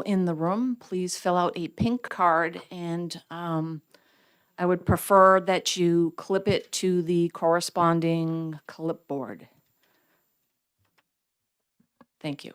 in the room, please fill out a pink card, and I would prefer that you clip it to the corresponding clipboard. Thank you.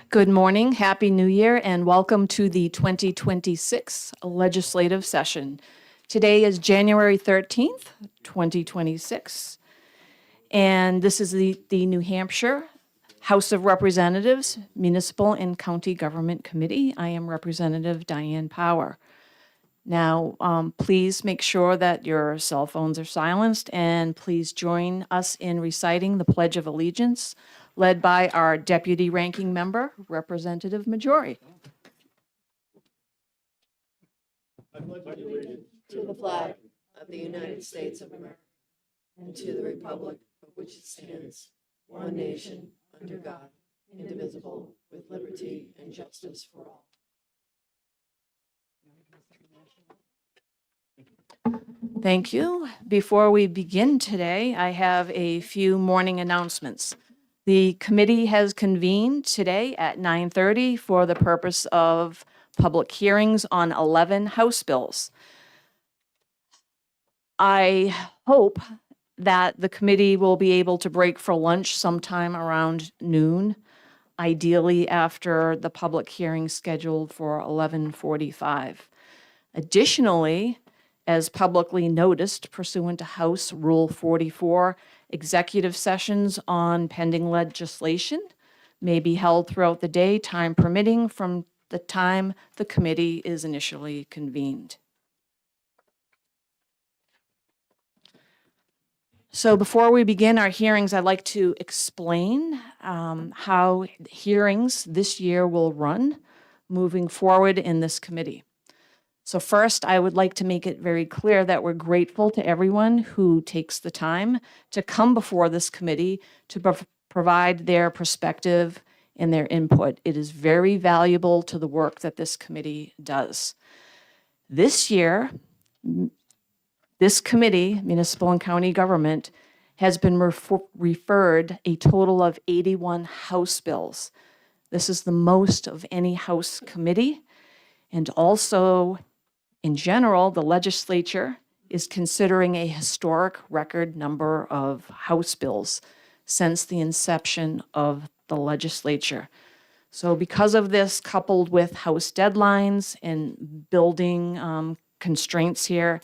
Good morning, Happy New Year, and welcome to the 2026 legislative session. Today is January 13th, 2026, and this is the New Hampshire House of Representatives Municipal and County Government Committee. I am Representative Diane Power. Now, please make sure that your cell phones are silenced, and please join us in reciting the Pledge of Allegiance, led by our Deputy Ranking Member, Representative Majori. To the flag of the United States of America and to the republic for which it stands, one nation, under God, indivisible, with liberty and justice for all. Thank you. Before we begin today, I have a few morning announcements. The committee has convened today at 9:30 for the purpose of public hearings on 11 House bills. I hope that the committee will be able to break for lunch sometime around noon, ideally after the public hearing scheduled for 11:45. Additionally, as publicly noticed pursuant to House Rule 44, executive sessions on pending legislation may be held throughout the day, time permitting, from the time the committee is initially convened. So before we begin our hearings, I'd like to explain how hearings this year will run moving forward in this committee. So first, I would like to make it very clear that we're grateful to everyone who takes the time to come before this committee to provide their perspective and their input. It is very valuable to the work that this committee does. This year, this committee, Municipal and County Government, has been referred a total of 81 House bills. This is the most of any House committee. And also, in general, the legislature is considering a historic record number of House bills since the inception of the legislature. So because of this, coupled with House deadlines and building constraints here,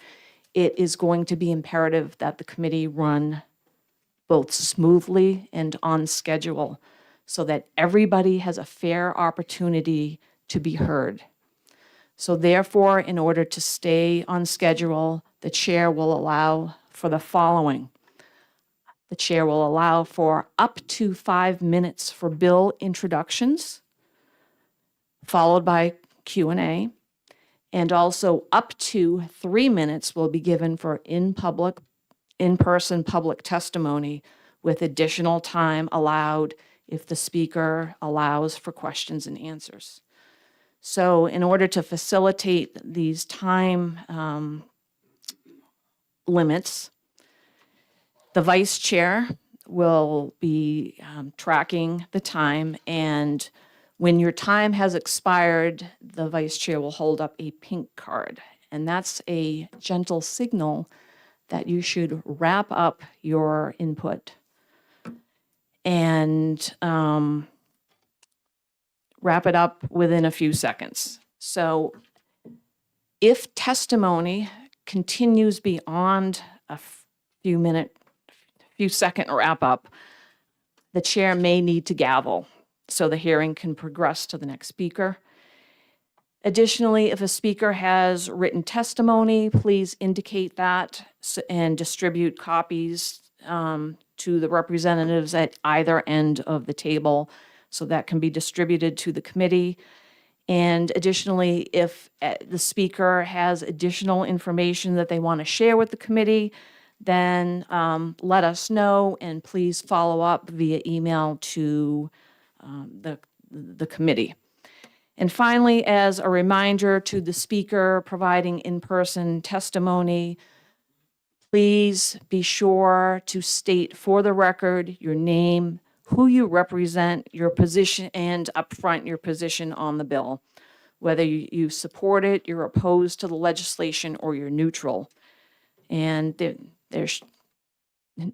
it is going to be imperative that the committee run both smoothly and on schedule so that everybody has a fair opportunity to be heard. So therefore, in order to stay on schedule, the chair will allow for the following. The chair will allow for up to 5 minutes for bill introductions, followed by Q&A, and also up to 3 minutes will be given for in-person public testimony with additional time allowed if the speaker allows for questions and answers. So in order to facilitate these time limits, the vice chair will be tracking the time, and when your time has expired, the vice chair will hold up a pink card, and that's a gentle signal that you should wrap up your input and wrap it up within a few seconds. So if testimony continues beyond a few second wrap up, the chair may need to gavel so the hearing can progress to the next speaker. Additionally, if a speaker has written testimony, please indicate that and distribute copies to the representatives at either end of the table so that can be distributed to the committee. And additionally, if the speaker has additional information that they want to share with the committee, then let us know, and please follow up via email to the committee. And finally, as a reminder to the speaker providing in-person testimony, please be sure to state for the record your name, who you represent, your position, and upfront your position on the bill, whether you support it, you're opposed to the legislation, or you're neutral. And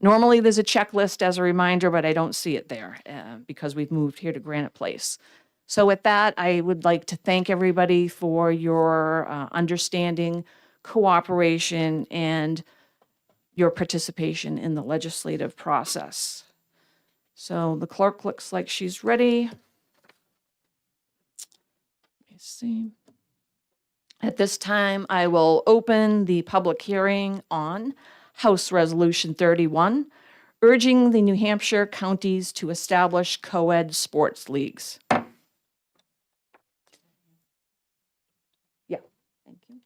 normally there's a checklist as a reminder, but I don't see it there because we've moved here to Granite Place. So with that, I would like to thank everybody for your understanding, cooperation, and your participation in the legislative process. So the clerk looks like she's ready. Let me see. At this time, I will open the public hearing on House Resolution 31, urging the New Hampshire counties to establish co-ed sports leagues. Yeah, thank you.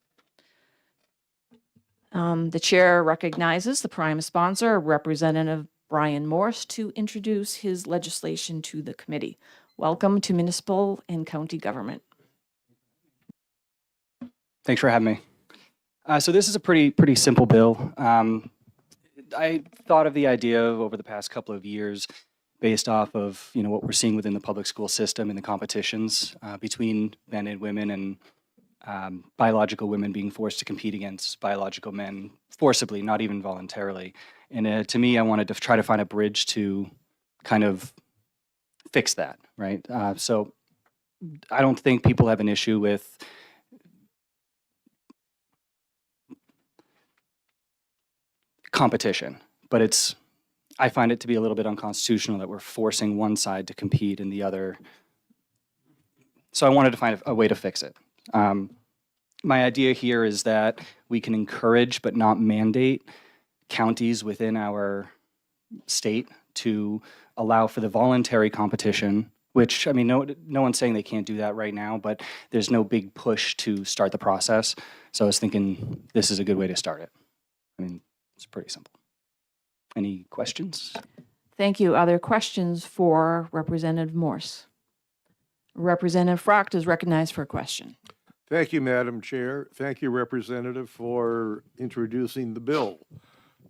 The chair recognizes the prime sponsor, Representative Brian Morse, to introduce his legislation to the committee. Welcome to Municipal and County Government. Thanks for having me. So this is a pretty simple bill. I thought of the idea over the past couple of years based off of what we're seeing within the public school system and the competitions between men and women, and biological women being forced to compete against biological men forcibly, not even voluntarily. And to me, I wanted to try to find a bridge to kind of fix that, right? So I don't think people have an issue with competition, but I find it to be a little bit unconstitutional that we're forcing one side to compete and the other. So I wanted to find a way to fix it. My idea here is that we can encourage but not mandate counties within our state to allow for the voluntary competition, which, I mean, no one's saying they can't do that right now, but there's no big push to start the process. So I was thinking this is a good way to start it. I mean, it's pretty simple. Any questions? Thank you. Are there questions for Representative Morse? Representative Frocht is recognized for a question. Thank you, Madam Chair. Thank you, Representative, for introducing the bill.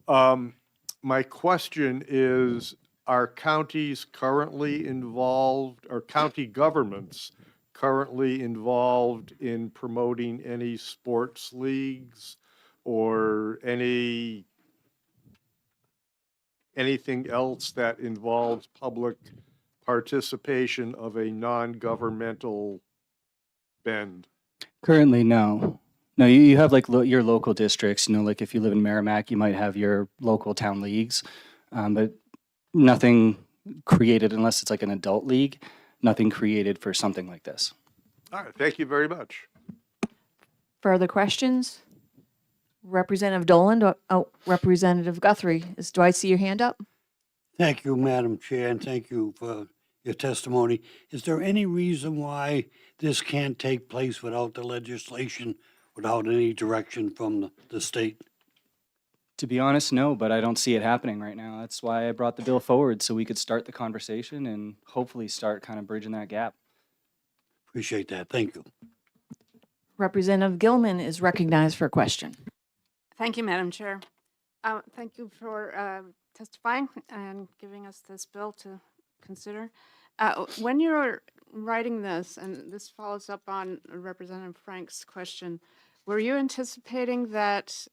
My question is, are counties currently involved, or county governments currently involved in promoting any sports leagues or anything else that involves public participation of a non-governmental bend? Currently, no. No, you have like your local districts, like if you live in Merrimack, you might have your local town leagues, but nothing created unless it's like an adult league, nothing created for something like this. All right, thank you very much. Further questions? Representative Dolan, Representative Guthrie, do I see your hand up? Thank you, Madam Chair, and thank you for your testimony. Is there any reason why this can't take place without the legislation, without any direction from the state? To be honest, no, but I don't see it happening right now. That's why I brought the bill forward, so we could start the conversation and hopefully start kind of bridging that gap. Appreciate that. Thank you. Representative Gilman is recognized for a question. Thank you, Madam Chair. Thank you for testifying and giving us this bill to consider. When you're writing this, and this follows up on Representative Frank's question, were you anticipating that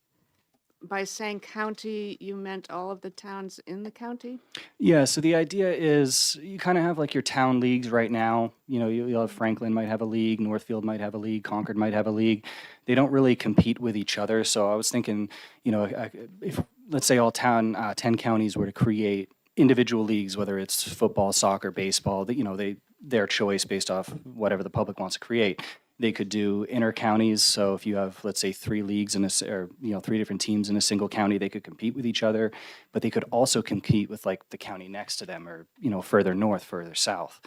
by saying county, you meant all of the towns in the county? Yeah, so the idea is you kind of have like your town leagues right now. You'll have Franklin might have a league, Northfield might have a league, Concord might have a league. They don't really compete with each other. So I was thinking, if let's say all 10 counties were to create individual leagues, whether it's football, soccer, baseball, their choice based off whatever the public wants to create. They could do inter-counties, so if you have, let's say, 3 leagues in or 3 different teams in a single county, they could compete with each other, but they could also compete with like the county next to them or, further north, further south.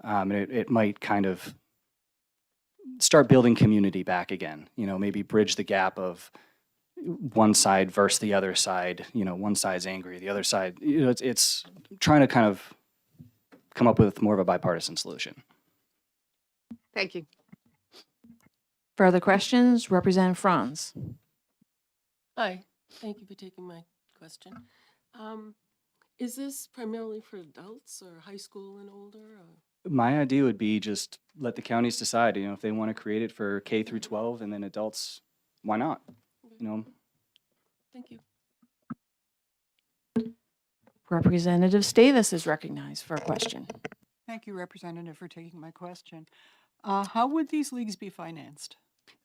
And it might kind of start building community back again, maybe bridge the gap of one side versus the other side, one side's angry, the other side, it's trying to kind of come up with more of a bipartisan solution. Thank you. Further questions? Representative Franz. Hi, thank you for taking my question. Is this primarily for adults or high school and older? Or? My idea would be just let the counties decide, if they want to create it for K through 12 and then adults, why not? Thank you. Representative Stavis is recognized for a question. Thank you, Representative, for taking my question. How would these leagues be financed?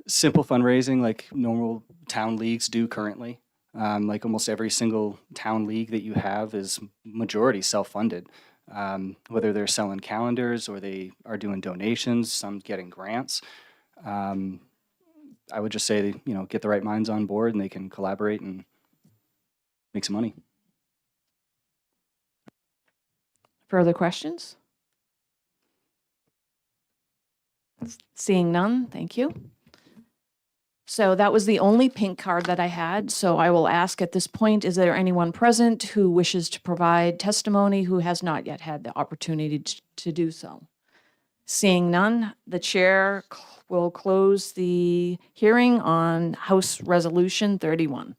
Simple fundraising like normal town leagues do currently. Like almost every single town league that you have is majority self-funded. Whether they're selling calendars or they are doing donations, some getting grants. I would just say, get the right minds on board and they can collaborate and make some money. Further questions? Seeing none, thank you. So that was the only pink card that I had. So I will ask at this point, is there anyone present who wishes to provide testimony who has not yet had the opportunity to do so? Seeing none, the chair will close the hearing on House Resolution 31.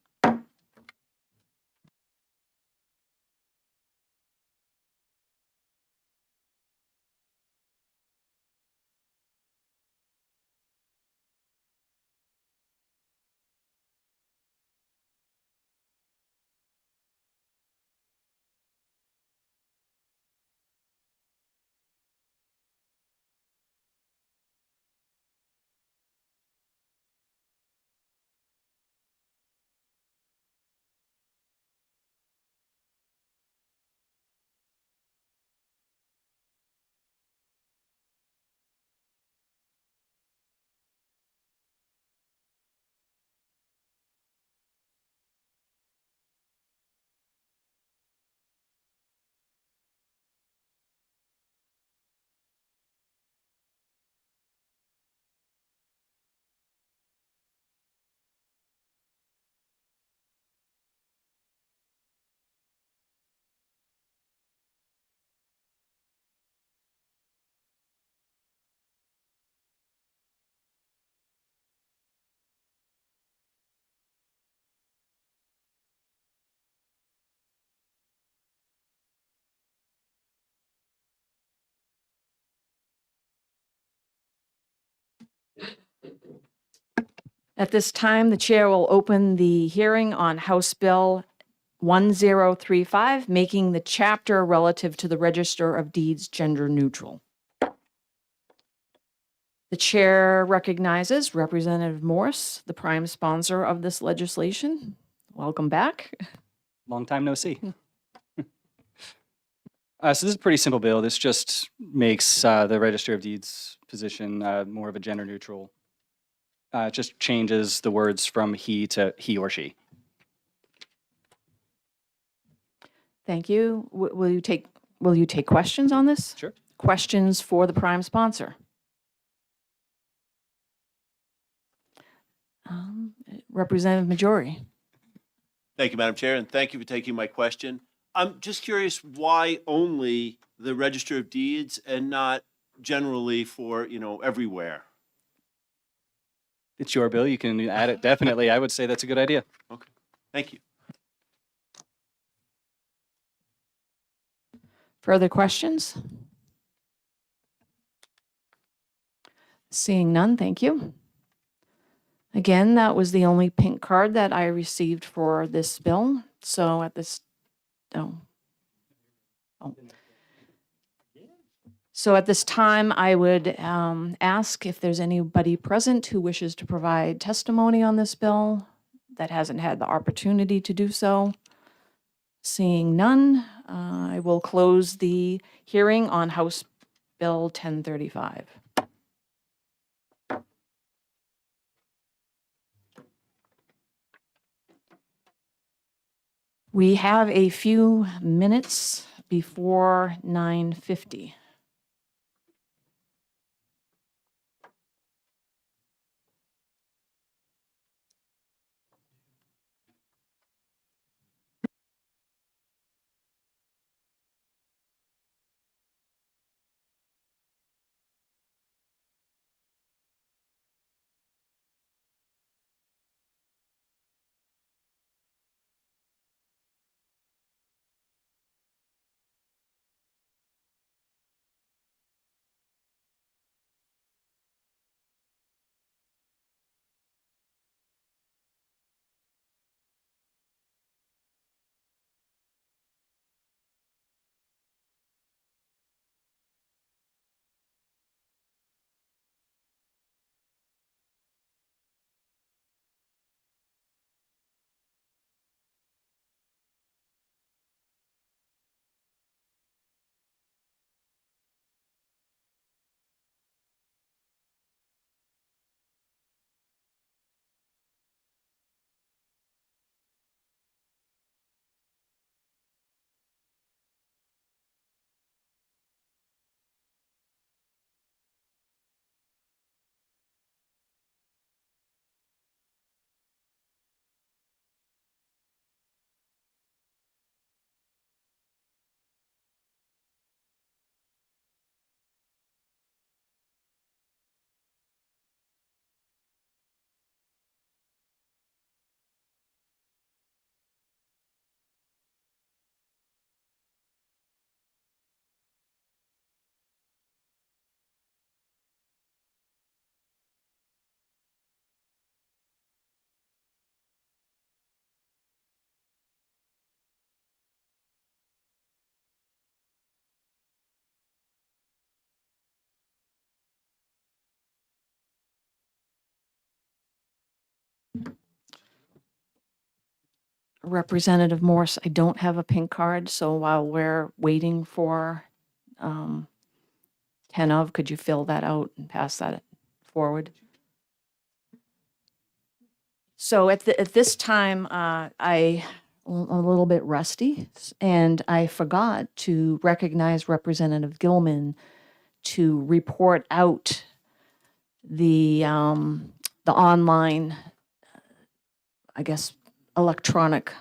At this time, the chair will open the hearing on House Bill 1035, making the chapter relative to the Register of Deeds gender neutral. The chair recognizes Representative Morse, the prime sponsor of this legislation. Welcome back. Long time no see. So this is a pretty simple bill. This just makes the Register of Deeds position more of a gender neutral. It just changes the words from he to he or she. Thank you. Will you take questions on this? Sure. Questions for the prime sponsor? Representative Majori. Thank you, Madam Chair, and thank you for taking my question. I'm just curious why only the Register of Deeds and not generally for, everywhere? It's your bill. You can add it. Definitely. I would say that's a good idea. Okay, thank you. Further questions? Seeing none, thank you. Again, that was the only pink card that I received for this bill. So at this, So at this time, I would ask if there's anybody present who wishes to provide testimony on this bill that hasn't had the opportunity to do so. Seeing none, I will close the hearing on House Bill 1035. We have a few minutes before 9:50. Representative Morse, I don't have a pink card, so while we're waiting for 10 of, could you fill that out and pass that forward? So at this time, I'm a little bit rusty, and I forgot to recognize Representative Gilman to report out the online, I guess, electronic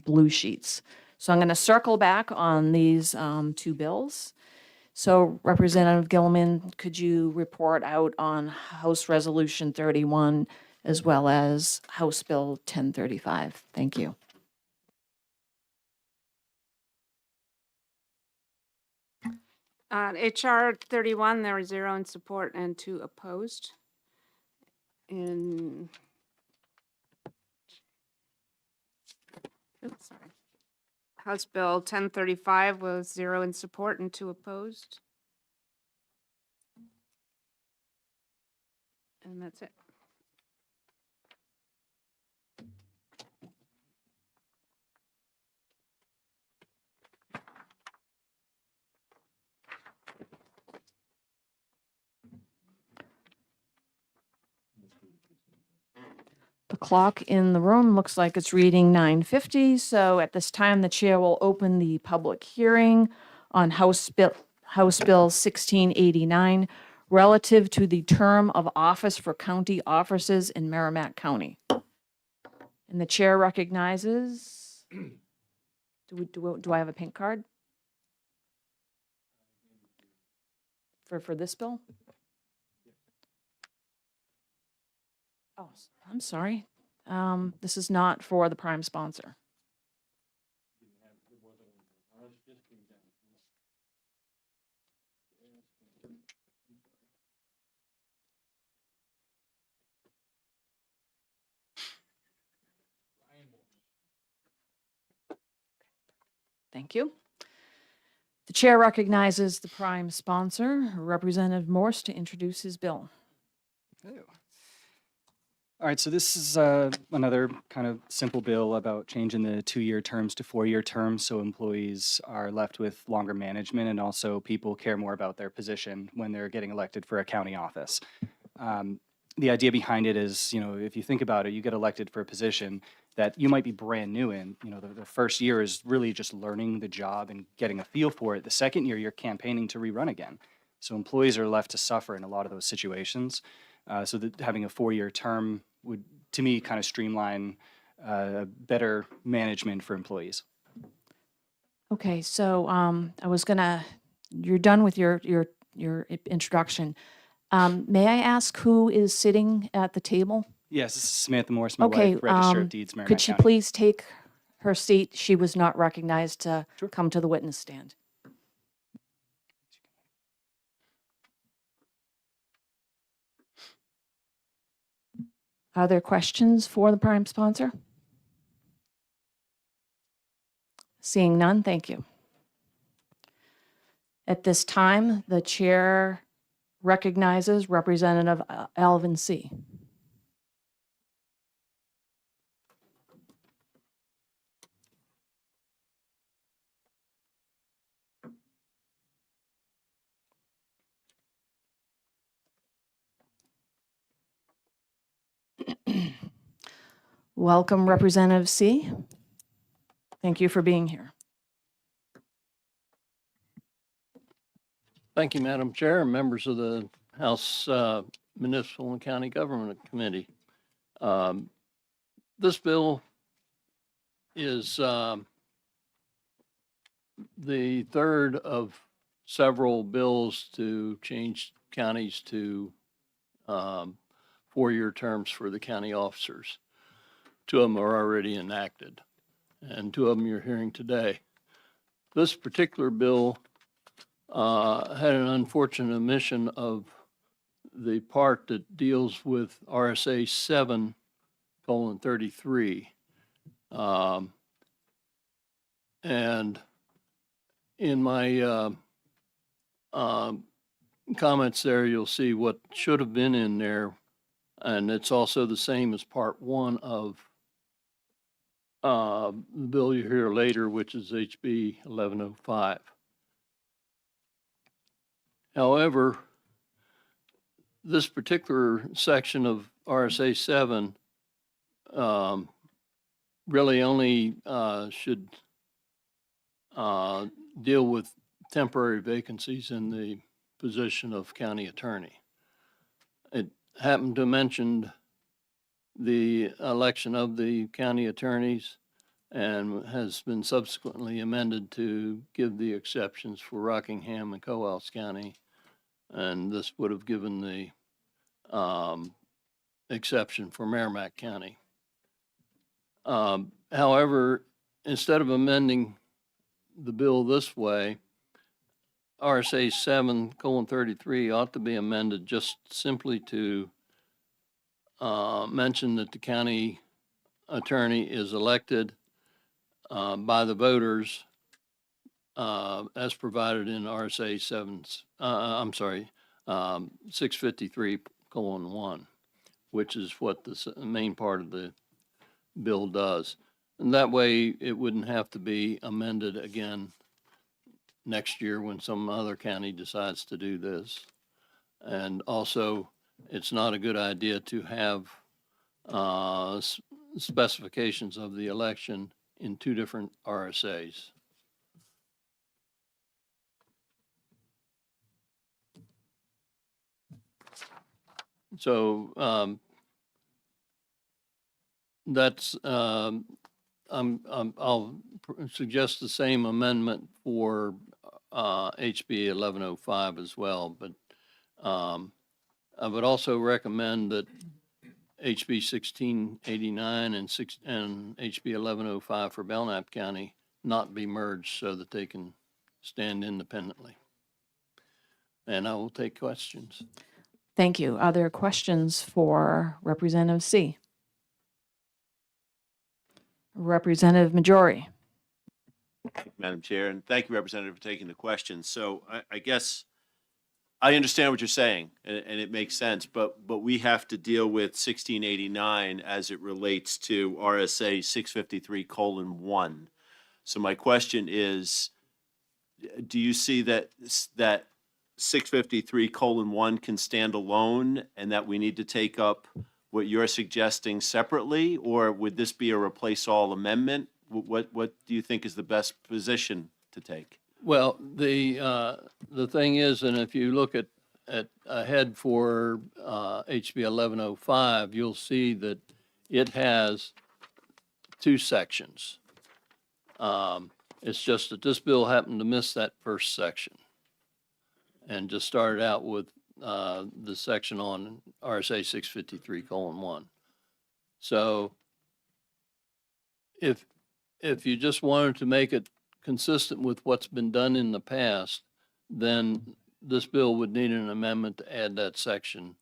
blue sheets. So I'm going to circle back on these two bills. So Representative Gilman, could you report out on House Resolution 31 as well as House Bill 1035? Thank you. On HR 31, there were 0 in support and 2 opposed. In Oops, sorry. House Bill 1035 with 0 in support and 2 opposed. And that's it. The clock in the room looks like it's reading 9:50, so at this time, the chair will open the public hearing on House Bill 1689 relative to the term of office for county officers in Merrimack County. And the chair recognizes, do I have a pink card? For this bill? Oh, I'm sorry. This is not for the prime sponsor. Thank you. The chair recognizes the prime sponsor, Representative Morse, to introduce his bill. Ew. All right, so this is another kind of simple bill about changing the 2-year terms to 4-year terms, so employees are left with longer management, and also people care more about their position when they're getting elected for a county office. The idea behind it is, if you think about it, you get elected for a position that you might be brand new in. The first year is really just learning the job and getting a feel for it. The second year, you're campaigning to rerun again. So employees are left to suffer in a lot of those situations. So that having a 4-year term would, to me, kind of streamline better management for employees. Okay, so you're done with your introduction. May I ask who is sitting at the table? Yes, this is Samantha Morse, my Okay, wife, Register of Deeds, Merrimack could she County. please take her seat? She was not recognized to Sure. come to the witness stand. Are there questions for the prime sponsor? Seeing none, thank you. At this time, the chair recognizes Representative Alvin C. Welcome, Representative C. Thank you for being here. Thank you, Madam Chair, and members of the House Municipal and County Government Committee. This bill is the third of several bills to change counties to 4-year terms for the county officers. 2 of them are already enacted, and 2 of them you're hearing today. This particular bill had an unfortunate omission of the part that deals with RSA 7:33. And in my comments there, you'll see what should have been in there. And it's also the same as part 1 of the bill you hear later, which is HB 1105. However, this particular section of RSA 7 really only should deal with temporary vacancies in the position of county attorney. It happened to mention the election of the county attorneys and has been subsequently amended to give the exceptions for Rockingham and Coles County. And this would have given the exception for Merrimack County. However, instead of amending the bill this way, RSA 7:33 ought to be amended just simply to mention that the county attorney is elected by the voters as provided in RSA 653:1, which is what the main part of the bill does. And that way, it wouldn't have to be amended again next year when some other county decides to do this. And also, it's not a good idea to have specifications of the election in two different RSAs. So that's, I'll suggest the same amendment for HB 1105 as well, but I would also recommend that HB 1689 and HB 1105 for Belknap County not be merged so that they can stand independently. And I will take questions. Thank you. Are there questions for Representative C? Representative Majori? Madam Chair, and thank you, Representative, for taking the question. So I guess I understand what you're saying, and it makes sense, but we have to deal with 1689 as it relates to RSA 653:1. So my question is, do you see that 653:1 can stand alone and that we need to take up what you're suggesting separately, or would this be a replace all amendment? What do you think is the best position to take? Well, the thing is, and if you look at ahead for HB 1105, you'll see that it has two sections. It's just that this bill happened to miss that first section and just started out with the section on RSA 653:1. So if you just wanted to make it consistent with what's been done in the past, then this bill would need an amendment to add that section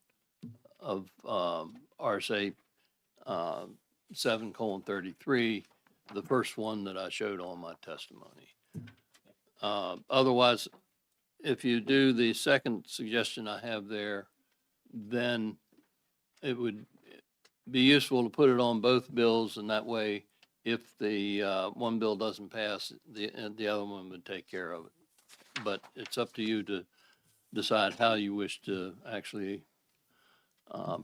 of RSA 7:33, the first one that I showed on my testimony. Otherwise, if you do the second suggestion I have there, then it would be useful to put it on both bills, and that way, if the one bill doesn't pass, the other one would take care of it. But it's up to you to decide how you wish to actually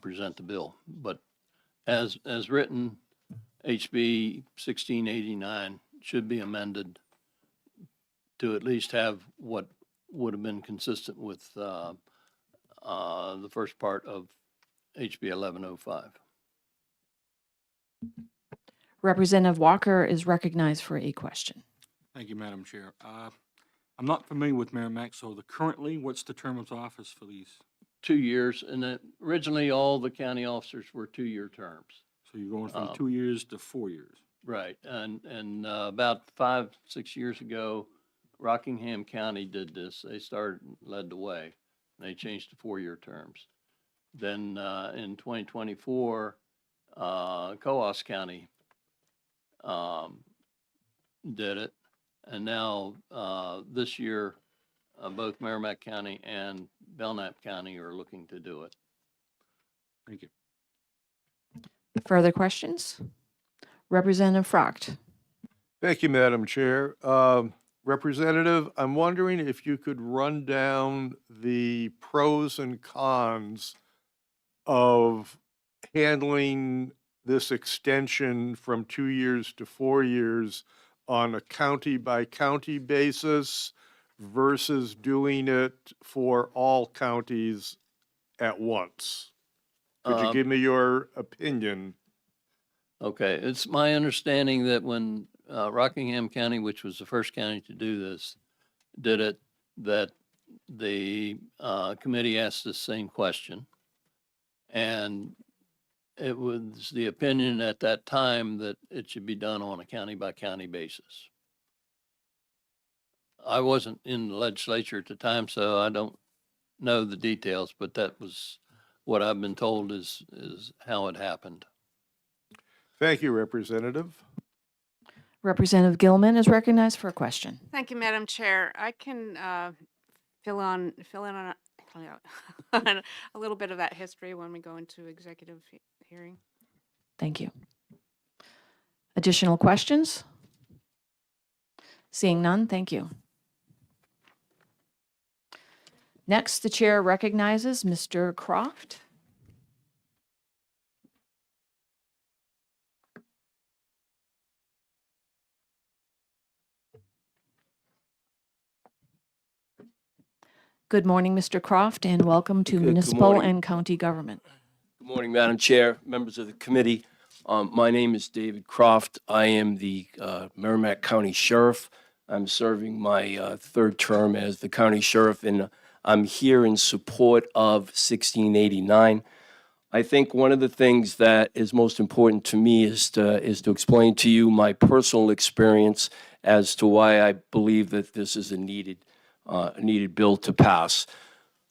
present the bill. But as written, HB 1689 should be amended to at least have what would have been consistent with the first part of HB 1105. Representative Walker is recognized for a question. Thank you, Madam Chair. I'm not familiar with Merrimack, so currently, what's the term of office for these? 2 years, and originally all the county officers were 2-year terms. So you're going from 2 years to 4 years? Right, and about 5-6 years ago, Rockingham County did this. They led the way. They changed to 4-year terms. Then in 2024, Coos County did it. And now this year, both Merrimack County and Belknap County are looking to do it. Thank you. Further questions? Representative Frocht? Thank you, Madam Chair. Representative, I'm wondering if you could run down the pros and cons of handling this extension from 2 years to 4 years on a county-by-county basis versus doing it for all counties at once. Could you give me your opinion? Okay, it's my understanding that when Rockingham County, which was the first county to do this, did it, that the committee asked the same question. And it was the opinion at that time that it should be done on a county-by-county basis. I wasn't in the legislature at the time, so I don't know the details, but that was what I've been told is how it happened. Thank you, Representative. Representative Gilman is recognized for a question. Thank you, Madam Chair. I can fill in on on a little bit of that history when we go into executive hearing. Thank you. Additional questions? Seeing none, thank you. Next, the chair recognizes Mr. Croft. Good morning, Mr. Croft, and welcome to Good Municipal morning. and County Government. Good morning, Madam Chair, members of the committee. My name is David Croft. I am the Merrimack County Sheriff. I'm serving my third term as the county sheriff, and I'm here in support of 1689. I think one of the things that is most important to me is to explain to you my personal experience as to why I believe that this is a needed bill to pass.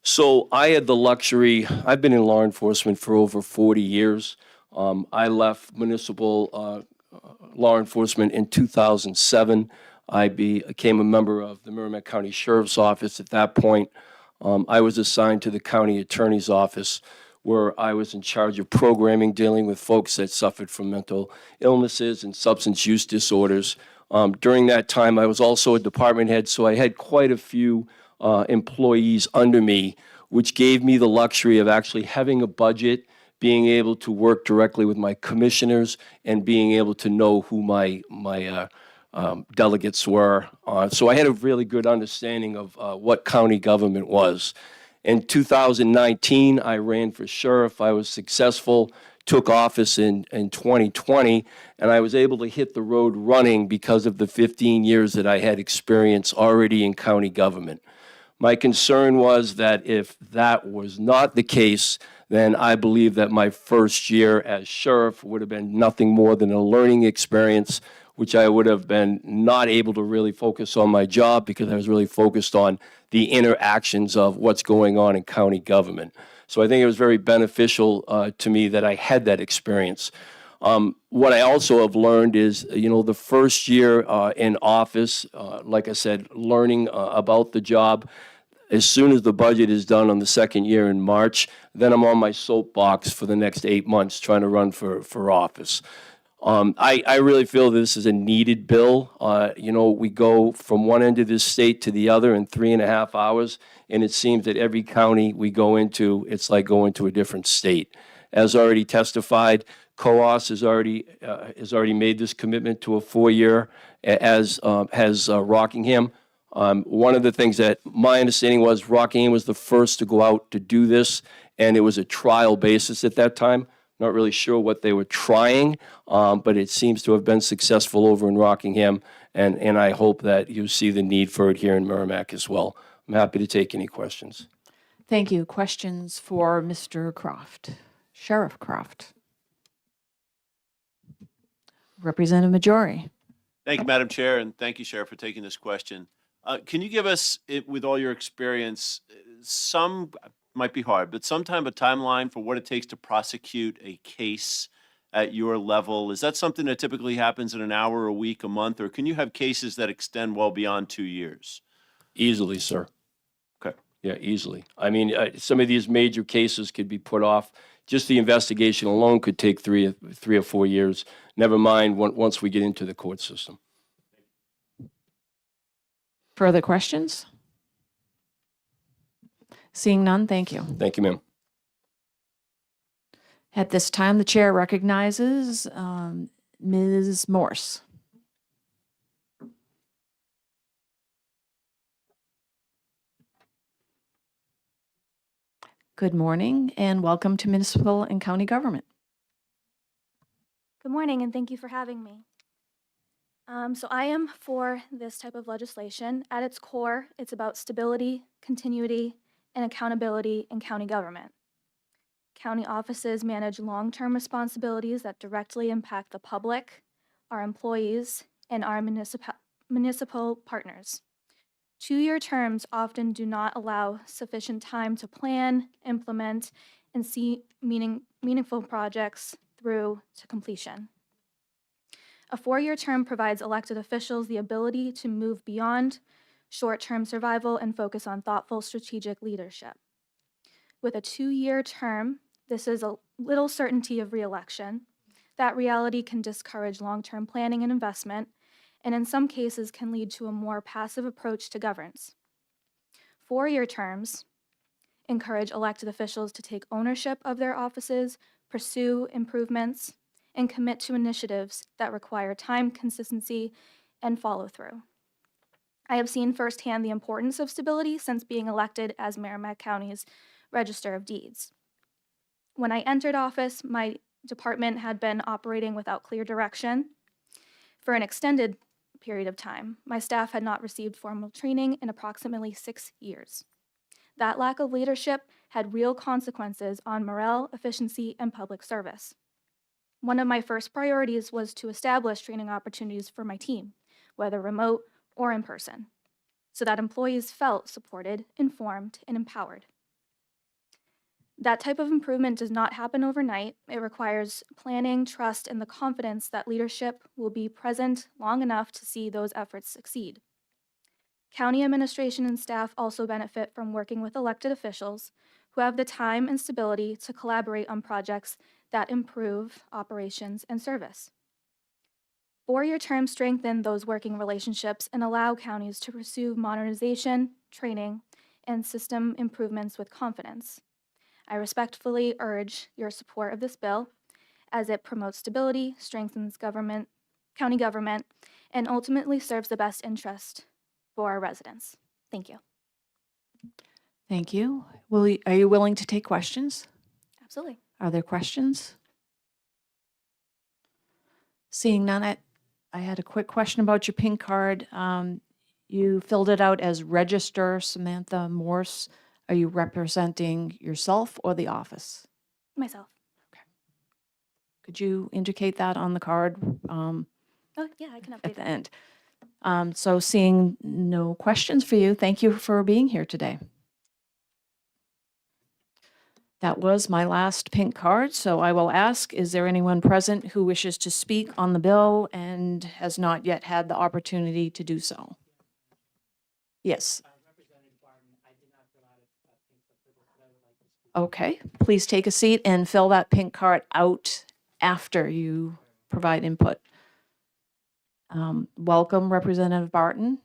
So I had the luxury, I've been in law enforcement for over 40 years. I left municipal law enforcement in 2007. I became a member of the Merrimack County Sheriff's Office at that point. I was assigned to the county attorney's office, where I was in charge of programming, dealing with folks that suffered from mental illnesses and substance use disorders. During that time, I was also a department head, so I had quite a few employees under me, which gave me the luxury of actually having a budget, being able to work directly with my commissioners, and being able to know who my delegates were. So I had a really good understanding of what county government was. In 2019, I ran for sheriff. I was successful, took office in 2020, and I was able to hit the road running because of the 15 years that I had experience already in county government. My concern was that if that was not the case, then I believe that my first year as sheriff would have been nothing more than a learning experience, which I would have been not able to really focus on my job because I was really focused on the interactions of what's going on in county government. So I think it was very beneficial to me that I had that experience. What I also have learned is, the first year in office, like I said, learning about the job. As soon as the budget is done on the second year in March, then I'm on my soapbox for the next 8 months trying to run for office. I really feel this is a needed bill. We go from one end of this state to the other in 3.5 hours, and it seems that every county we go into, it's like going to a different state. As already testified, COAS has already made this commitment to a 4-year, as has Rockingham. One of the things that my understanding was, Rockingham was the first to go out to do this, and it was a trial basis at that time. Not really sure what they were trying, but it seems to have been successful over in Rockingham, and I hope that you see the need for it here in Merrimack as well. I'm happy to take any questions. Thank you. Questions for Mr. Croft? Sheriff Croft. Representative Majori. Thank you, Madam Chair, and thank you, Sheriff, for taking this question. Can you give us, with all your experience, some, might be hard, but some type of timeline for what it takes to prosecute a case at your level? Is that something that typically happens in an hour, a week, a month, or can you have cases that extend well beyond 2 years? Easily, sir. Okay. Yeah, easily. I mean, some of these major cases could be put off. Just the investigation alone could take three or 4 years. Never mind once we get into the court system. Further questions? Seeing none, thank you. Thank you, ma'am. At this time, the chair recognizes Ms. Morse. Good morning and welcome to Municipal and County Government. Good morning, and thank you for having me. So I am for this type of legislation. At its core, it's about stability, continuity, and accountability in county government. County offices manage long-term responsibilities that directly impact the public, our employees, and our municipal partners. 2-year terms often do not allow sufficient time to plan, implement, and see meaningful projects through to completion. A 4-year term provides elected officials the ability to move beyond short-term survival and focus on thoughtful strategic leadership. With a 2-year term, this is a little certainty of reelection. That reality can discourage long-term planning and investment, and in some cases can lead to a more passive approach to governance. 4-year terms encourage elected officials to take ownership of their offices, pursue improvements, and commit to initiatives that require time, consistency, and follow-through. I have seen firsthand the importance of stability since being elected as Merrimack County's Register of Deeds. When I entered office, my department had been operating without clear direction for an extended period of time. My staff had not received formal training in approximately 6 years. That lack of leadership had real consequences on morale, efficiency, and public service. One of my first priorities was to establish training opportunities for my team, whether remote or in person, so that employees felt supported, informed, and empowered. That type of improvement does not happen overnight. It requires planning, trust, and the confidence that leadership will be present long enough to see those efforts succeed. County administration and staff also benefit from working with elected officials who have the time and stability to collaborate on projects that improve operations and service. 4-year terms strengthen those working relationships and allow counties to pursue modernization, training, and system improvements with confidence. I respectfully urge your support of this bill as it promotes stability, strengthens county government, and ultimately serves the best interest for our residents. Thank you. Thank you. Are you willing to take questions? Absolutely. Are there questions? Seeing none, I had a quick question about your pink card. You filled it out as Register Samantha Morse. Are you representing yourself or the office? Myself. Could you indicate that on the card Oh, yeah, I can update at the it. end? So seeing no questions for you, thank you for being here today. That was my last pink card, so I will ask, is there anyone present who wishes to speak on the bill and has not yet had the opportunity to do so? Yes. Okay, please take a seat and fill that pink card out after you provide input. Welcome, Representative Barton.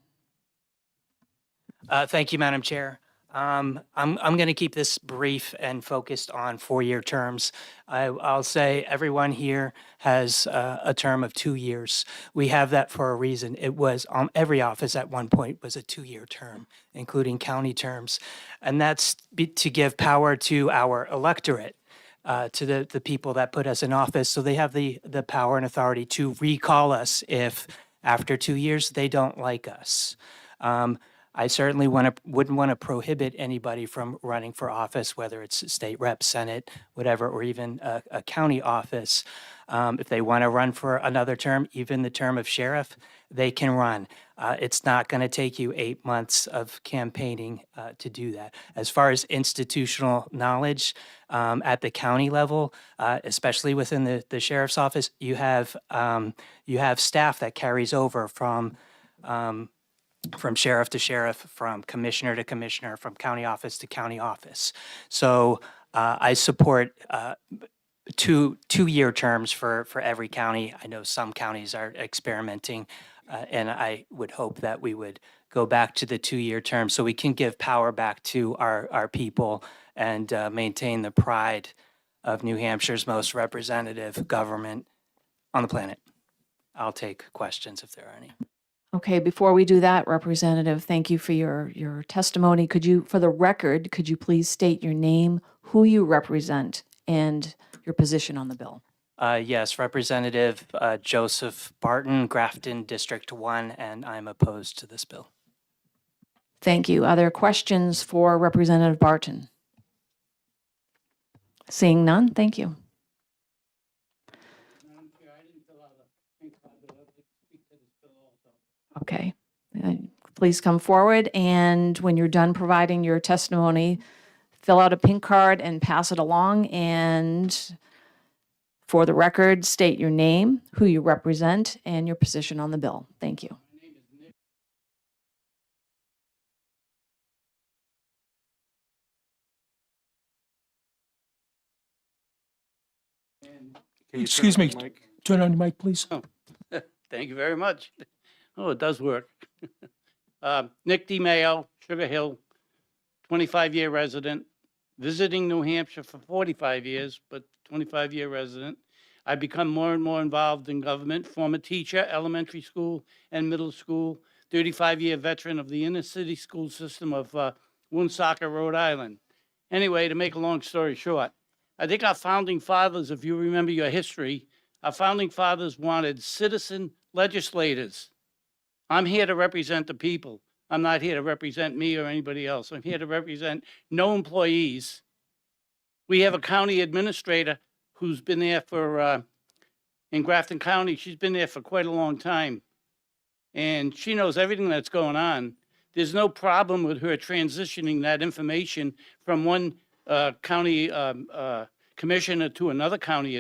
Thank you, Madam Chair. I'm going to keep this brief and focused on 4-year terms. I'll say everyone here has a term of 2 years. We have that for a reason. It was every office at one point was a 2-year term, including county terms, and that's to give power to our electorate. To the people that put us in office, so they have the power and authority to recall us if after 2 years they don't like us. I certainly wouldn't want to prohibit anybody from running for office, whether it's state rep, senate, whatever, or even a county office. If they want to run for another term, even the term of sheriff, they can run. It's not going to take you 8 months of campaigning to do that. As far as institutional knowledge at the county level, especially within the sheriff's office, you have staff that carries over from sheriff to sheriff, from commissioner to commissioner, from county office to county office. So I support two-year terms for every county. I know some counties are experimenting, and I would hope that we would go back to the 2-year term so we can give power back to our people and maintain the pride of New Hampshire's most representative government on the planet. I'll take questions if there are any. Okay, before we do that, Representative, thank you for your testimony. Could you, for the record, could you please state your name, who you represent, and your position on the bill? Yes, Representative Joseph Barton, Grafton District 1, and I'm opposed to this bill. Thank you. Are there questions for Representative Barton? Seeing none, thank you. Okay, please come forward, and when you're done providing your testimony, fill out a pink card and pass it along. And For the record, state your name, who you represent, and your position on the bill. Thank you. Excuse me, turn on your mic, please. Thank you very much. Oh, it does work. Nick DiMaio, Sugar Hill, 25-year resident, visiting New Hampshire for 45 years, but 25-year resident. I've become more and more involved in government, former teacher, elementary school and middle school, 35-year veteran of the inner city school system of Woonsocket, Rhode Island. Anyway, to make a long story short, I think our founding fathers, if you remember your history, our founding fathers wanted citizen legislators. I'm here to represent the people. I'm not here to represent me or anybody else. I'm here to represent no employees. We have a county administrator who's been there for, in Grafton County, she's been there for quite a long time. And she knows everything that's going on. There's no problem with her transitioning that information from one county commissioner to another county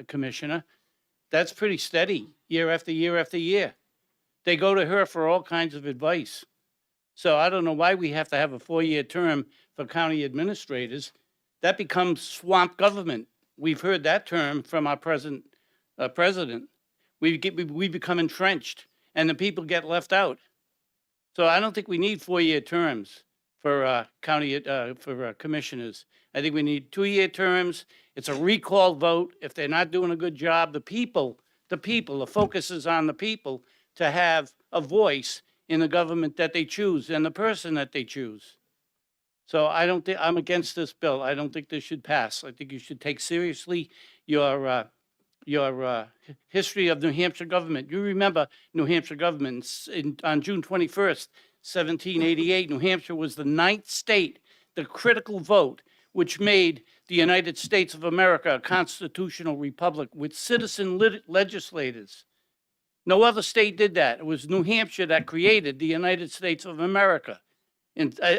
commissioner. That's pretty steady, year after year after year. They go to her for all kinds of advice. So I don't know why we have to have a 4-year term for county administrators. That becomes swamp government. We've heard that term from our present president. We become entrenched, and the people get left out. So I don't think we need 4-year terms for county commissioners. I think we need 2-year terms. It's a recall vote. If they're not doing a good job, the focus is on the people to have a voice in the government that they choose and the person that they choose. So I don't think, I'm against this bill. I don't think this should pass. I think you should take seriously your history of New Hampshire government. You remember New Hampshire government on June 21st, 1788, New Hampshire was the 9th state, the critical vote, which made the United States of America a constitutional republic with citizen legislators. No other state did that. It was New Hampshire that created the United States of America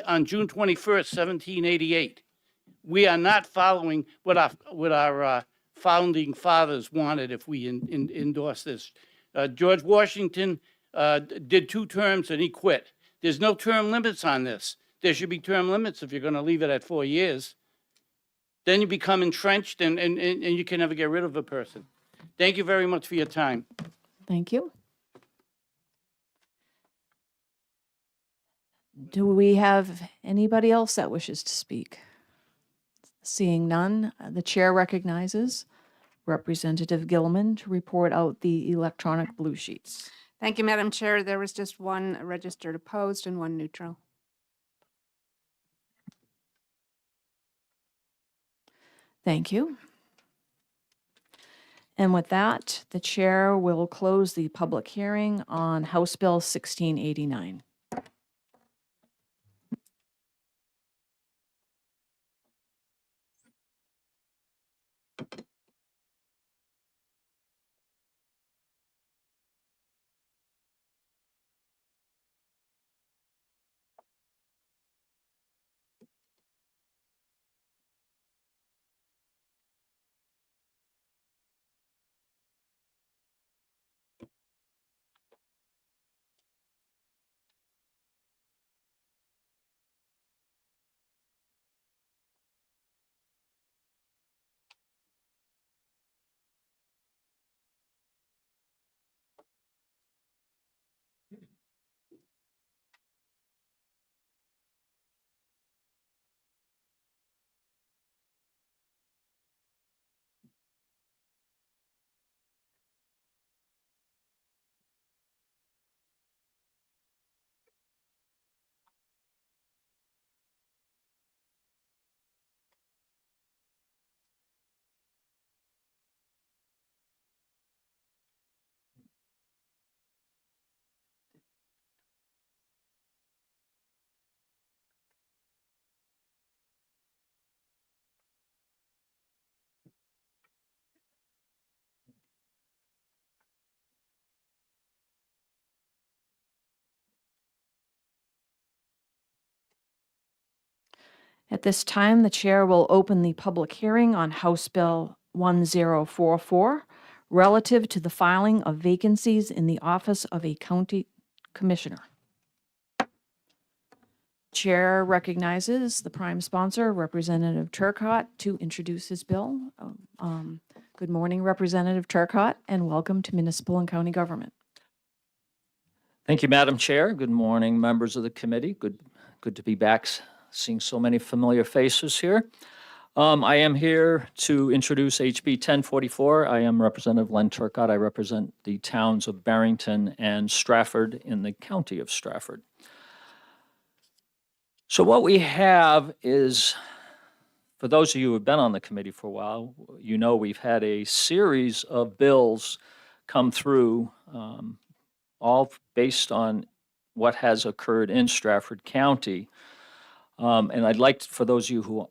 on June 21st, 1788. We are not following what our founding fathers wanted if we endorse this. George Washington did 2 terms and he quit. There's no term limits on this. There should be term limits if you're going to leave it at 4 years. Then you become entrenched and you can never get rid of a person. Thank you very much for your time. Thank you. Do we have anybody else that wishes to speak? Seeing none, the chair recognizes Representative Gilman to report out the electronic blue sheets. Thank you, Madam Chair. There was just one registered opposed and one neutral. Thank you. And with that, the chair will close the public hearing on House Bill 1689. At this time, the chair will open the public hearing on House Bill 1044, relative to the filing of vacancies in the office of a county commissioner. Chair recognizes the prime sponsor, Representative Turcott, to introduce his bill. Good morning, Representative Turcott, and welcome to Municipal and County Government. Thank you, Madam Chair. Good morning, members of the committee. Good to be back, seeing so many familiar faces here. I am here to introduce HB 1044. I am Representative Len Turcott. I represent the towns of Barrington and Stratford in the county of Stratford. So what we have is, for those of you who have been on the committee for a while, you know we've had a series of bills come through, all based on what has occurred in Stratford County. And I'd like, for those of you who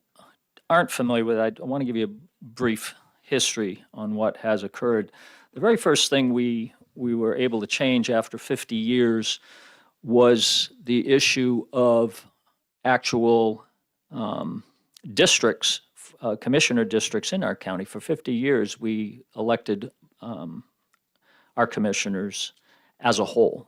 aren't familiar with it, I want to give you a brief history on what has occurred. The very first thing we were able to change after 50 years was the issue of actual districts, commissioner districts in our county. For 50 years, we elected our commissioners as a whole.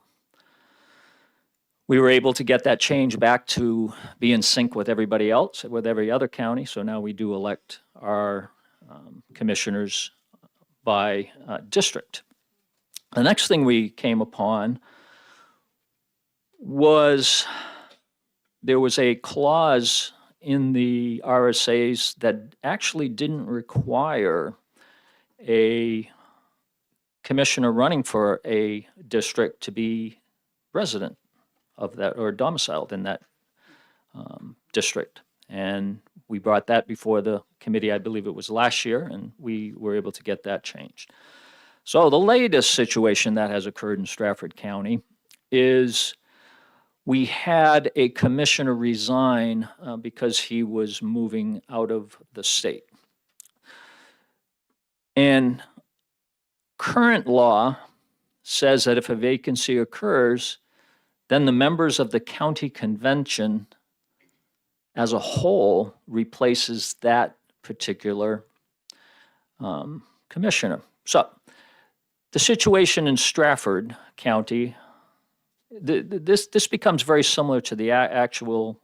We were able to get that change back to be in sync with everybody else, with every other county. So now we do elect our commissioners by district. The next thing we came upon was there was a clause in the RSAs that actually didn't require a commissioner running for a district to be resident of that or domiciled in that district. And we brought that before the committee, I believe it was last year, and we were able to get that changed. So the latest situation that has occurred in Stratford County is we had a commissioner resign because he was moving out of the state. And current law says that if a vacancy occurs, then the members of the county convention as a whole replaces that particular commissioner. So the situation in Stratford County, this becomes very similar to the actual,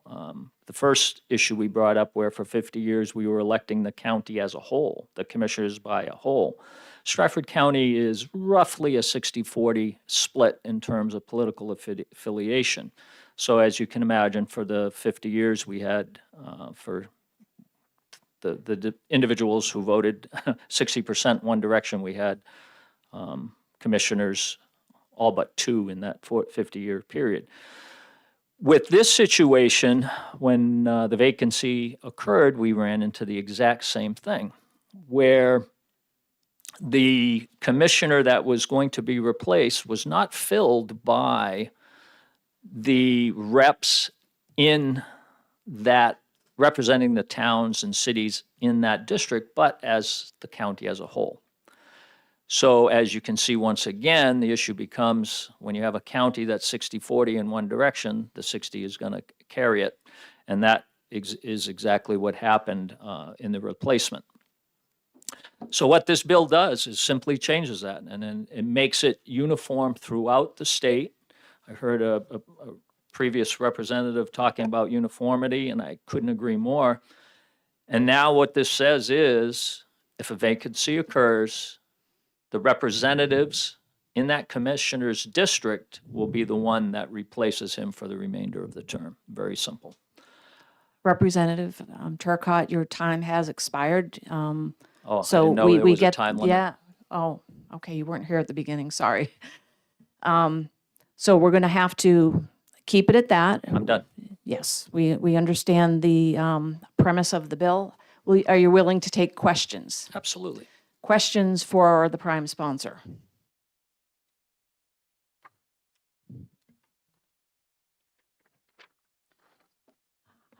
the first issue we brought up where for 50 years we were electing the county as a whole, the commissioners by a whole. Stratford County is roughly a 60-40 split in terms of political affiliation. So as you can imagine, for the 50 years we had, for the individuals who voted 60% one direction, we had commissioners, all but two in that 50-year period. With this situation, when the vacancy occurred, we ran into the exact same thing, where the commissioner that was going to be replaced was not filled by the reps in that, representing the towns and cities in that district, but as the county as a whole. So as you can see, once again, the issue becomes when you have a county that's 60-40 in one direction, the 60 is going to carry it. And that is exactly what happened in the replacement. So what this bill does is simply changes that, and then it makes it uniform throughout the state. I heard a previous representative talking about uniformity, and I couldn't agree more. And now what this says is, if a vacancy occurs, the representatives in that commissioner's district will be the one that replaces him for the remainder of the term. Very simple. Representative Turcott, your time has expired. Oh, So I didn't know we there was a get, time limit. yeah. Oh, okay, you weren't here at the beginning, sorry. So we're going to have to keep it at that. I'm done. Yes, we understand the premise of the bill. Are you willing to take questions? Absolutely. Questions for the prime sponsor?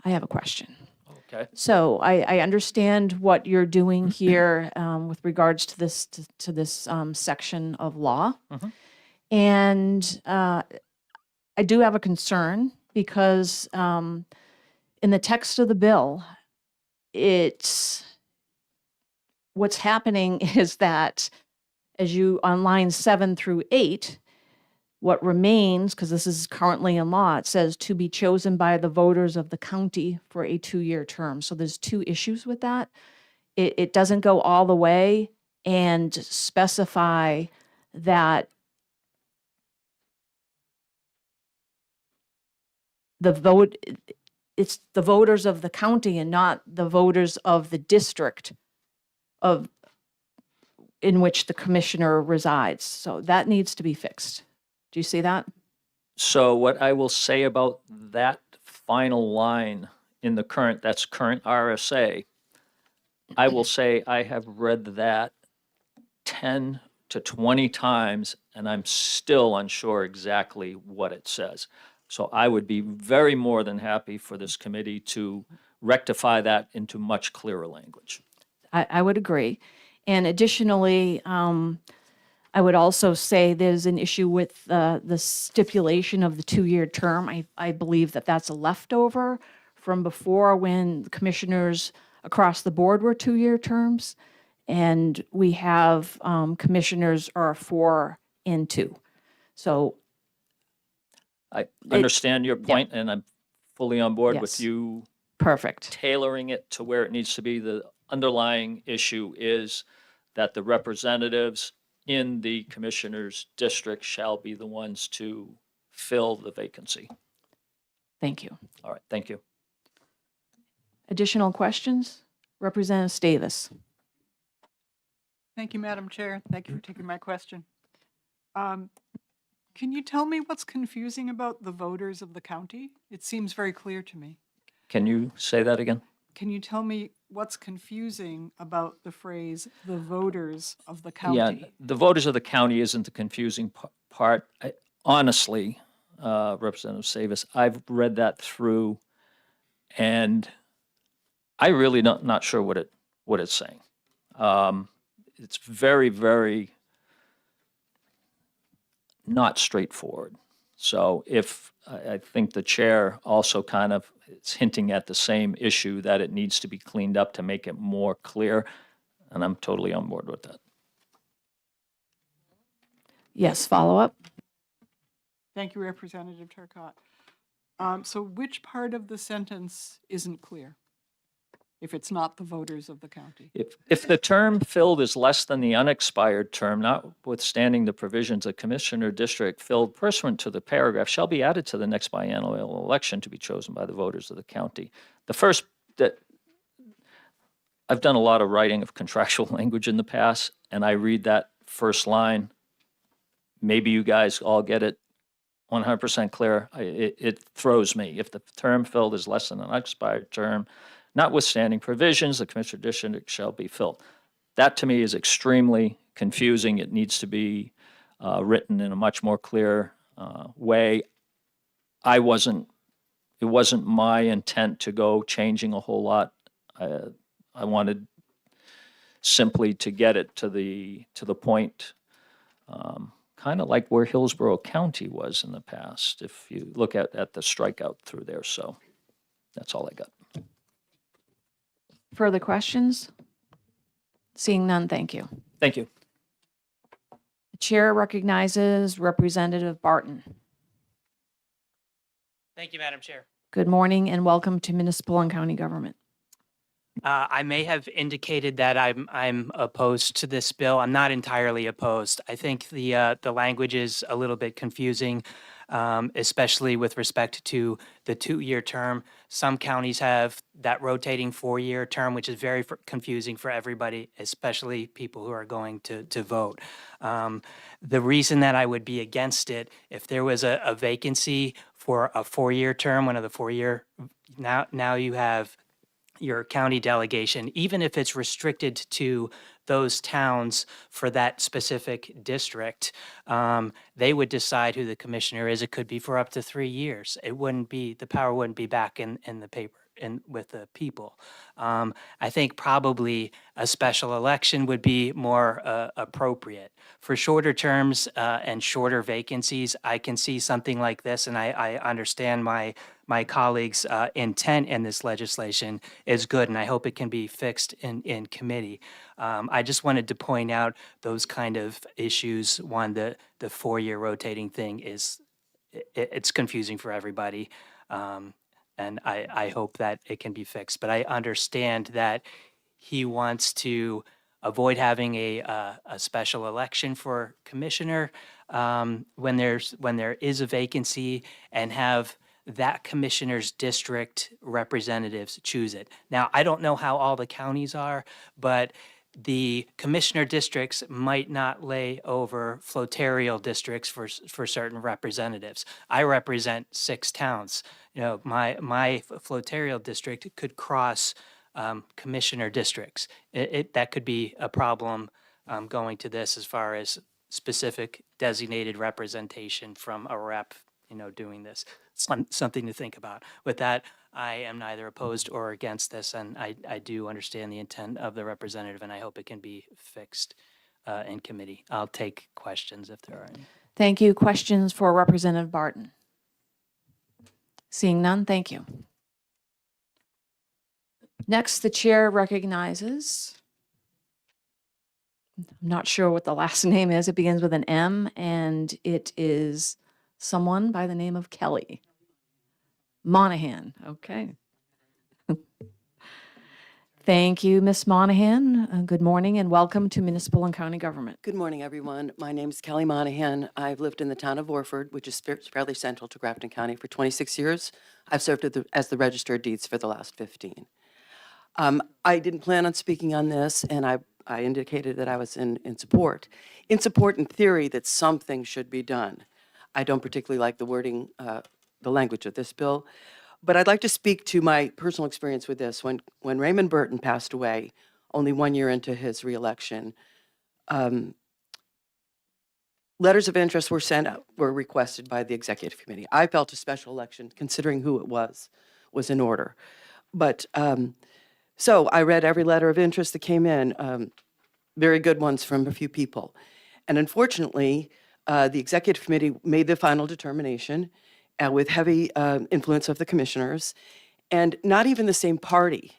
I have a question. Okay. So I understand what you're doing here with regards to this section of law. Mhm. And I do have a concern because in the text of the bill, what what's happening is that as you, on lines 7 through 8, what remains, because this is currently in law, it says to be chosen by the voters of the county for a 2-year term. So there's 2 issues with that. It doesn't go all the way and specify that the vote, it's the voters of the county and not the voters of the district of in which the commissioner resides. So that needs to be fixed. Do you see that? So what I will say about that final line in the current RSA, I will say I have read that 10 to 20 times, and I'm still unsure exactly what it says. So I would be very more than happy for this committee to rectify that into much clearer language. I would agree. And additionally, I would also say there's an issue with the stipulation of the 2-year term. I believe that that's a leftover from before when commissioners across the board were 2-year terms. And we have commissioners are 4 and 2. So I understand your point, and I'm fully on board with Yes. you perfect. tailoring it to where it needs to be. The underlying issue is that the representatives in the commissioner's district shall be the ones to fill the vacancy. Thank you. All right, thank you. Additional questions? Representative Davis. Thank you, Madam Chair. Thank you for taking my question. Can you tell me what's confusing about the voters of the county? It seems very clear to me. Can you say that again? Can you tell me what's confusing about the phrase, the voters of the county? Yeah, the voters of the county isn't the confusing part. Honestly, Representative Savis, I've read that through, and I really not sure what it's saying. It's very, very not straightforward. So if I think the chair also kind of is hinting at the same issue, that it needs to be cleaned up to make it more clear, and I'm totally on board with that. Yes, follow up? Thank you, Representative Turcotte. So which part of the sentence isn't clear? If it's not the voters of the county? If the term filled is less than the unexpired term, notwithstanding the provisions, a commissioner district filled pursuant to the paragraph shall be added to the next biennial election to be chosen by the voters of the county. The first, that I've done a lot of writing of contractual language in the past, and I read that first line. Maybe you guys all get it 100% clear. It throws me. If the term filled is less than an unexpired term, notwithstanding provisions, the commissioner district shall be filled. That to me is extremely confusing. It needs to be written in a much more clear way. It wasn't my intent to go changing a whole lot. I wanted simply to get it to the point, kind of like where Hillsborough County was in the past, if you look at the strikeout through there. So that's all I got. Further questions? Seeing none, thank you. Thank you. The chair recognizes Representative Barton. Thank you, Madam Chair. Good morning and welcome to Municipal and County Government. I may have indicated that I'm opposed to this bill. I'm not entirely opposed. I think the language is a little bit confusing, especially with respect to the 2-year term. Some counties have that rotating 4-year term, which is very confusing for everybody, especially people who are going to vote. The reason that I would be against it, if there was a vacancy for a 4-year term, one of the 4-year, now you have your county delegation, even if it's restricted to those towns for that specific district, they would decide who the commissioner is. It could be for up to 3 years. It wouldn't be, the power wouldn't be back in the paper and with the people. I think probably a special election would be more appropriate. For shorter terms and shorter vacancies, I can see something like this, and I understand my colleagues' intent in this legislation is good, and I hope it can be fixed in committee. I just wanted to point out those kind of issues. One, the 4-year rotating thing is, it's confusing for everybody. And I hope that it can be fixed. But I understand that he wants to avoid having a special election for commissioner when there is a vacancy, and have that commissioner's district representatives choose it. Now, I don't know how all the counties are, but the commissioner districts might not lay over flotarial districts for certain representatives. I represent 6 towns. You know, my flotarial district could cross commissioner districts. That could be a problem going to this, as far as specific designated representation from a rep, doing this. Something to think about. With that, I am neither opposed or against this, and I do understand the intent of the representative, and I hope it can be fixed in committee. I'll take questions if there are any. Thank you. Questions for Representative Barton? Seeing none, thank you. Next, the chair recognizes, I'm not sure what the last name is. It begins with an M, and it is someone by the name of Kelly Monahan. Okay. Thank you, Ms. Monahan. Good morning and welcome to Municipal and County Government. Good morning, everyone. My name is Kelly Monahan. I've lived in the town of Orford, which is fairly central to Grafton County, for 26 years. I've served as the Register of Deeds for the last 15. I didn't plan on speaking on this, and I indicated that I was in support. In support in theory that something should be done. I don't particularly like the wording, the language of this bill, but I'd like to speak to my personal experience with this. When Raymond Burton passed away, only 1 year into his reelection, letters of interest were requested by the executive committee. I felt a special election, considering who it was in order. But so I read every letter of interest that came in, very good ones from a few people. And unfortunately, the executive committee made the final determination with heavy influence of the commissioners, and not even the same party.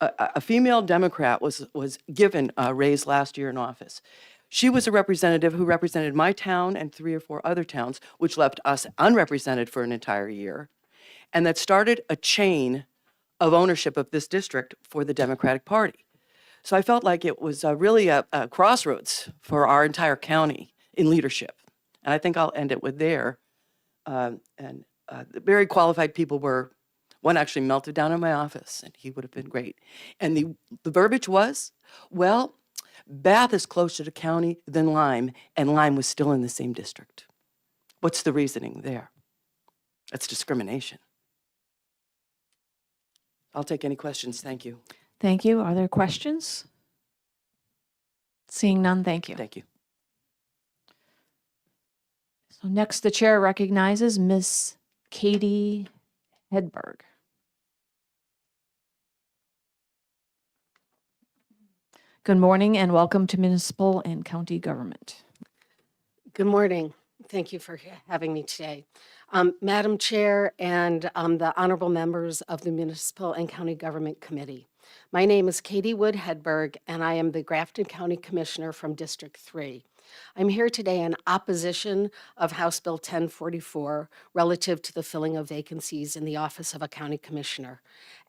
A female Democrat was given a raise last year in office. She was a representative who represented my town and 3 or 4 other towns, which left us unrepresented for an entire year, and that started a chain of ownership of this district for the Democratic Party. So I felt like it was really a crossroads for our entire county in leadership. And I think I'll end it with there. The very qualified people one actually melted down in my office, and he would have been great. And the verbiage was, well, Bath is closer to county than Lyme, and Lyme was still in the same district. What's the reasoning there? That's discrimination. I'll take any questions. Thank you. Thank you. Are there questions? Seeing none, thank you. Thank you. So next, the chair recognizes Ms. Katie Hedberg. Good morning and welcome to Municipal and County Government. Good morning. Thank you for having me today. Madam Chair and the honorable members of the Municipal and County Government Committee. My name is Katie Wood Hedberg, and I am the Grafton County Commissioner from District 3. I'm here today in opposition of House Bill 1044 relative to the filling of vacancies in the office of a county commissioner.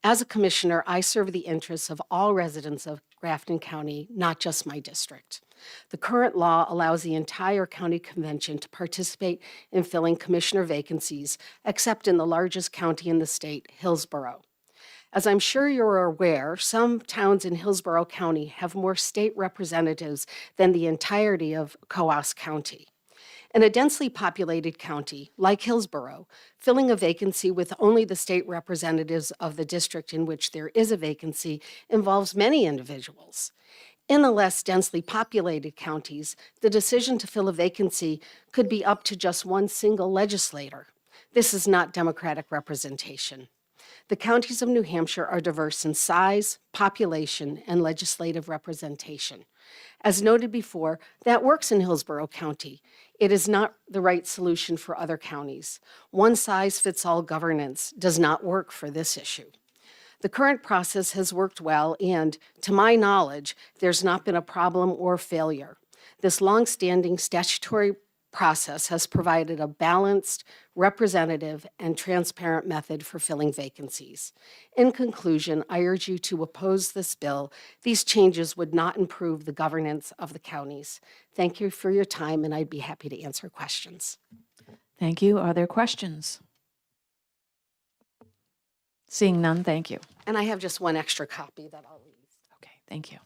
As a commissioner, I serve the interests of all residents of Grafton County, not just my district. The current law allows the entire county convention to participate in filling commissioner vacancies, except in the largest county in the state, Hillsborough. As I'm sure you're aware, some towns in Hillsborough County have more state representatives than the entirety of Coos County. In a densely populated county like Hillsborough, filling a vacancy with only the state representatives of the district in which there is a vacancy involves many individuals. In the less densely populated counties, the decision to fill a vacancy could be up to just one single legislator. This is not democratic representation. The counties of New Hampshire are diverse in size, population, and legislative representation. As noted before, that works in Hillsborough County. It is not the right solution for other counties. One-size-fits-all governance does not work for this issue. The current process has worked well, and to my knowledge, there's not been a problem or failure. This longstanding statutory process has provided a balanced, representative, and transparent method for filling vacancies. In conclusion, I urge you to oppose this bill. These changes would not improve the governance of the counties. Thank you for your time, and I'd be happy to answer questions. Thank you. Are there questions? Seeing none, thank you. And I have just one extra copy that I'll leave. Okay, thank you.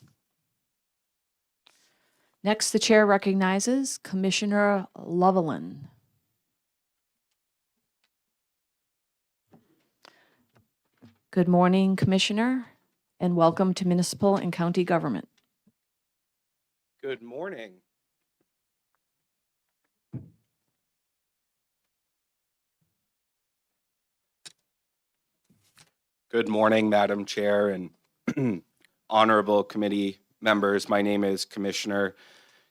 Next, the chair recognizes Commissioner Loveland. Good morning, Commissioner, and welcome to Municipal and County Government. Good morning. Good morning, Madam Chair and honorable committee members. My name is Commissioner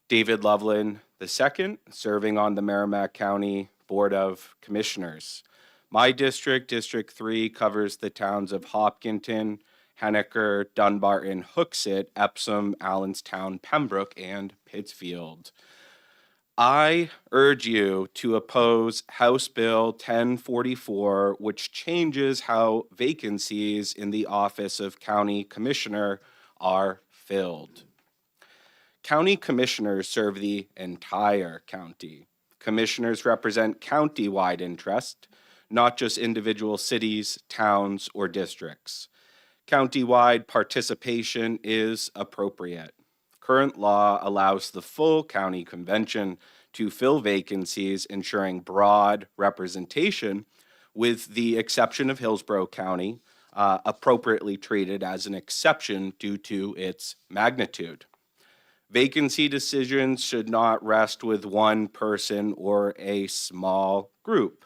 David Loveland II, serving on the Merrimack County Board of Commissioners. My district, District 3, covers the towns of Hopkinton, Henniker, Dunbarton, Hooksett, Epsom, Allenstown, Pembroke, and Pittsfield. I urge you to oppose House Bill 1044, which changes how vacancies in the office of County Commissioner are filled. County Commissioners serve the entire county. Commissioners represent county-wide interest, not just individual cities, towns, or districts. County-wide participation is appropriate. Current law allows the full county convention to fill vacancies, ensuring broad representation, with the exception of Hillsborough County, appropriately treated as an exception due to its magnitude. Vacancy decisions should not rest with one person or a small group.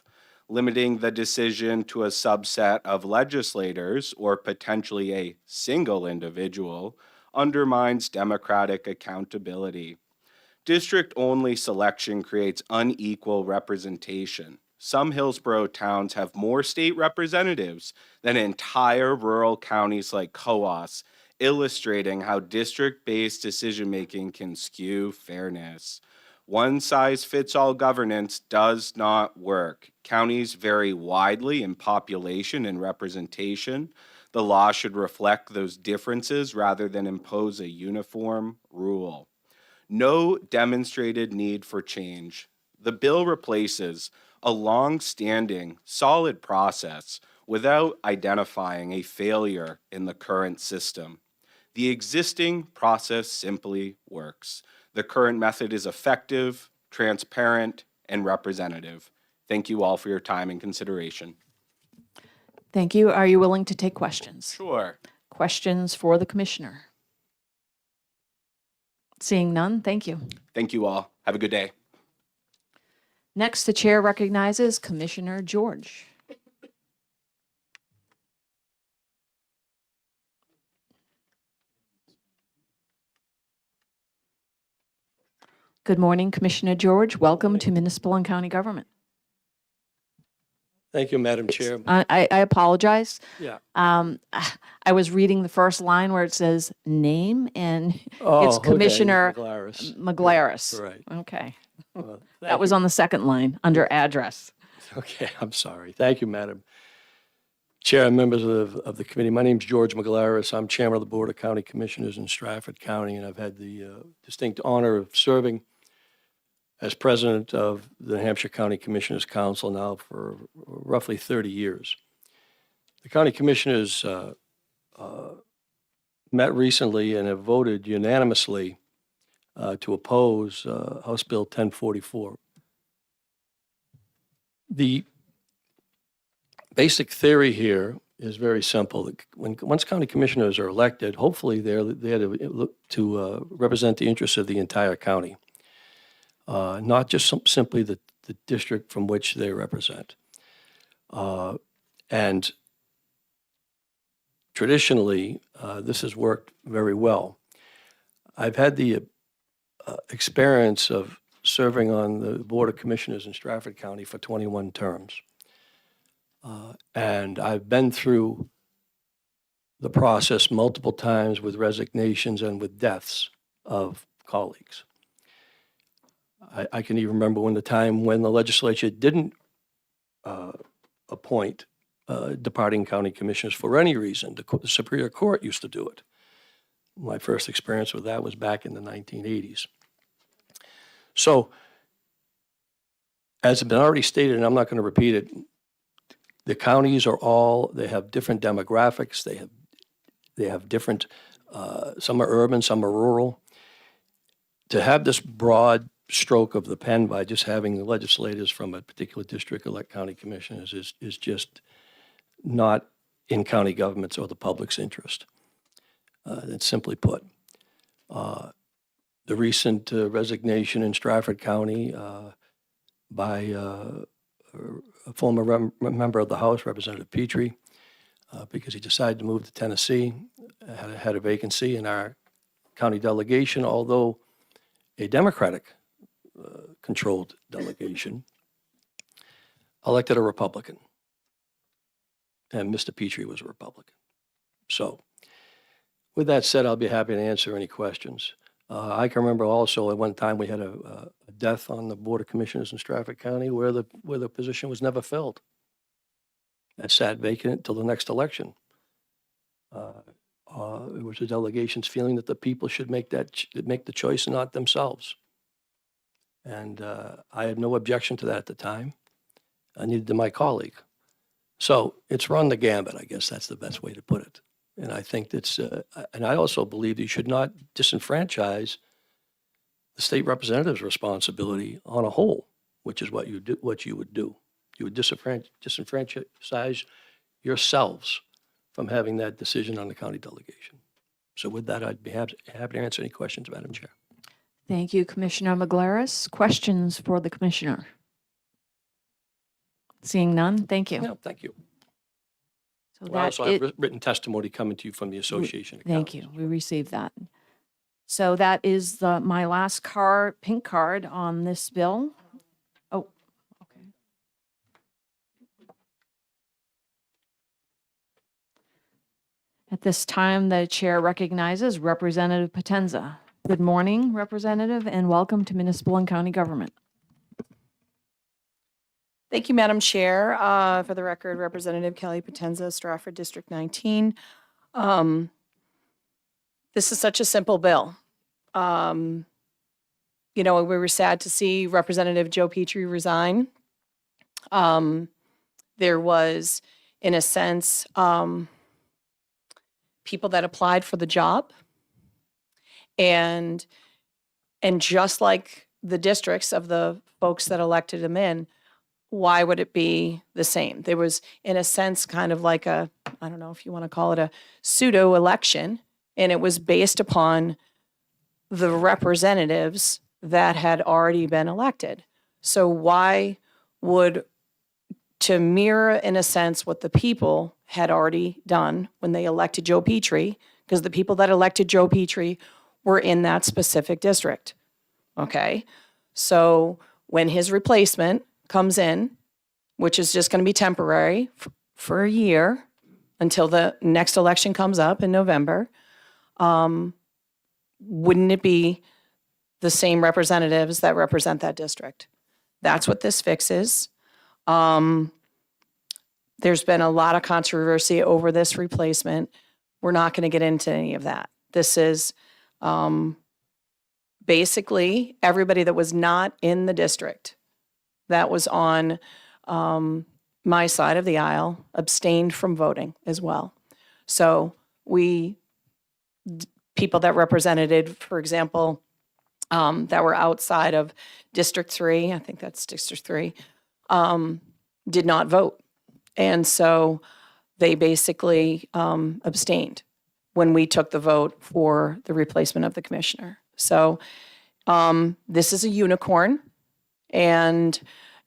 Limiting the decision to a subset of legislators or potentially a single individual undermines democratic accountability. District-only selection creates unequal representation. Some Hillsborough towns have more state representatives than entire rural counties like Coos, illustrating how district-based decision-making can skew fairness. One-size-fits-all governance does not work. Counties vary widely in population and representation. The law should reflect those differences rather than impose a uniform rule. No demonstrated need for change. The bill replaces a long-standing, solid process without identifying a failure in the current system. The existing process simply works. The current method is effective, transparent, and representative. Thank you all for your time and consideration. Thank you. Are you willing to take questions? Sure. Questions for the commissioner? Seeing none, thank you. Thank you all. Have a good day. Next, the chair recognizes Commissioner George. Good morning, Commissioner George. Welcome to Municipal and County Government. Thank you, Madam Chair. I apologize. Yeah. I was reading the first line where it says name, and Oh, it's okay, Commissioner Maglaris. Maglaris. Right. Okay. Well, That was on the second line under address. Okay, I'm sorry. Thank you, Madam Chair and members of the committee. My name's George Maglaris. I'm Chairman of the Board of County Commissioners in Stratford County, and I've had the distinct honor of serving as president of the New Hampshire County Commissioners Council now for roughly 30 years. The county commissioners met recently and have voted unanimously to oppose House Bill 1044. The basic theory here is very simple. Once county commissioners are elected, hopefully they're there to represent the interests of the entire county. Not just simply the district from which they represent. And traditionally, this has worked very well. I've had the experience of serving on the Board of Commissioners in Stratford County for 21 terms. And I've been through the process multiple times with resignations and with deaths of colleagues. I can even remember when the time when the legislature didn't appoint departing county commissioners for any reason. The Superior Court used to do it. My first experience with that was back in the 1980s. So, as has been already stated, and I'm not going to repeat it, the counties they have different demographics, they have different, some are urban, some are rural. To have this broad stroke of the pen by just having the legislators from a particular district elect county commissioners is just not in county government's or the public's interest. That's simply put. The recent resignation in Stratford County by a former member of the House, Representative Petrie, because he decided to move to Tennessee, had a vacancy in our county delegation, although a Democratic controlled delegation elected a Republican. And Mr. Petrie was a Republican. So, with that said, I'll be happy to answer any questions. I can remember also at one time we had a death on the Board of Commissioners in Stratford County where the position was never filled. That sat vacant until the next election. It was the delegation's feeling that the people should make the choice and not themselves. And I had no objection to that at the time. Neither did my colleague. So it's run the gambit, I guess that's the best way to put it. And I think that's, and I also believe you should not disenfranchise the state representative's responsibility on a whole, which is what you would do. You would disenfranchise yourselves from having that decision on the county delegation. So with that, I'd be happy to answer any questions, Madam Chair. Thank you, Commissioner Maglaris. Questions for the commissioner? Seeing none, thank you. No, thank you. So I that also have written testimony coming to you from the Association of Thank Counties. you. We received that. So that is my last pink card on this bill. Oh, okay. At this time, the chair recognizes Representative Potenza. Good morning, Representative, and welcome to Municipal and County Government. Thank you, Madam Chair. For the record, Representative Kelly Potenza, Stratford District 19. This is such a simple bill. We were sad to see Representative Joe Petrie resign. There was, in a sense, people that applied for the job. And just like the districts of the folks that elected him in, why would it be the same? There was, in a sense, kind of like I don't know if you want to call it a pseudo election, and it was based upon the representatives that had already been elected. So why would, to mirror, in a sense, what the people had already done when they elected Joe Petrie, because the people that elected Joe Petrie were in that specific district, okay? So when his replacement comes in, which is just going to be temporary for a year until the next election comes up in November, wouldn't it be the same representatives that represent that district? That's what this fixes. There's been a lot of controversy over this replacement. We're not going to get into any of that. This is basically everybody that was not in the district that was on my side of the aisle abstained from voting as well. So people that represented, for example, that were outside of District 3, I think that's District 3, did not vote. And so they basically abstained when we took the vote for the replacement of the commissioner. So this is a unicorn. And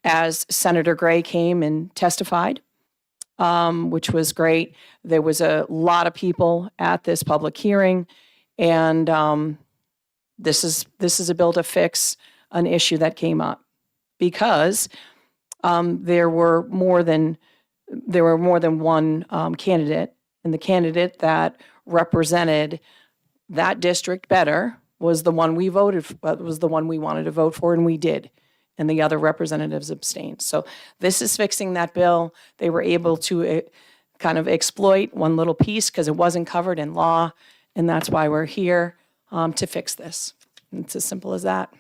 as Senator Gray came and testified, which was great, there was a lot of people at this public hearing. And this is a bill to fix an issue that came up because there were more than one candidate And the candidate that represented that district better was the one we voted, was the one we wanted to vote for, and we did. And the other representatives abstained. So this is fixing that bill. They were able to kind of exploit one little piece because it wasn't covered in law, and that's why we're here to fix this. It's as simple as that.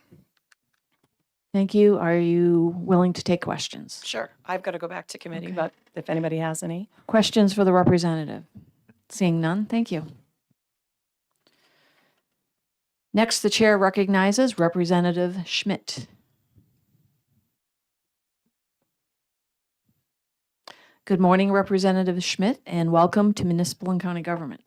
Thank you. Are you willing to take questions? Sure. I've got to go back to committee, but if anybody has any. Questions for the representative? Seeing none, thank you. Next, the chair recognizes Representative Schmidt. Good morning, Representative Schmidt, and welcome to Municipal and County Government.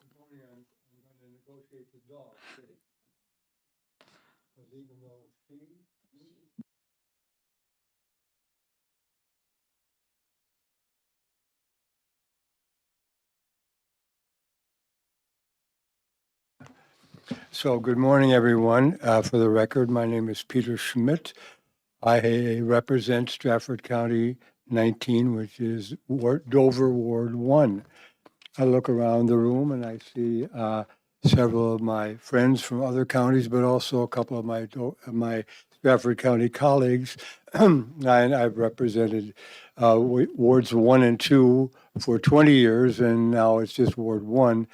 So good morning, everyone. For the record, my name is Peter Schmidt. I represent Stratford County 19, which is Dover Ward 1. I look around the room and I see several of my friends from other counties, but also a couple of my Stratford County colleagues. And I've represented wards 1 and 2 for 20 years, and now it's just Ward 1.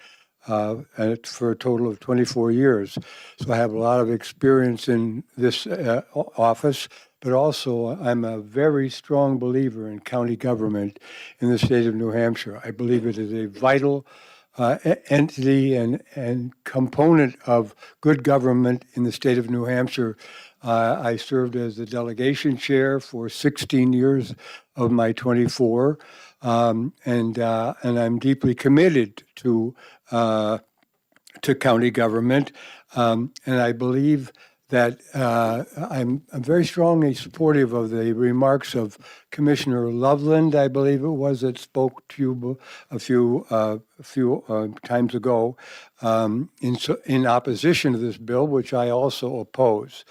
And it's for a total of 24 years. So I have a lot of experience in this office, but also I'm a very strong believer in county government in the state of New Hampshire. I believe it is a vital entity and component of good government in the state of New Hampshire. I served as the delegation chair for 16 years of my 24, and I'm deeply committed to county government, and I believe that I'm very strongly supportive of the remarks of Commissioner Loveland, I believe it was, that spoke to you a few times ago in opposition to this bill, which I also oppose.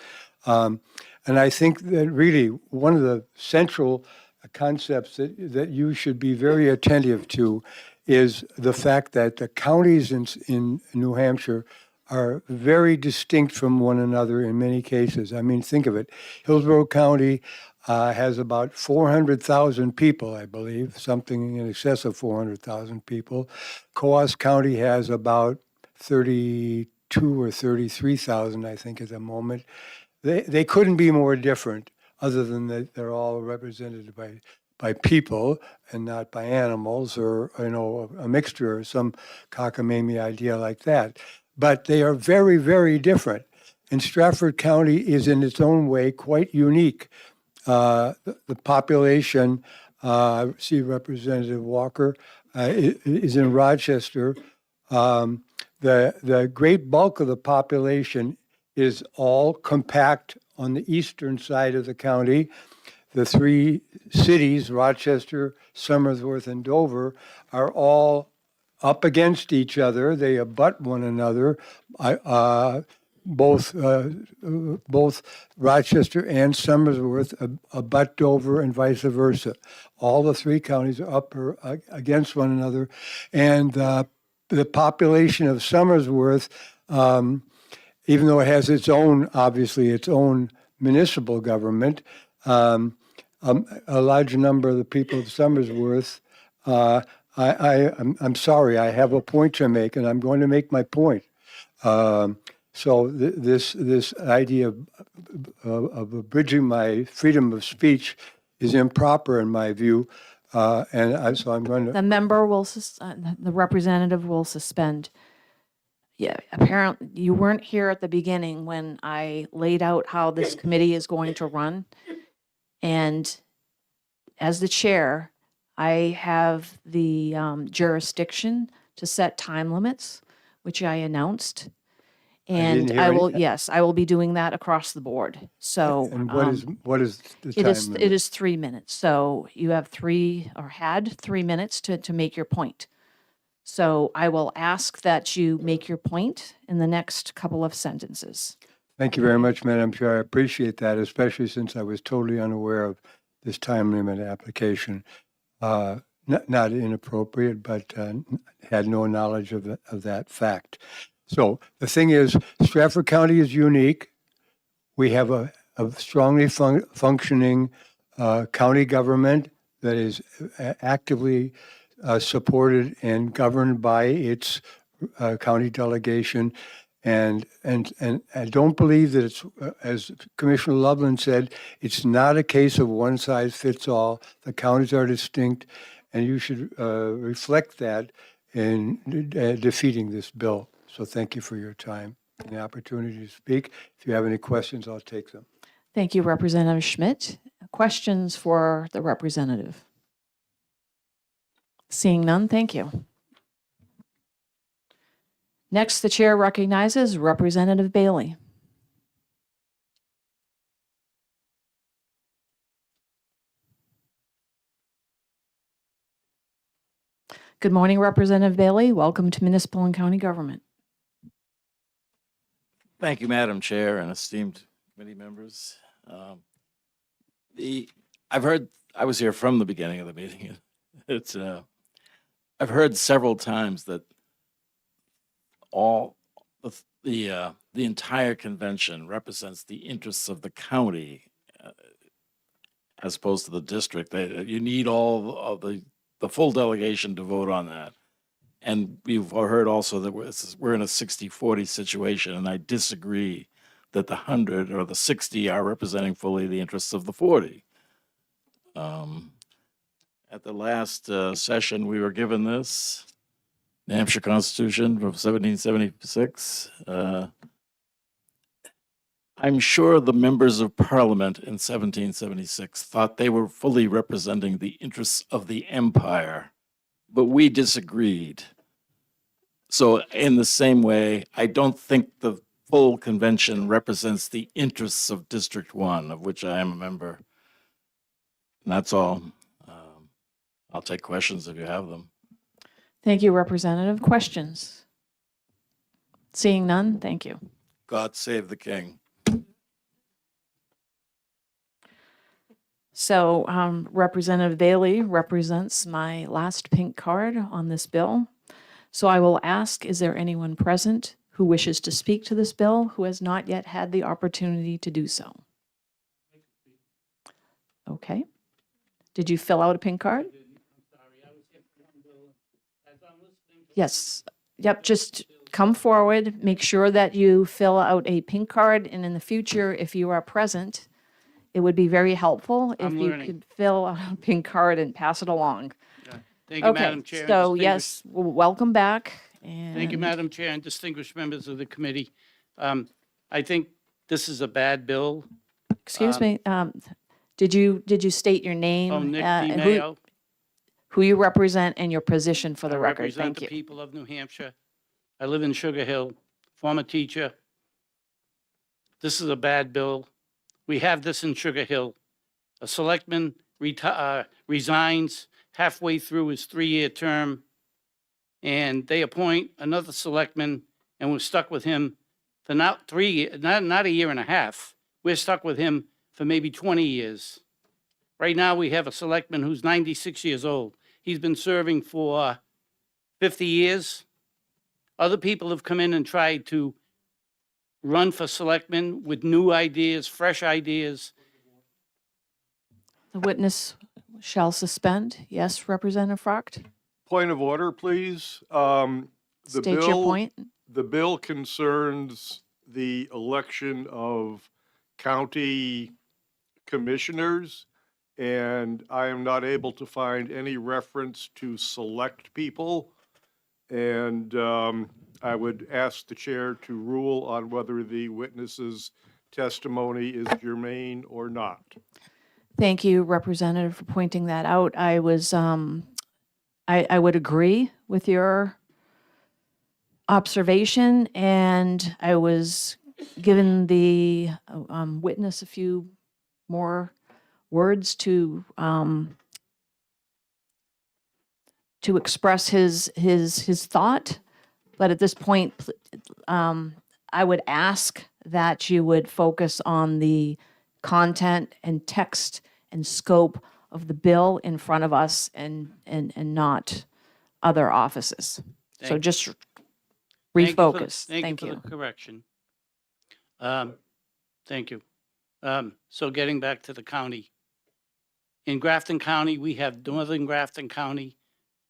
And I think that really one of the central concepts that you should be very attentive to is the fact that the counties in New Hampshire are very distinct from one another in many cases. I mean, think of it. Hillsborough County has about 400,000 people, I believe, something in excess of 400,000 people. Coos County has about 32 or 33,000, I think, at the moment. They couldn't be more different, other than that they're all represented by people and not by animals, or a mixture or some cockamamie idea like that. But they are very, very different. And Stratford County is in its own way quite unique. The population, I see Representative Walker, is in Rochester. The great bulk of the population is all compact on the eastern side of the county. The three cities, Rochester, Somersworth, and Dover, are all up against each other. They abut one another. Both Rochester and Somersworth abut Dover, and vice versa. All the three counties are up against one another. And the population of Somersworth, even though it has its own municipal government, a large number of the people of Somersworth, I'm sorry, I have a point to make, and I'm going to make my point. So this idea of abridging my freedom of speech is improper in my view, so I'm going to. The member will, the representative will suspend. Yeah, apparently you weren't here at the beginning when I laid out how this committee is going to run. And as the chair, I have the jurisdiction to set time limits, which I announced. And I will, yes, I will be doing that across the board. So. And what is the time limit? It is 3 minutes. So you have had 3 minutes to make your point. So I will ask that you make your point in the next couple of sentences. Thank you very much, Madam Chair. I appreciate that, especially since I was totally unaware of this time limit application. not inappropriate, but had no knowledge of that fact. So the thing is, Stratford County is unique. We have a strongly functioning county government that is actively supported and governed by its county delegation. And I don't believe that it's, as Commissioner Loveland said, it's not a case of one size fits all. The counties are distinct, and you should reflect that in defeating this bill. So thank you for your time and the opportunity to speak. If you have any questions, I'll take them. Thank you, Representative Schmidt. Questions for the representative? Seeing none, thank you. Next, the chair recognizes Representative Bailey. Good morning, Representative Bailey. Welcome to Municipal and County Government. Thank you, Madam Chair and esteemed committee members. I was here from the beginning of the meeting. I've heard several times that all the entire convention represents the interests of the county as opposed to the district. You need all of the full delegation to vote on that. And we've heard also that we're in a 60-40 situation, and I disagree that the 100 or the 60 are representing fully the interests of the 40. At the last session, we were given this New Hampshire Constitution from 1776. I'm sure the members of Parliament in 1776 thought they were fully representing the interests of the empire, but we disagreed. So in the same way, I don't think the full convention represents the interests of District 1, of which I am a member. And that's all. I'll take questions if you have them. Thank you, Representative. Questions? Seeing none, thank you. God save the king. So Representative Bailey represents my last pink card on this bill. So I will ask, is there anyone present who wishes to speak to this bill who has not yet had the opportunity to do so? Okay. Did you fill out a pink card? Yes. Yep, just come forward, make sure that you fill out a pink card, and in the future, if you are present, it would be very helpful if you could fill out a pink card and pass it along. Thank you, Madam Chair. and So distinguished- yes, welcome back. Thank you, And Madam Chair, and distinguished members of the committee. I think this is a bad bill. excuse me, did you state your name? Oh, Nick and DiMaio. who you represent and your position for the I record? represent Thank the you. people of New Hampshire. I live in Sugar Hill, former teacher. This is a bad bill. We have this in Sugar Hill. A selectman resigns halfway through his 3-year term, and they appoint another selectman, and we're stuck with him for not 3 years, not a year and a half. We're stuck with him for maybe 20 years. Right now, we have a selectman who's 96 years old. He's been serving for 50 years. Other people have come in and tried to run for selectmen with new ideas, fresh ideas. The witness shall suspend. Yes, Representative Frocht? Point of order, please. State your point. The bill concerns the election of county commissioners, and I am not able to find any reference to select people. And I would ask the chair to rule on whether the witness's testimony is germane or not. Thank you, Representative, for pointing that out. I was, I would agree with your observation, and I was given the witness a few more words to express his thought. But at this point, I would ask that you would focus on the content and text and scope of the bill in front of us and not other offices. So Thank- just Thank you for the- refocus. Thank you for the correction. Thank you. So getting back to the county. In Grafton County, we have Northern Grafton County,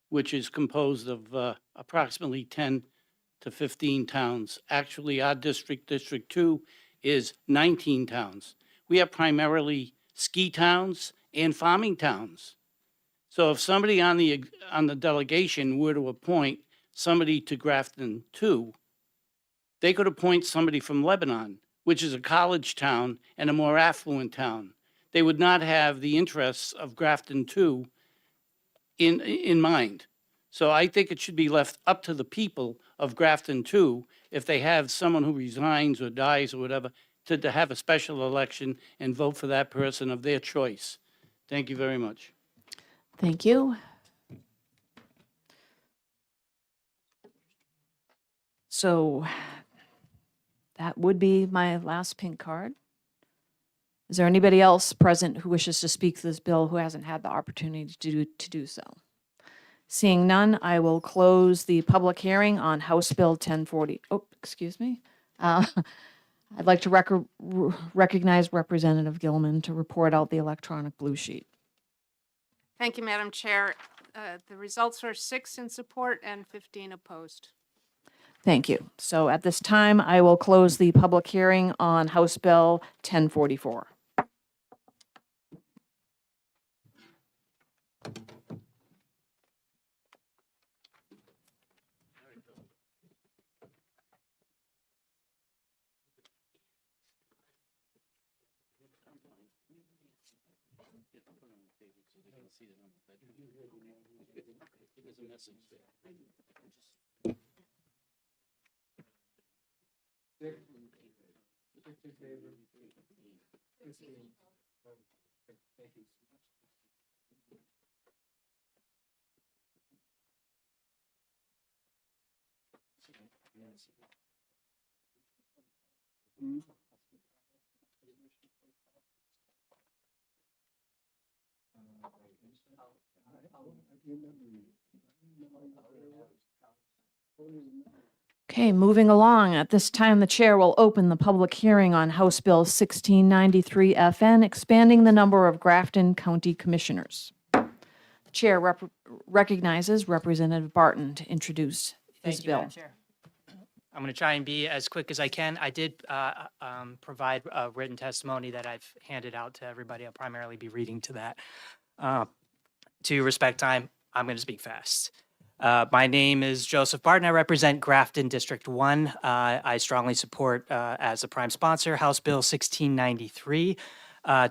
which is composed of approximately 10 to 15 towns. Actually, our district, District 2, is 19 towns. We have primarily ski towns and farming towns. So if somebody on the delegation were to appoint somebody to Grafton 2, they could appoint somebody from Lebanon, which is a college town and a more affluent town. They would not have the interests of Grafton 2 in mind. So I think it should be left up to the people of Grafton 2, if they have someone who resigns or dies or whatever, to have a special election and vote for that person of their choice. Thank you very much. Thank you. So that would be my last pink card. Is there anybody else present who wishes to speak to this bill who hasn't had the opportunity to do so? Seeing none, I will close the public hearing on House Bill 1040. Oh, excuse me. I'd like to recognize Representative Gilman to report out the electronic blue sheet. Thank you, Madam Chair. The results are 6 in support and 15 opposed. Thank you. So at this time, I will close the public hearing on House Bill 1044. Okay, moving along. At this time, the chair will open the public hearing on House Bill 1693 FN, expanding the number of Grafton County Commissioners. The chair recognizes Representative Barton to introduce his Thank you, bill. Madam Chair. I'm going to try and be as quick as I can. I did provide a written testimony that I've handed out to everybody. I'll primarily be reading to that. To respect time, I'm going to speak fast. My name is Joseph Barton. I represent Grafton District 1. I strongly support, as a prime sponsor, House Bill 1693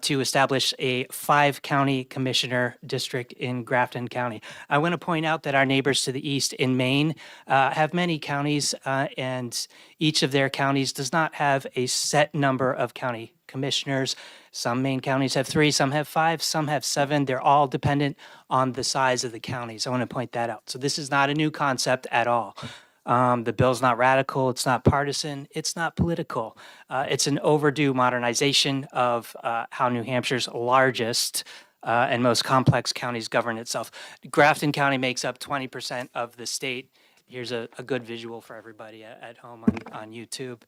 to establish a 5-county commissioner district in Grafton County. I want to point out that our neighbors to the east in Maine have many counties, and each of their counties does not have a set number of county commissioners. Some Maine counties have 3, some have 5, some have 7. They're all dependent on the size of the counties. I want to point that out. So this is not a new concept at all. The bill's not radical, it's not partisan, it's not political. It's an overdue modernization of how New Hampshire's largest and most complex counties govern itself. Grafton County makes up 20% of the state. Here's a good visual for everybody at home on YouTube.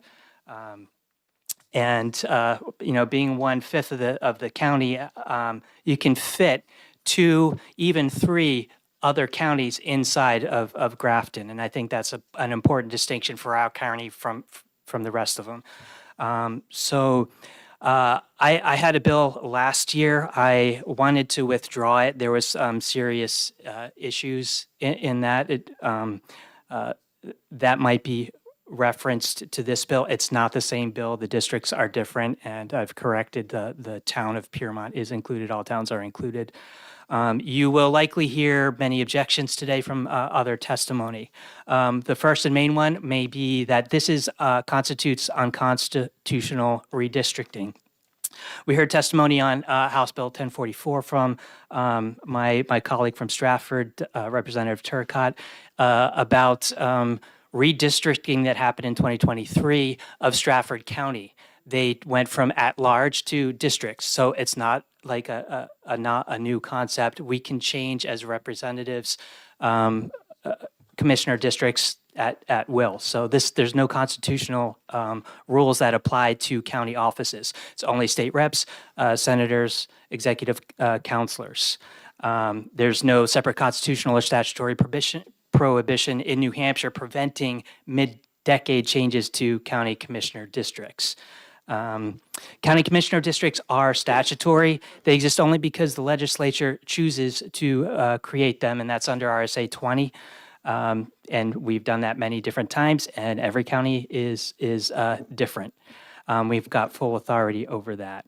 Being 1/5 of the county, you can fit 2, even 3 other counties inside of Grafton, and I think that's an important distinction for our county from the rest of them. I had a bill last year. I wanted to withdraw it. There was some serious issues in that. That might be referenced to this bill. It's not the same bill. The districts are different, and I've corrected the town of Piermont is included. All towns are included. You will likely hear many objections today from other testimony. The first and main one may be that this constitutes unconstitutional redistricting. We heard testimony on House Bill 1044 from my colleague from Stratford, Representative Turcott, about redistricting that happened in 2023 of Stratford County. they went from at-large to districts. So it's not like not a new concept. We can change as representatives, commissioner districts at will. So there's no constitutional rules that apply to county offices. It's only state reps, senators, executive counselors. There's no separate constitutional or statutory prohibition in New Hampshire preventing mid-decade changes to county commissioner districts. County commissioner districts are statutory. They exist only because the legislature chooses to create them, and that's under RSA 20. And we've done that many different times, and every county is different. We've got full authority over that.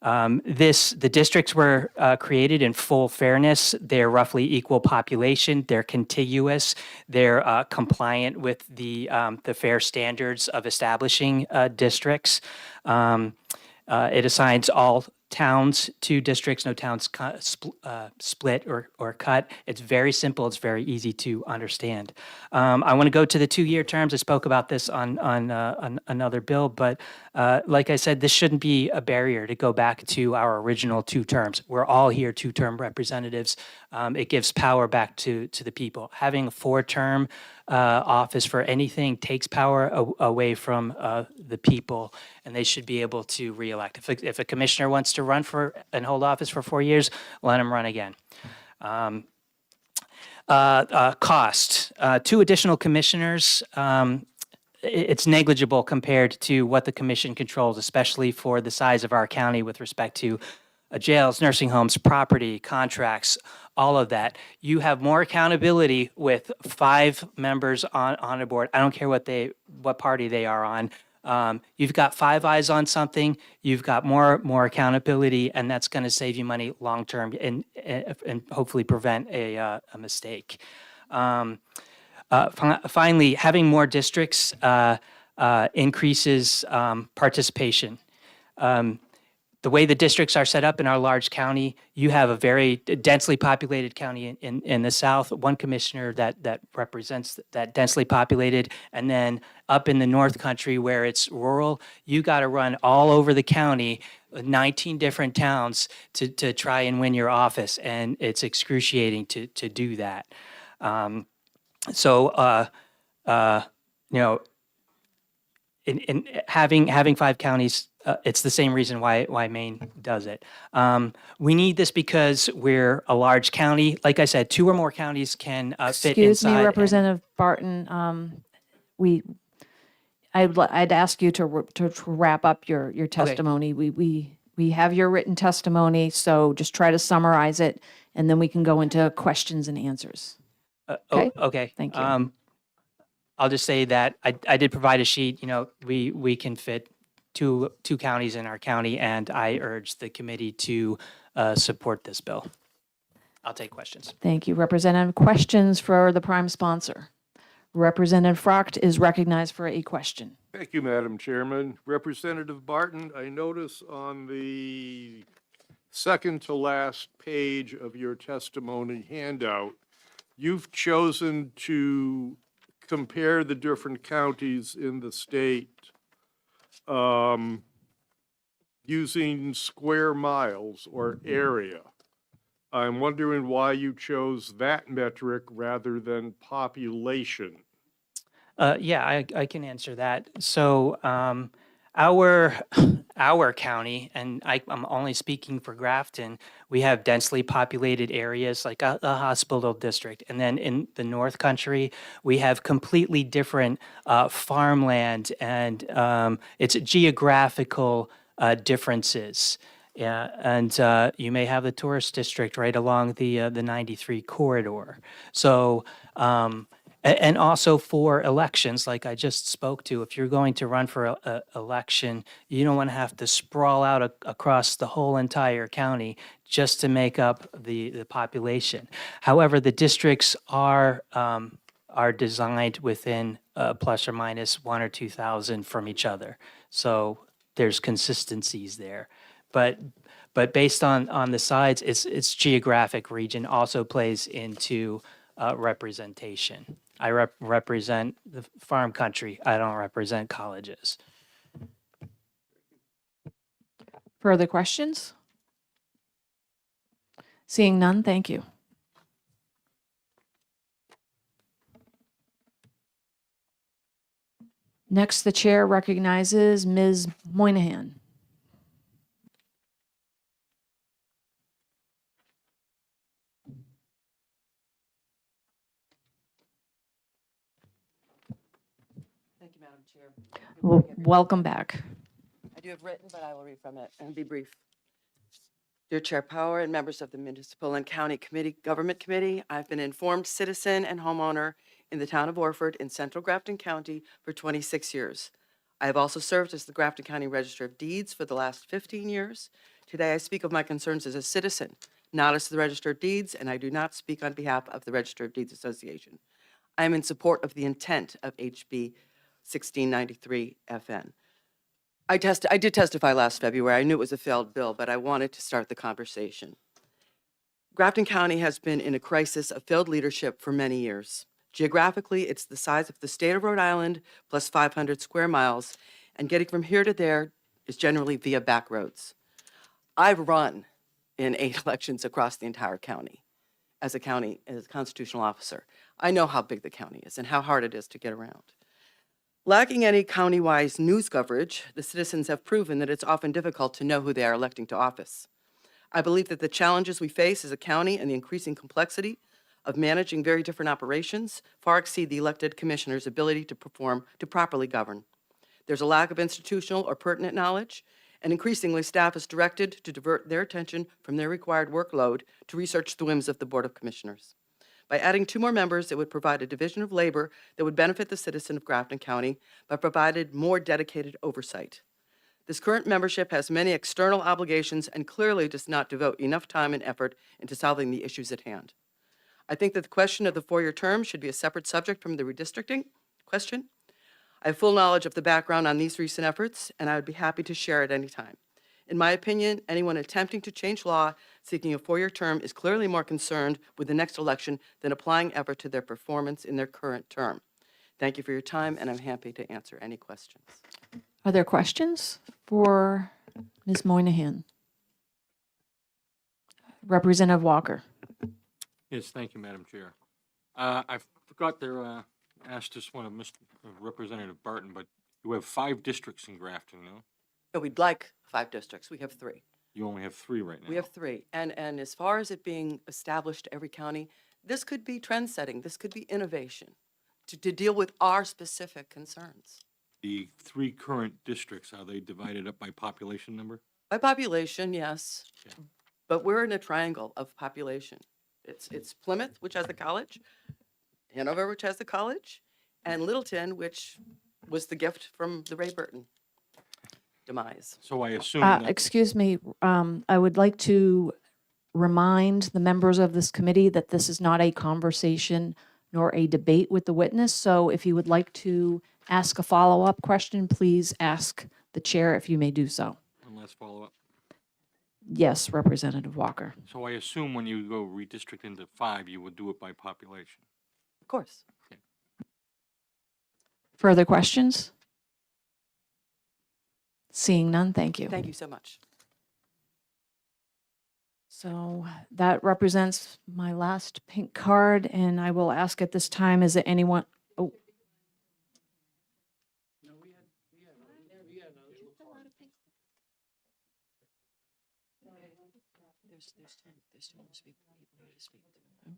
The districts were created in full fairness. They're roughly equal population. They're contiguous. They're compliant with the fair standards of establishing districts. It assigns all towns to districts. No towns split or cut. It's very simple. It's very easy to understand. I want to go to the 2-year terms. I spoke about this on another bill, but like I said, this shouldn't be a barrier to go back to our original 2 terms. We're all here 2-term representatives. It gives power back to the people. Having a 4-term office for anything takes power away from the people, and they should be able to reelect. If a commissioner wants to run for and hold office for 4 years, let him run again. Cost. 2 additional commissioners, it's negligible compared to what the commission controls, especially for the size of our county with respect to jails, nursing homes, property, contracts, all of that. You have more accountability with 5 members on a board. I don't care what party they are on. You've got 5 eyes on something. You've got more accountability, and that's going to save you money long term and hopefully prevent a mistake. Finally, having more districts increases participation. The way the districts are set up in our large county, you have a very densely populated county in the south, 1 commissioner that represents that densely populated, and then up in the north country where it's rural, you got to run all over the county, 19 different towns to try and win your office, and it's excruciating to do that. In having 5 counties, it's the same reason why Maine does it. We need this because we're a large county. Like I said, 2 or more counties can fit inside. Excuse me, Representative Barton. I'd ask you to wrap up your testimony. We have your written testimony, so just try to summarize it, and then we can go into questions and answers. Okay? Okay. Thank you. I'll just say that I did provide a sheet. We can fit two counties in our county, and I urge the committee to support this bill. I'll take questions. Thank you, Representative. Questions for the prime sponsor? Representative Frocht is recognized for a question. Thank you, Madam Chairman. Representative Barton, I notice on the second to last page of your testimony handout, you've chosen to compare the different counties in the state using square miles or area. I'm wondering why you chose that metric rather than population. Yeah, I can answer that. So our county, and I'm only speaking for Grafton, we have densely populated areas like a hospital district. And then in the North Country, we have completely different farmland, and it's geographical differences. Yeah, and you may have the tourist district right along the 93 corridor. So, and also for elections, like I just spoke to, if you're going to run for an election, you don't want to have to sprawl out across the whole entire county just to make up the population. However, the districts are designed within plus or minus 1,000 or 2,000 from each other. So there's consistencies there. But based on the sides, its geographic region also plays into representation. I represent the farm country. I don't represent colleges. Further questions? Seeing none, thank you. Next, the chair recognizes Ms. Moynihan. Thank you, Madam Chair. Welcome back. I do have written, but I will read from it and be brief. Dear Chair Power and members of the Municipal and County Government Committee, I've been an informed citizen and homeowner in the town of Orford in central Grafton County for 26 years. I have also served as the Grafton County Register of Deeds for the last 15 years. Today, I speak of my concerns as a citizen, not as the Register of Deeds, and I do not speak on behalf of the Register of Deeds Association. I am in support of the intent of HB 1693 FN. I did testify last February. I knew it was a failed bill, but I wanted to start the conversation. Grafton County has been in a crisis of failed leadership for many years. Geographically, it's the size of the state of Rhode Island plus 500 square miles, and getting from here to there is generally via back roads. I've run in 8 elections across the entire county as a constitutional officer. I know how big the county is and how hard it is to get around. Lacking any county-wide news coverage, the citizens have proven that it's often difficult to know who they are electing to office. I believe that the challenges we face as a county and the increasing complexity of managing very different operations far exceed the elected commissioner's ability to properly govern. There's a lack of institutional or pertinent knowledge, and increasingly staff is directed to divert their attention from their required workload to research the whims of the Board of Commissioners. By adding 2 more members, it would provide a division of labor that would benefit the citizen of Grafton County, but provided more dedicated oversight. This current membership has many external obligations and clearly does not devote enough time and effort into solving the issues at hand. I think that the question of the 4-year term should be a separate subject from the redistricting question. I have full knowledge of the background on these recent efforts, and I would be happy to share at any time. In my opinion, anyone attempting to change law seeking a 4-year term is clearly more concerned with the next election than applying effort to their performance in their current term. Thank you for your time, and I'm happy to answer any questions. Are there questions for Ms. Moynihan? Representative Walker. Yes, thank you, Madam Chair. I forgot to ask this one of Mr. Representative Barton, but you have 5 districts in Grafton, no? No, we'd like 5 districts. We have 3. You only have 3 right now. We have 3. And as far as it being established to every county, this could be trend setting. This could be innovation to deal with our specific concerns. The 3 current districts, are they divided up by population number? By population, yes. Okay. But we're in a triangle of population. It's Plymouth, which has the college, Hanover, which has the college, and Littleton, which was the gift from the Ray Burton demise. So I assume that Excuse me, I would like to remind the members of this committee that this is not a conversation nor a debate with the witness. So if you would like to ask a follow-up question, please ask the chair if you may do so. one last follow-up. Yes, Representative Walker. So I assume when you go redistrict into 5, you would do it by population. Of course. Further questions? Seeing none, thank you. Thank you so much. So that represents my last pink card, and I will ask at this time, is there anyone? Oh.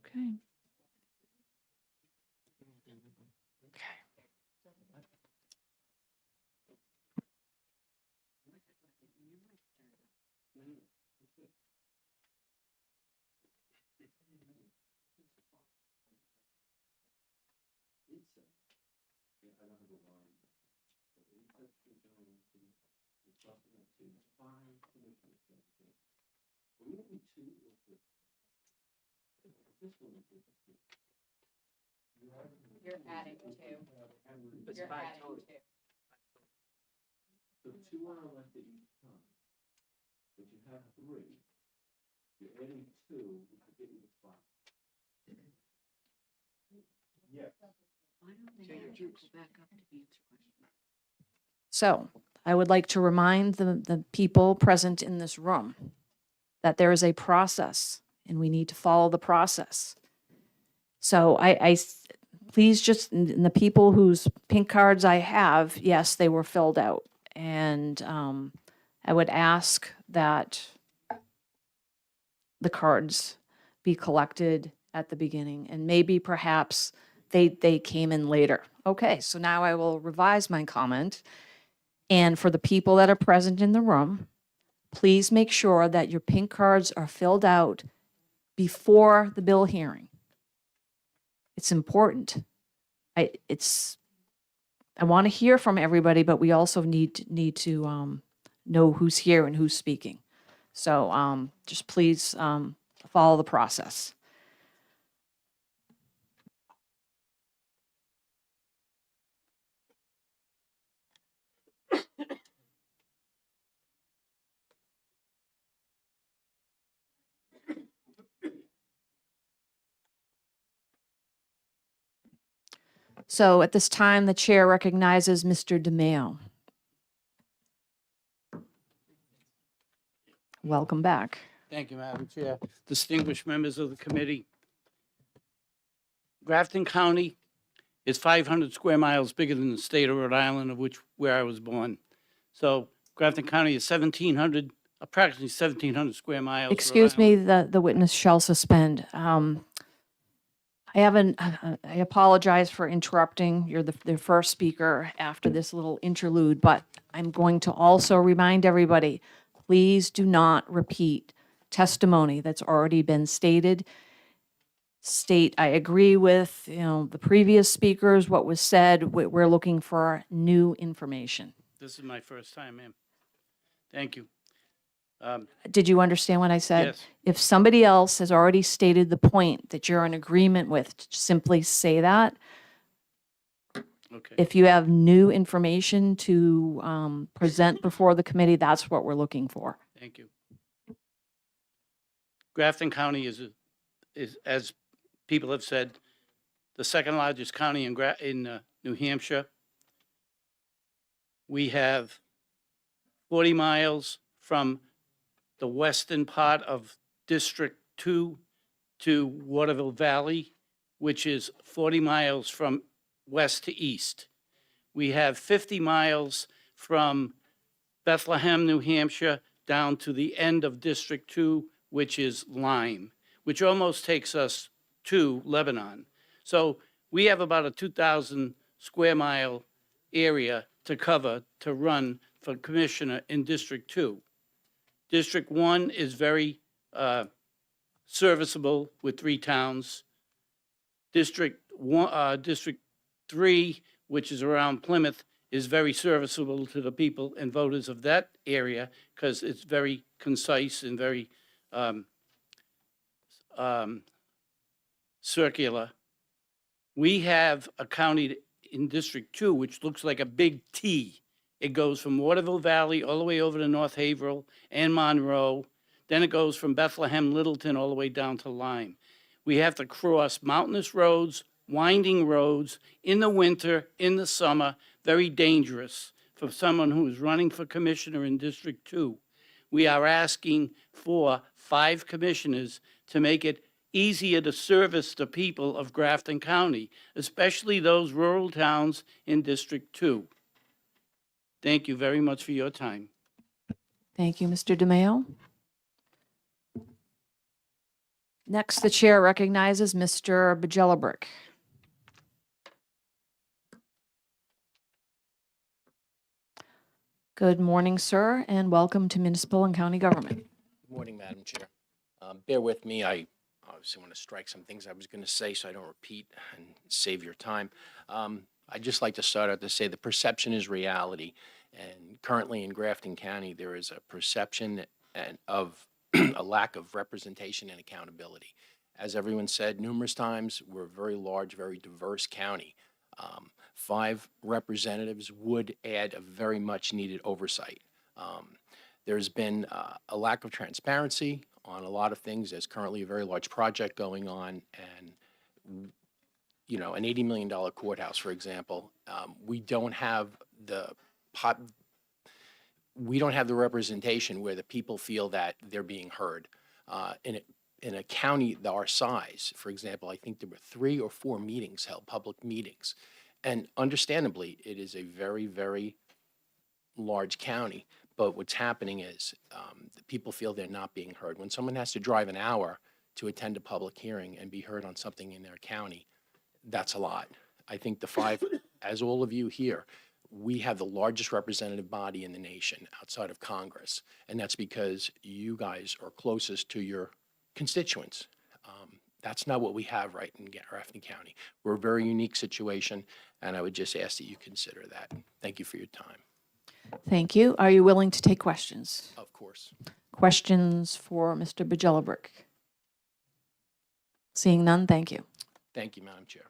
Okay. You're adding 2. You're adding 2. So 2 are elected each time, but you have 3. You're adding 2, which will get you to 5. Yes. So I would like to remind the people present in this room that there is a process and we need to follow the process. So please just, and the people whose pink cards I have, yes, they were filled out. And I would ask that the cards be collected at the beginning and maybe perhaps they came in later. Okay, so now I will revise my comment. And for the people that are present in the room, please make sure that your pink cards are filled out before the bill hearing. It's important. I want to hear from everybody, but we also need to know who's here and who's speaking. So just please follow the process. So at this time, the chair recognizes Mr. DeMeo. Welcome back. Thank you, Madam Chair. Distinguished members of the committee. Grafton County is 500 square miles bigger than the state of Rhode Island, where I was born. So Grafton County is approximately 1,700 square miles. Excuse me, the witness shall suspend. I apologize for interrupting. You're the first speaker after this little interlude, but I'm going to also remind everybody, please do not repeat testimony that's already been stated. I agree with, the previous speakers, what was said. We're looking for new information. This is my first time, ma'am. Thank you. Did you understand what I said? Yes. If somebody else has already stated the point that you're in agreement with, simply say that. Okay. If you have new information to present before the committee, that's what we're looking for. Thank you. Grafton County is, as people have said, the second largest county in New Hampshire. We have 40 miles from the western part of District 2 to Waterville Valley, which is 40 miles from west to east. We have 50 miles from Bethlehem, New Hampshire, down to the end of District 2, which is Lyme, which almost takes us to Lebanon. So we have about a 2,000 square mile area to cover to run for commissioner in District 2. District 1 is very serviceable with 3 towns. District 3, which is around Plymouth, is very serviceable to the people and voters of that area because it's very concise and very circular. We have a county in District 2, which looks like a big T. It goes from Waterville Valley all the way over to North Haverhill and Monroe. Then it goes from Bethlehem, Littleton, all the way down to Lyme. We have to cross mountainous roads, winding roads, in the winter, in the summer, very dangerous for someone who is running for commissioner in District 2. We are asking for 5 commissioners to make it easier to service the people of Grafton County, especially those rural towns in District 2. Thank you very much for your time. Thank you, Mr. DeMeo. Next, the chair recognizes Mr. Bajelabrick. Good morning, sir, and welcome to Municipal and County Government. Good morning, Madam Chair. Bear with me. I obviously want to strike some things I was going to say so I don't repeat and save your time. I'd just like to start out to say the perception is reality. And currently in Grafton County, there is a perception of a lack of representation and accountability. As everyone said numerous times, we're a very large, very diverse county. 5 representatives would add a very much needed oversight. There's been a lack of transparency on a lot of things. There's currently a very large project going on, and an $80 million courthouse, for example. We don't have we don't have the representation where the people feel that they're being heard. In a county our size, for example, I think there were 3 or 4 meetings held, public meetings. And understandably, it is a very, very large county. But what's happening is the people feel they're not being heard. When someone has to drive an hour to attend a public hearing and be heard on something in their county, that's a lot. I think the 5, as all of you here, we have the largest representative body in the nation outside of Congress. And that's because you guys are closest to your constituents. That's not what we have right in Grafton County. We're a very unique situation, and I would just ask that you consider that. Thank you for your time. Thank you. Are you willing to take questions? Of course. Questions for Mr. Bajelabrick? Seeing none, thank you. Thank you, Madam Chair.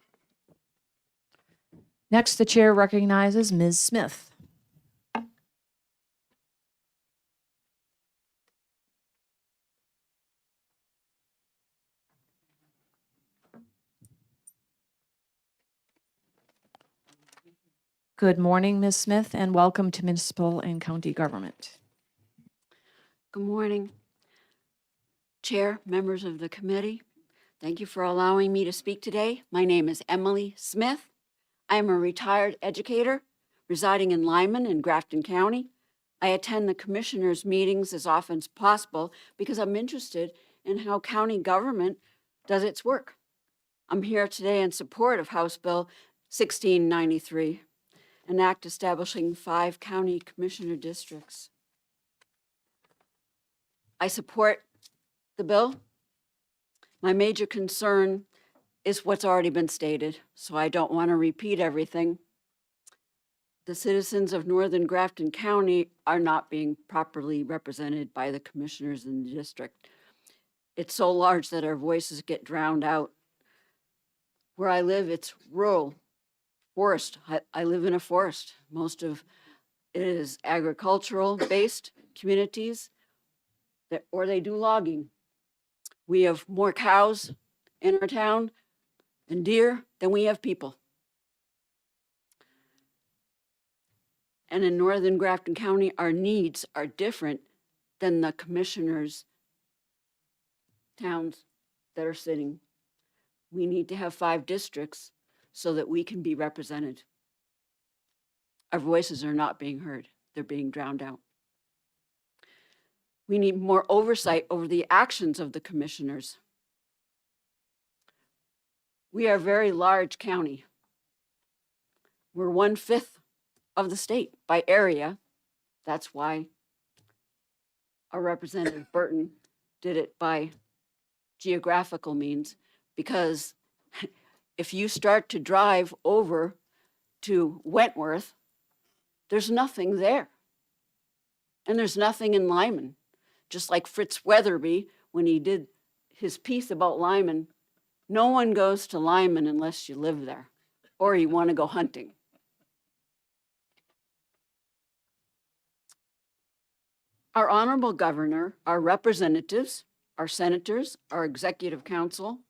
Next, the chair recognizes Ms. Smith. Good morning, Ms. Smith, and welcome to Municipal and County Government. Good morning. Chair, members of the committee, thank you for allowing me to speak today. My name is Emily Smith. I am a retired educator residing in Lyman in Grafton County. I attend the commissioners' meetings as often as possible because I'm interested in how county government does its work. I'm here today in support of House Bill 1693, an act establishing 5 county commissioner districts. I support the bill. My major concern is what's already been stated, so I don't want to repeat everything. The citizens of Northern Grafton County are not being properly represented by the commissioners in the district. It's so large that our voices get drowned out. Where I live, it's rural, forest. I live in a forest. Most of it is agricultural-based communities, or they do logging. We have more cows in our town and deer than we have people. And in Northern Grafton County, our needs are different than the commissioners' towns that are sitting. We need to have 5 districts so that we can be represented. Our voices are not being heard. They're being drowned out. We need more oversight over the actions of the commissioners. We are a very large county. We're 1/5 of the state by area. That's why our Representative Burton did it by geographical means, because if you start to drive over to Wentworth, there's nothing there. And there's nothing in Lyman. Just like Fritz Weatherby, when he did his piece about Lyman, no one goes to Lyman unless you live there or you want to go hunting. Our honorable governor, our representatives, our senators, our executive council,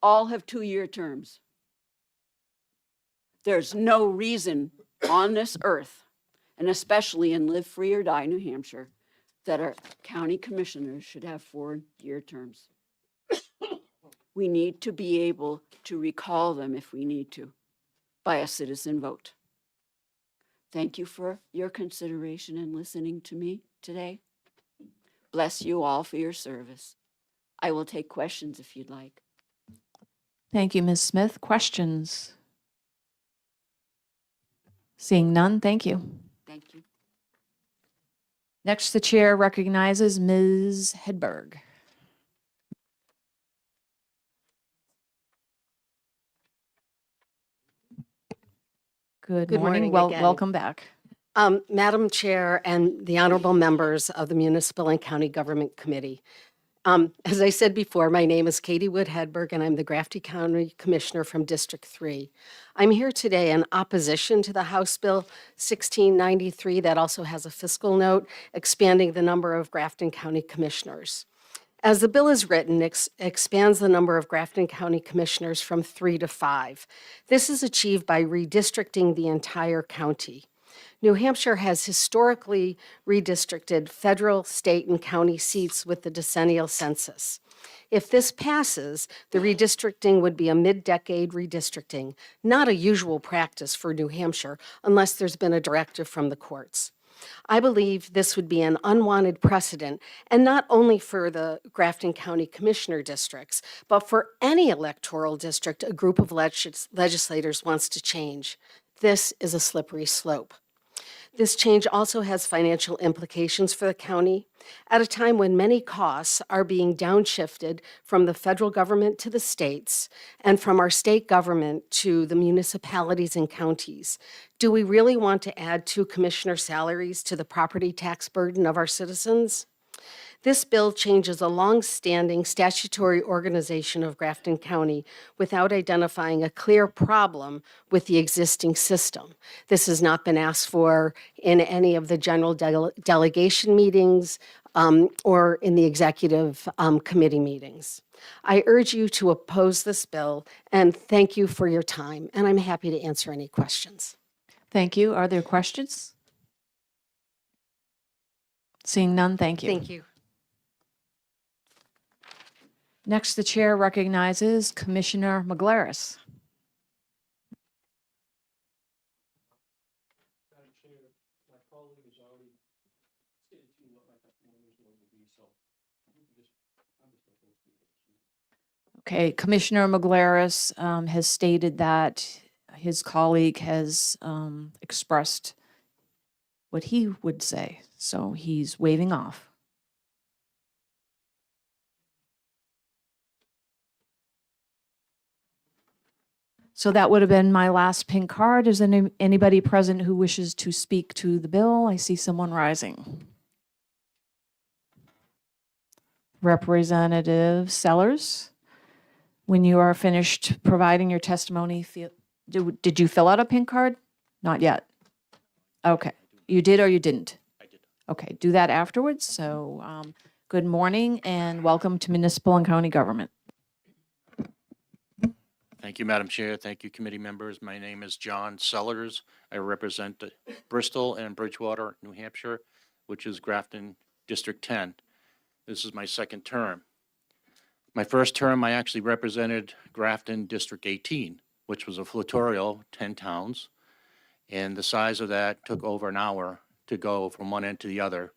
all have 2-year terms. There's no reason on this earth, and especially in Live Free or Die, New Hampshire, that our county commissioners should have 4-year terms. We need to be able to recall them if we need to by a citizen vote. Thank you for your consideration and listening to me today. Bless you all for your service. I will take questions if you'd like. Thank you, Ms. Smith. Questions? Seeing none, thank you. Thank you. Next, the chair recognizes Ms. Hedberg. Good morning. again. Welcome back. Madam Chair and the honorable members of the Municipal and County Government Committee. As I said before, my name is Katie Wood Hedberg, and I'm the Grafton County Commissioner from District 3. I'm here today in opposition to the House Bill 1693 that also has a fiscal note expanding the number of Grafton County Commissioners. As the bill is written, expands the number of Grafton County Commissioners from 3 to 5. This is achieved by redistricting the entire county. New Hampshire has historically redistricted federal, state, and county seats with the decennial census. If this passes, the redistricting would be a mid-decade redistricting, not a usual practice for New Hampshire unless there's been a directive from the courts. I believe this would be an unwanted precedent, and not only for the Grafton County Commissioner districts, but for any electoral district a group of legislators wants to change. This is a slippery slope. This change also has financial implications for the county at a time when many costs are being downshifted from the federal government to the states and from our state government to the municipalities and counties. Do we really want to add 2 commissioner salaries to the property tax burden of our citizens? This bill changes a long-standing statutory organization of Grafton County without identifying a clear problem with the existing system. This has not been asked for in any of the general delegation meetings or in the executive committee meetings. I urge you to oppose this bill, and thank you for your time, and I'm happy to answer any questions. Thank you. Are there questions? Seeing none, thank you. Thank you. Next, the chair recognizes Commissioner McGlaris. Okay, Commissioner McGlaris has stated that his colleague has expressed what he would say, so he's waving off. So that would have been my last pink card. Is there anybody present who wishes to speak to the bill? I see someone rising. Representative Sellers, when you are finished providing your testimony, did you fill out a pink card? Not yet. Okay. You did or you didn't? I did. Okay, do that afterwards. So good morning and welcome to Municipal and County Government. Thank you, Madam Chair. Thank you, committee members. My name is John Sellers. I represent Bristol and Bridgewater, New Hampshire, which is Grafton District 10. This is my second term. My first term, I actually represented Grafton District 18, which was a flottorial, 10 towns. And the size of that took over an hour to go from one end to the other.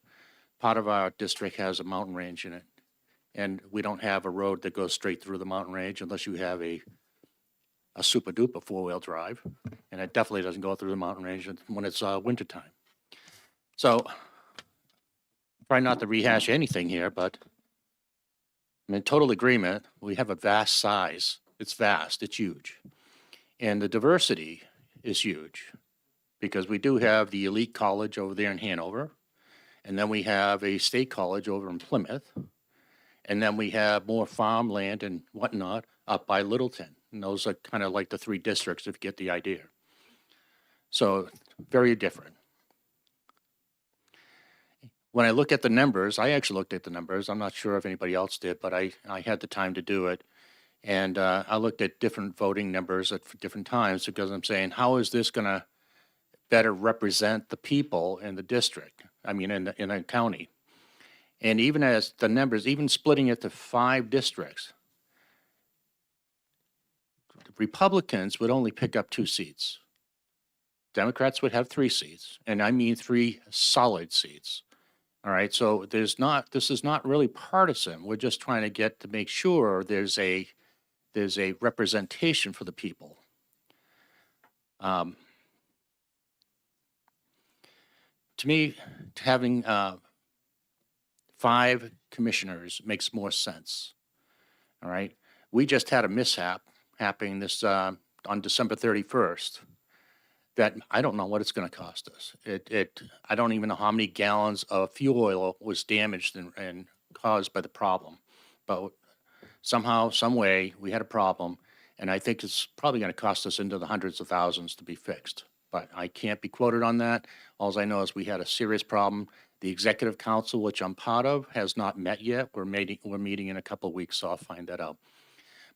Part of our district has a mountain range in it. And we don't have a road that goes straight through the mountain range unless you have a super duper 4-wheel drive. And it definitely doesn't go through the mountain range when it's wintertime. So try not to rehash anything here, but I'm in total agreement. We have a vast size. It's vast, it's huge. And the diversity is huge because we do have the elite college over there in Hanover. And then we have a state college over in Plymouth. And then we have more farmland and whatnot up by Littleton. And those are kind of like the 3 districts, if you get the idea. So very different. When I look at the numbers, I actually looked at the numbers. I'm not sure if anybody else did, but I had the time to do it. And I looked at different voting numbers at different times because I'm saying, how is this going to better represent the people in the district? I mean, in a county. And even as the numbers, even splitting it to 5 districts, Republicans would only pick up 2 seats. Democrats would have 3 seats, and I mean 3 solid seats. All right, so this is not really partisan. We're just trying to get to make sure there's a representation for the people. To me, having 5 commissioners makes more sense. All right, we just had a mishap happening this on December 31st. That I don't know what it's going to cost us. I don't even know how many gallons of fuel oil was damaged and caused by the problem. But somehow, some way, we had a problem, and I think it's probably going to cost us into the hundreds of thousands to be fixed. But I can't be quoted on that. All I know is we had a serious problem. The Executive Council, which I'm part of, has not met yet. We're meeting in a couple of weeks, so I'll find that out.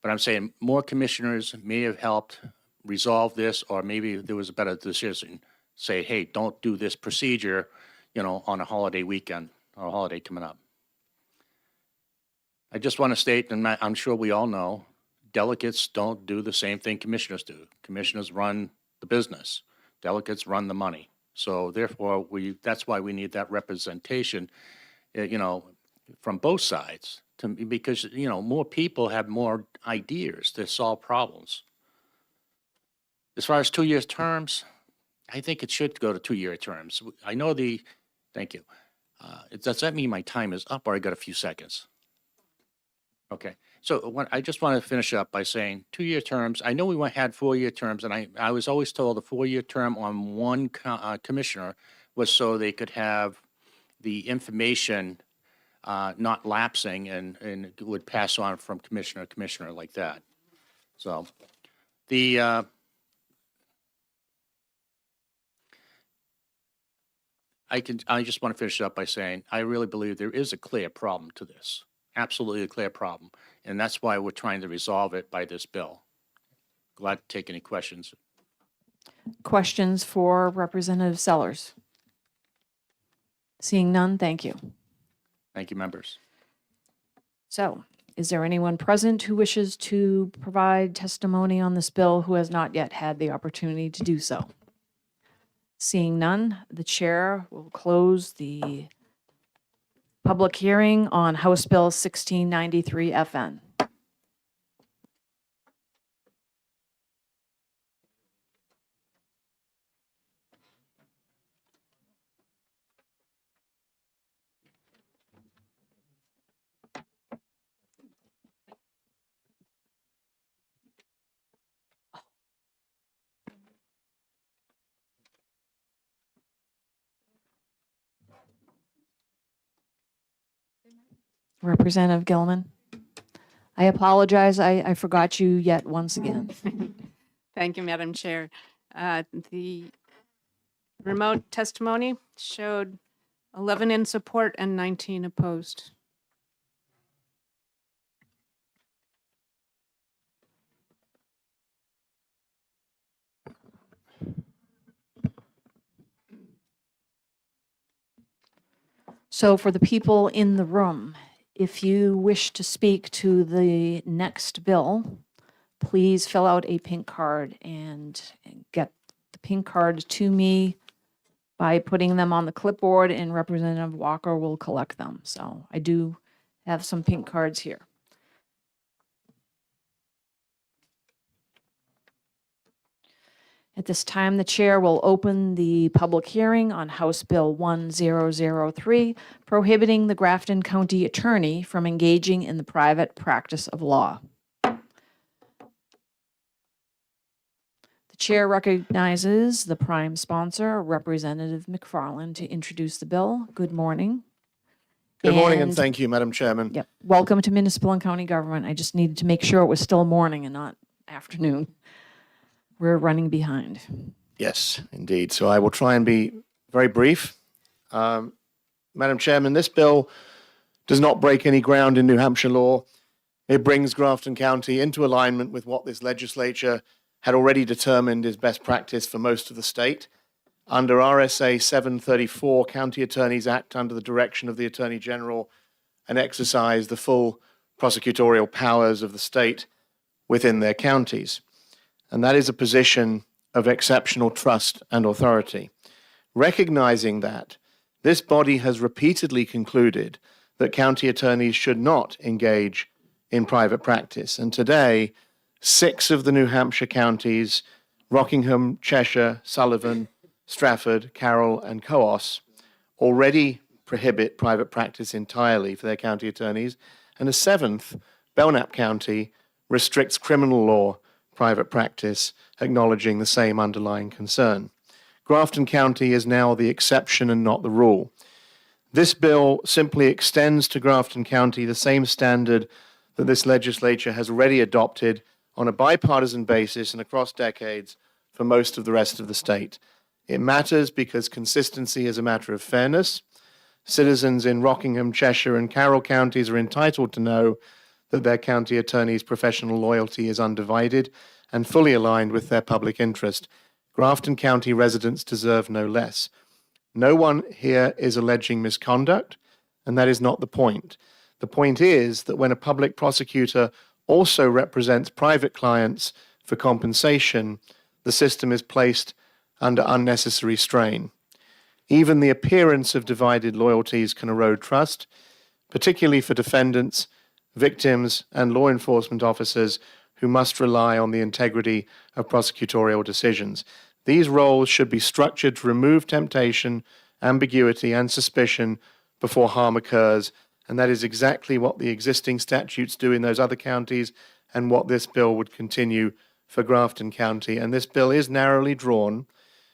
But I'm saying more commissioners may have helped resolve this, or maybe there was a better decision say, hey, don't do this procedure, on a holiday weekend or a holiday coming up. I just want to state, and I'm sure we all know, delegates don't do the same thing commissioners do. Commissioners run the business. Delegates run the money. So therefore, that's why we need that representation, from both sides, because, more people have more ideas to solve problems. As far as 2-year terms, I think it should go to 2-year terms. I know thank you. Does that mean my time is up or I got a few seconds? Okay. So I just want to finish up by saying 2-year terms. I know we had 4-year terms, and I was always told a 4-year term on one commissioner was so they could have the information not lapsing and it would pass on from commissioner to commissioner like that. So I just want to finish up by saying I really believe there is a clear problem to this. Absolutely a clear problem. And that's why we're trying to resolve it by this bill. Glad to take any questions. Questions for Representative Sellers? Seeing none, thank you. Thank you, members. So, is there anyone present who wishes to provide testimony on this bill who has not yet had the opportunity to do so? Seeing none, the chair will close the public hearing on House Bill 1693 FN. Representative Gilman, I apologize. I forgot you yet once again. Thank you, Madam Chair. The remote testimony showed 11 in support and 19 opposed. So for the people in the room, if you wish to speak to the next bill, please fill out a pink card and get the pink card to me by putting them on the clipboard, and Representative Walker will collect them. So I do have some pink cards here. At this time, the chair will open the public hearing on House Bill 1003, prohibiting the Grafton County Attorney from engaging in the private practice of law. The chair recognizes the prime sponsor, Representative McFarland, to introduce the bill. Good morning. Good morning, and thank you, Madam Chairman. Yep. Welcome to Municipal and County Government. I just needed to make sure it was still morning and not afternoon. We're running behind. Yes, indeed. So I will try and be very brief. Madam Chairman, this bill does not break any ground in New Hampshire law. It brings Grafton County into alignment with what this legislature had already determined is best practice for most of the state. Under RSA 734, county attorneys act under the direction of the Attorney General and exercise the full prosecutorial powers of the state within their counties. And that is a position of exceptional trust and authority. Recognizing that, this body has repeatedly concluded that county attorneys should not engage in private practice. And today, 6 of the New Hampshire counties, Rockingham, Cheshire, Sullivan, Strafford, Carroll, and Coos, already prohibit private practice entirely for their county attorneys. And a 7th, Belknap County, restricts criminal law private practice, acknowledging the same underlying concern. Grafton County is now the exception and not the rule. This bill simply extends to Grafton County the same standard that this legislature has already adopted on a bipartisan basis and across decades for most of the rest of the state. It matters because consistency is a matter of fairness. Citizens in Rockingham, Cheshire, and Carroll counties are entitled to know that their county attorney's professional loyalty is undivided and fully aligned with their public interest. Grafton County residents deserve no less. No one here is alleging misconduct, and that is not the point. The point is that when a public prosecutor also represents private clients for compensation, the system is placed under unnecessary strain. Even the appearance of divided loyalties can erode trust, particularly for defendants, victims, and law enforcement officers who must rely on the integrity of prosecutorial decisions. These roles should be structured to remove temptation, ambiguity, and suspicion before harm occurs, and that is exactly what the existing statutes do in those other counties and what this bill would continue for Grafton County. And this bill is narrowly drawn.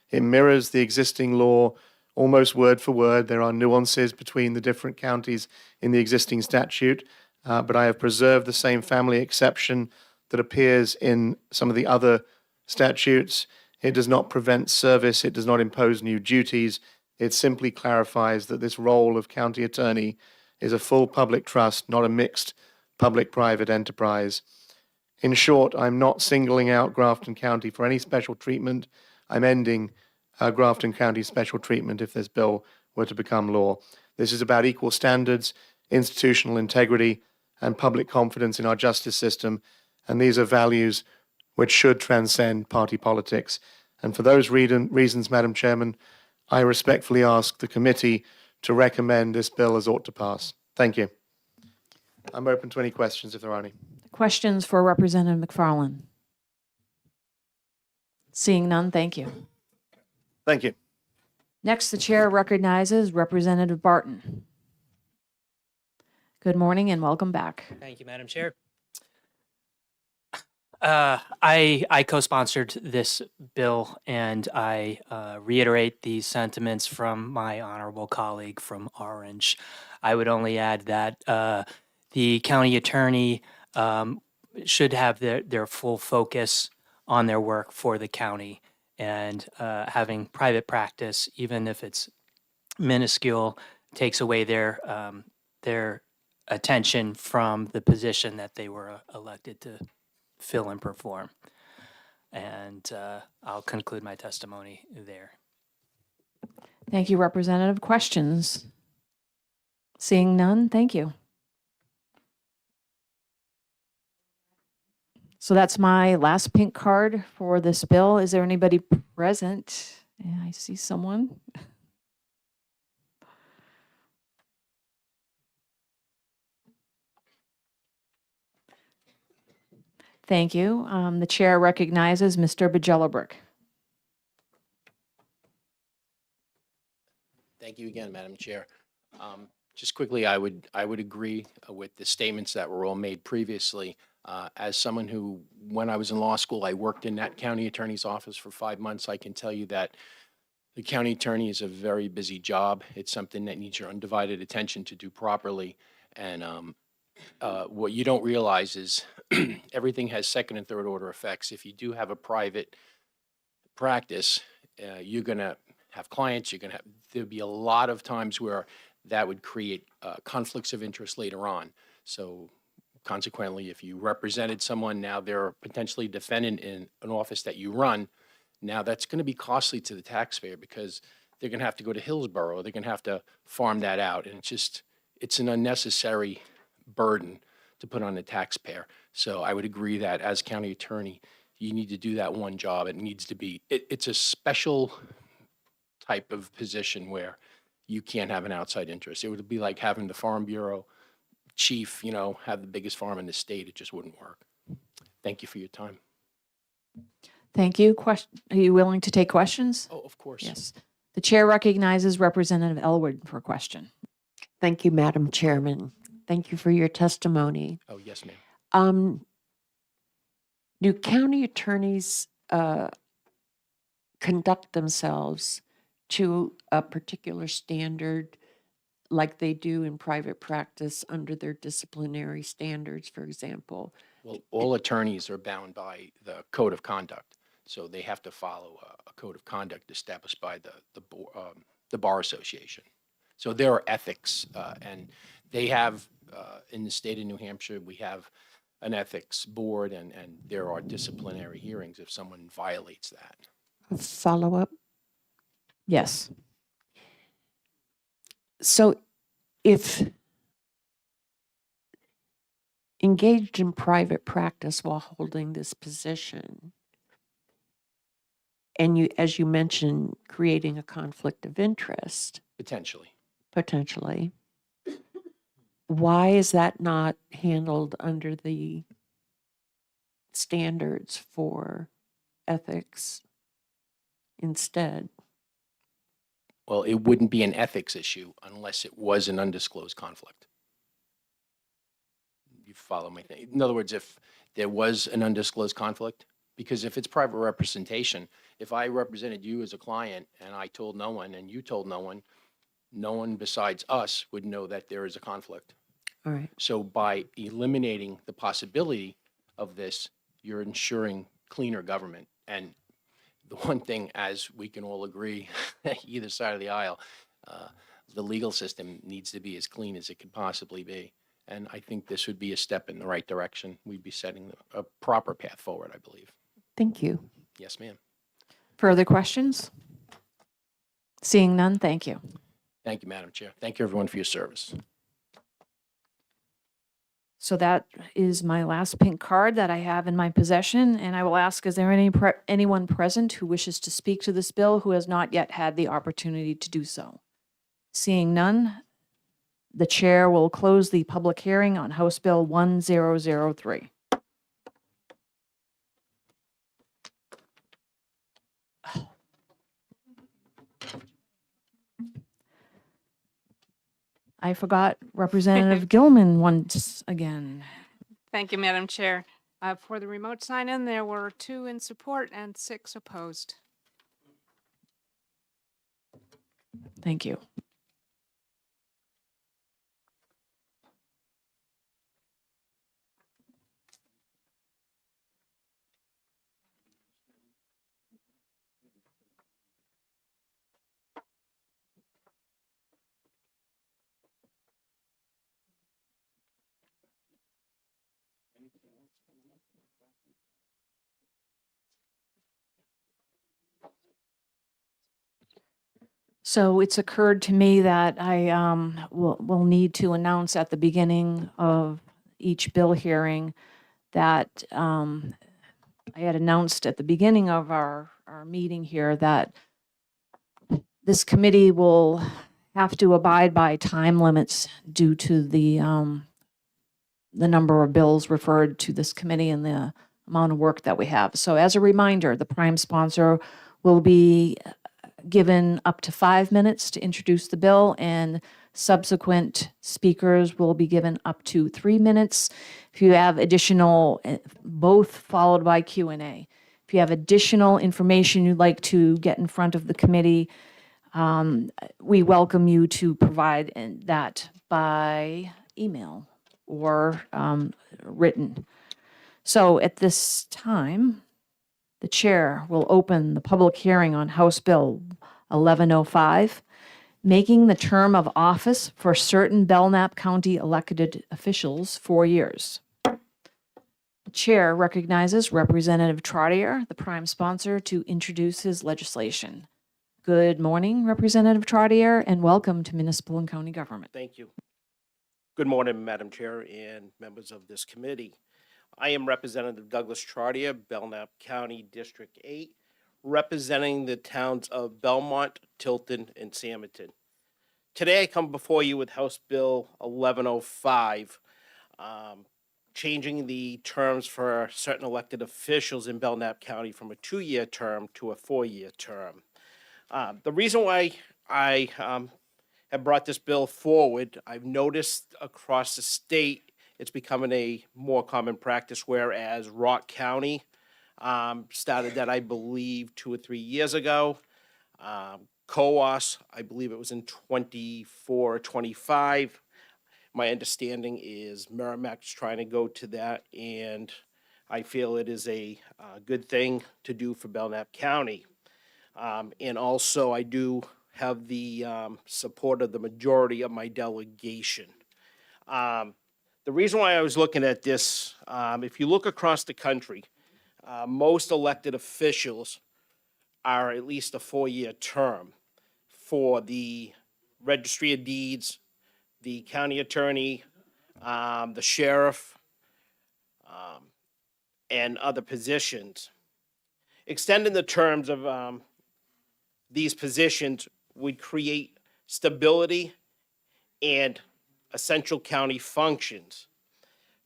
It mirrors the existing law almost word for word. There are nuances between the different counties in the existing statute, but I have preserved the same family exception that appears in some of the other statutes. It does not prevent service. It does not impose new duties. It simply clarifies that this role of county attorney is a full public trust, not a mixed public-private enterprise. In short, I'm not singling out Grafton County for any special treatment. I'm ending Grafton County special treatment if this bill were to become law. This is about equal standards, institutional integrity, and public confidence in our justice system, and these are values which should transcend party politics. And for those reasons, Madam Chairman, I respectfully ask the committee to recommend this bill as ought to pass. Thank you. I'm open to any questions if there are any. Questions for Representative McFarland? Seeing none, thank you. Thank you. Next, the chair recognizes Representative Barton. Good morning and welcome back. Thank you, Madam Chair. I co-sponsored this bill, and I reiterate these sentiments from my honorable colleague from Orange. I would only add that the county attorney should have their full focus on their work for the county, and having private practice, even if it's minuscule, takes away their attention from the position that they were elected to fill and perform. And I'll conclude my testimony there. Thank you, Representative. Questions? Seeing none, thank you. So that's my last pink card for this bill. Is there anybody present? Yeah, I see someone. Thank you. The chair recognizes Mr. Bajelabrick. Thank you again, Madam Chair. Just quickly, I would agree with the statements that were all made previously. As someone who, when I was in law school, I worked in that county attorney's office for 5 months, I can tell you that the county attorney is a very busy job. It's something that needs your undivided attention to do properly. And what you don't realize is everything has second and third order effects. If you do have a private practice, you're going to have clients, there'll be a lot of times where that would create conflicts of interest later on. So consequently, if you represented someone, now they're potentially a defendant in an office that you run, now that's going to be costly to the taxpayer because they're going to have to go to Hillsborough, they're going to have to farm that out. And it's an unnecessary burden to put on the taxpayer. So I would agree that as county attorney, you need to do that one job. It needs to be, it's a special type of position where you can't have an outside interest. It would be like having the Farm Bureau chief, have the biggest farm in the state. It just wouldn't work. Thank you for your time. Thank you. Are you willing to take questions? Oh, of course. Yes. The chair recognizes Representative Elwood for a question. Thank you, Madam Chairman. Thank you for your testimony. Oh, yes, ma'am. Do county attorneys conduct themselves to a particular standard like they do in private practice under their disciplinary standards, for example? Well, all attorneys are bound by the code of conduct. So they have to follow a code of conduct established by the Bar Association. So there are ethics, and they have, in the state of New Hampshire, we have an ethics board, and there are disciplinary hearings if someone violates that. A follow-up? Yes. So if engaged in private practice while holding this position, and you, as you mentioned, creating a conflict of interest, Potentially. potentially, why is that not handled under the standards for ethics instead? Well, it wouldn't be an ethics issue unless it was an undisclosed conflict. You follow my thing? In other words, if there was an undisclosed conflict, because if it's private representation, if I represented you as a client and I told no one and you told no one besides us would know that there is a conflict. All right. So by eliminating the possibility of this, you're ensuring cleaner government. And the one thing, as we can all agree, either side of the aisle, the legal system needs to be as clean as it could possibly be. And I think this would be a step in the right direction. We'd be setting a proper path forward, I believe. Thank you. Yes, ma'am. Further questions? Seeing none, thank you. Thank you, Madam Chair. Thank you, everyone, for your service. So that is my last pink card that I have in my possession, and I will ask, is there anyone present who wishes to speak to this bill who has not yet had the opportunity to do so? Seeing none, the chair will close the public hearing on House Bill 1003. I forgot Representative Gilman once again. Thank you, Madam Chair. For the remote sign-in, there were 2 in support and 6 opposed. Thank you. So it's occurred to me that I will need to announce at the beginning of each bill hearing that I had announced at the beginning of our meeting here that this committee will have to abide by time limits due to the number of bills referred to this committee and the amount of work that we have. So as a reminder, the prime sponsor will be given up to 5 minutes to introduce the bill, and subsequent speakers will be given up to 3 minutes. If you have additional, both followed by Q&A. If you have additional information you'd like to get in front of the committee, we welcome you to provide that by email or written. So at this time, the chair will open the public hearing on House Bill 1105, making the term of office for certain Belknap County elected officials 4 years. The chair recognizes Representative Trottier, the prime sponsor, to introduce his legislation. Good morning, Representative Trottier, and welcome to Municipal and County Government. Thank you. Good morning, Madam Chair and members of this committee. I am Representative Douglas Trottier, Belknap County District 8, representing the towns of Belmont, Tilton, and Samerton. Today I come before you with House Bill 1105, changing the terms for certain elected officials in Belknap County from a 2-year term to a 4-year term. The reason why I have brought this bill forward, I've noticed across the state it's becoming a more common practice, whereas Rock County started that, I believe, 2 or 3 years ago. COAS, I believe it was in 24 or 25. My understanding is Merrimack's trying to go to that, and I feel it is a good thing to do for Belknap County. And also, I do have the support of the majority of my delegation. The reason why I was looking at this, if you look across the country, most elected officials are at least a 4-year term for the registry of deeds, the county attorney, the sheriff, and other positions. Extending the terms of these positions would create stability and essential county functions,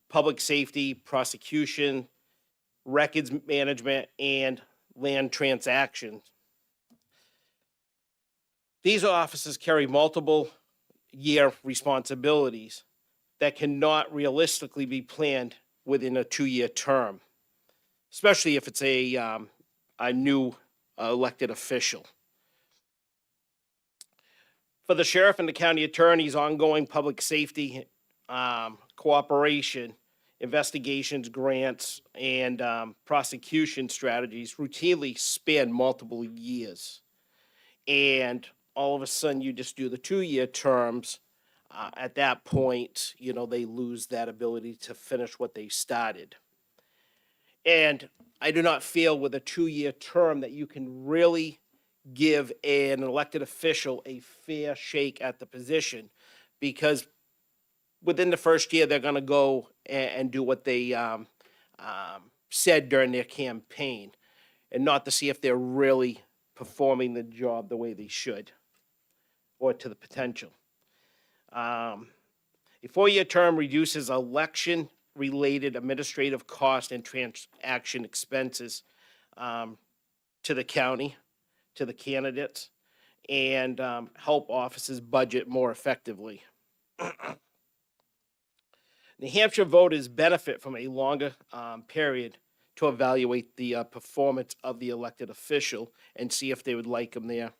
public safety, prosecution, records management, and land transactions. These offices carry multiple year responsibilities that cannot realistically be planned within a 2-year term, especially if it's a new elected official. For the sheriff and the county attorney's ongoing public safety cooperation, investigations, grants, and prosecution strategies routinely span multiple years. And all of a sudden, you just do the 2-year terms. At that point, they lose that ability to finish what they started. And I do not feel with a 2-year term that you can really give an elected official a fair shake at the position, because within the first year, they're going to go and do what they said during their campaign, and not to see if they're really performing the job the way they should or to the potential. A 4-year term reduces election-related administrative cost and transaction expenses to the county, to the candidates, and help offices budget more effectively. New Hampshire voters benefit from a longer period to evaluate the performance of the elected official and see if they would like them there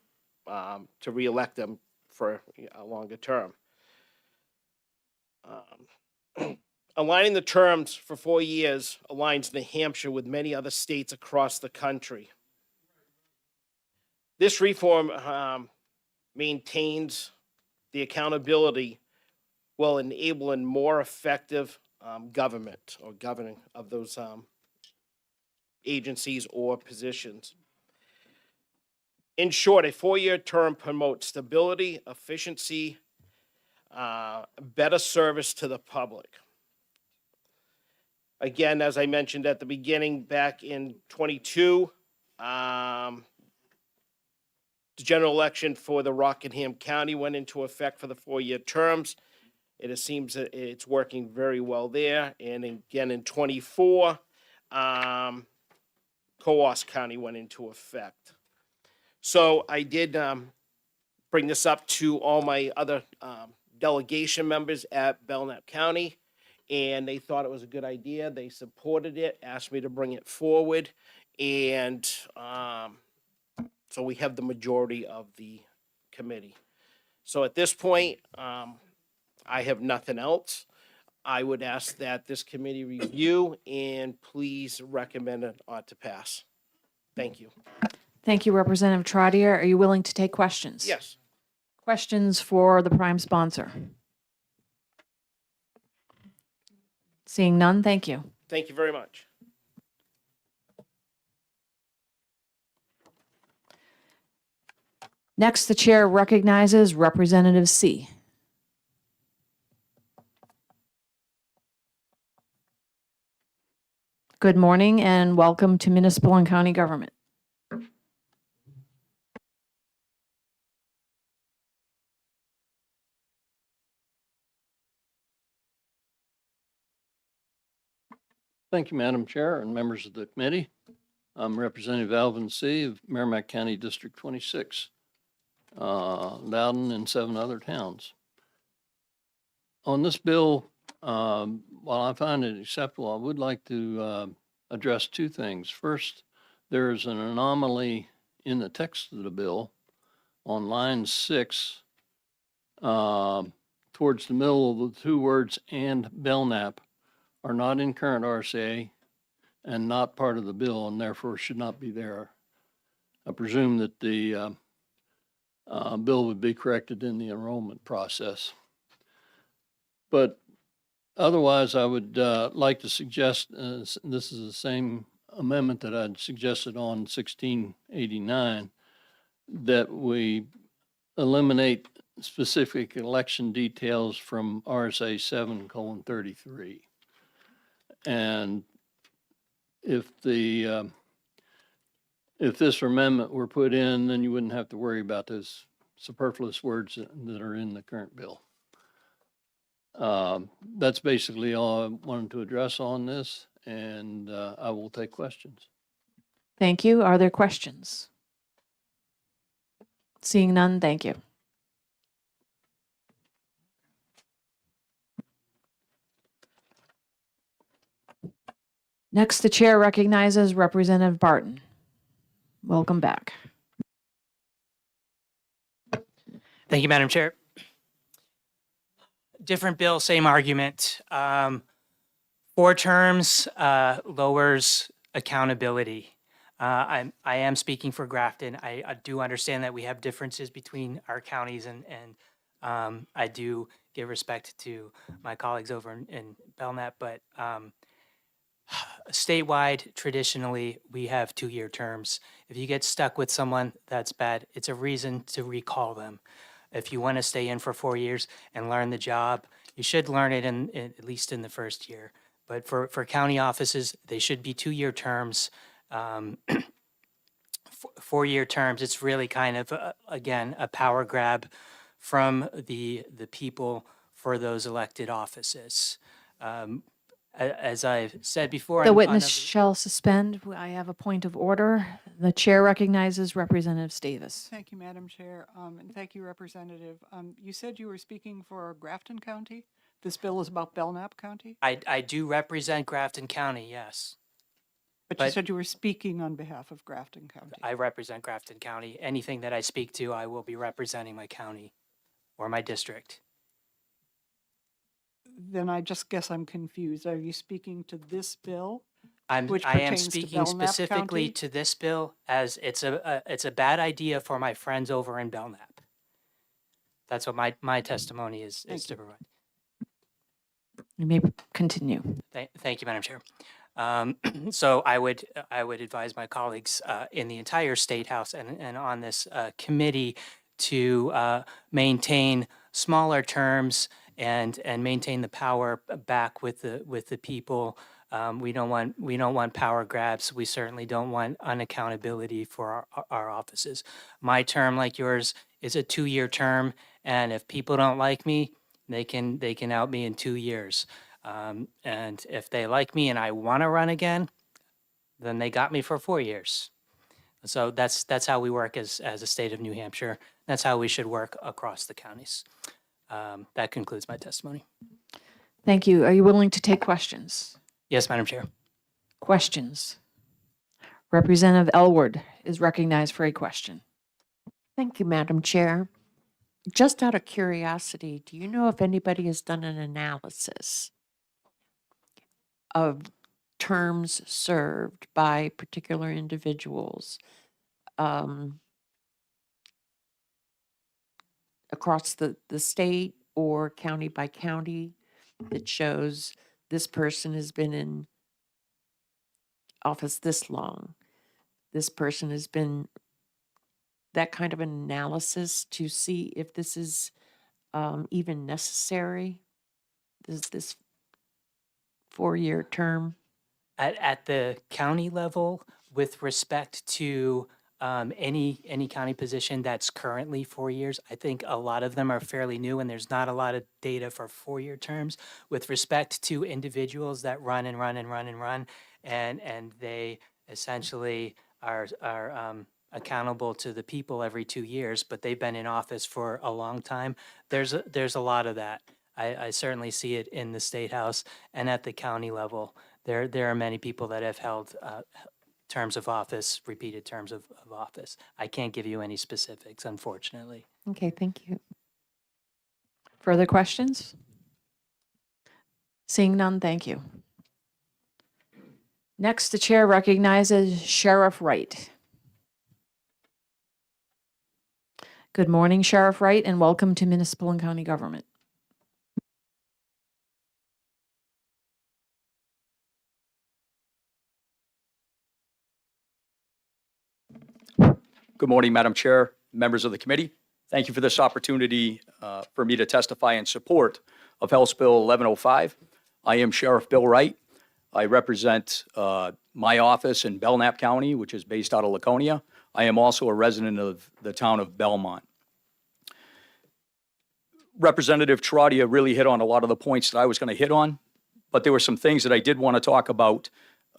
to reelect them for a longer term. Aligning the terms for 4 years aligns New Hampshire with many other states across the country. This reform maintains the accountability while enabling more effective government or governing of those agencies or positions. In short, a 4-year term promotes stability, efficiency, better service to the public. Again, as I mentioned at the beginning, back in 22, the general election for the Rockingham County went into effect for the 4-year terms. It seems that it's working very well there. And again, in 24, Coos County went into effect. So I did bring this up to all my other delegation members at Belknap County, and they thought it was a good idea. They supported it, asked me to bring it forward, and so we have the majority of the committee. So at this point, I have nothing else. I would ask that this committee review and please recommend it ought to pass. Thank you. Thank you, Representative Trottier. Are you willing to take questions? Yes. Questions for the prime sponsor? Seeing none, thank you. Thank you very much. Next, the chair recognizes Representative C. Good morning and welcome to Municipal and County Government. Thank you, Madam Chair and members of the committee. I'm Representative Alvin C. of Merrimack County District 26, Loudon and 7 other towns. On this bill, while I find it acceptable, I would like to address 2 things. First, there is an anomaly in the text of the bill on line 6, towards the middle of the 2 words "and Belknap" are not in current RSA and not part of the bill, and therefore should not be there. I presume that the bill would be corrected in the enrollment process. But otherwise, I would like to suggest, this is the same amendment that I'd suggested on 1689, that we eliminate specific election details from RSA 7:33. And if this amendment were put in, then you wouldn't have to worry about those superfluous words that are in the current bill. That's basically all I wanted to address on this, and I will take questions. Thank you. Are there questions? Seeing none, thank you. Next, the chair recognizes Representative Barton. Welcome back. Thank you, Madam Chair. Different bill, same argument. 4 terms lowers accountability. I am speaking for Grafton. I do understand that we have differences between our counties, and I do give respect to my colleagues over in Belknap, but statewide, traditionally, we have 2-year terms. If you get stuck with someone, that's bad. It's a reason to recall them. If you want to stay in for 4 years and learn the job, you should learn it in at least in the first year. But for county offices, they should be 2-year terms. 4-year terms, it's really kind of, again, a power grab from the people for those elected offices. As I've said before, The on witness other- shall suspend. I have a point of order. The chair recognizes Representative Davis. Thank you, Madam Chair, and thank you, Representative. You said you were speaking for Grafton County? This bill is about Belknap County? I do represent Grafton County, yes. But you But- said you were speaking on behalf of Grafton County. I represent Grafton County. Anything that I speak to, I will be representing my county or my district. Then I just guess I'm confused. Are you speaking to this bill? I Which am pertains to speaking Belknap specifically County? to this bill as it's a bad idea for my friends over in Belknap. That's what my testimony is Thank to you. provide. You may continue. Thank you, Madam Chair. So I would advise my colleagues in the entire State House and on this committee to maintain smaller terms and maintain the power back with the people. We don't want power grabs. We certainly don't want unaccountability for our offices. My term, like yours, is a 2-year term, and if people don't like me, they can out me in 2 years. And if they like me and I want to run again, then they got me for 4 years. So that's how we work as a state of New Hampshire. That's how we should work across the counties. That concludes my testimony. Thank you. Are you willing to take questions? Yes, Madam Chair. Questions? Representative Elward is recognized for a question. Thank you, Madam Chair. Just out of curiosity, do you know if anybody has done an analysis of terms served by particular individuals across the state or county by county that shows this person has been in office this long, this person has been, that kind of an analysis to see if this is even necessary, this 4-year term? At the county level, with respect to any county position that's currently 4 years, I think a lot of them are fairly new, and there's not a lot of data for 4-year terms. With respect to individuals that run and run and run and run, and they essentially are accountable to the people every 2 years, but they've been in office for a long time. There's a lot of that. I certainly see it in the State House and at the county level. There are many people that have held terms of office, repeated terms of office. I can't give you any specifics, unfortunately. Okay, thank you. Further questions? Seeing none, thank you. Next, the chair recognizes Sheriff Wright. Good morning, Sheriff Wright, and welcome to Municipal and County Government. Good morning, Madam Chair, members of the committee. Thank you for this opportunity for me to testify in support of House Bill 1105. I am Sheriff Bill Wright. I represent my office in Belknap County, which is based out of Laconia. I am also a resident of the town of Belmont. Representative Trotia really hit on a lot of the points that I was going to hit on, but there were some things that I did want to talk about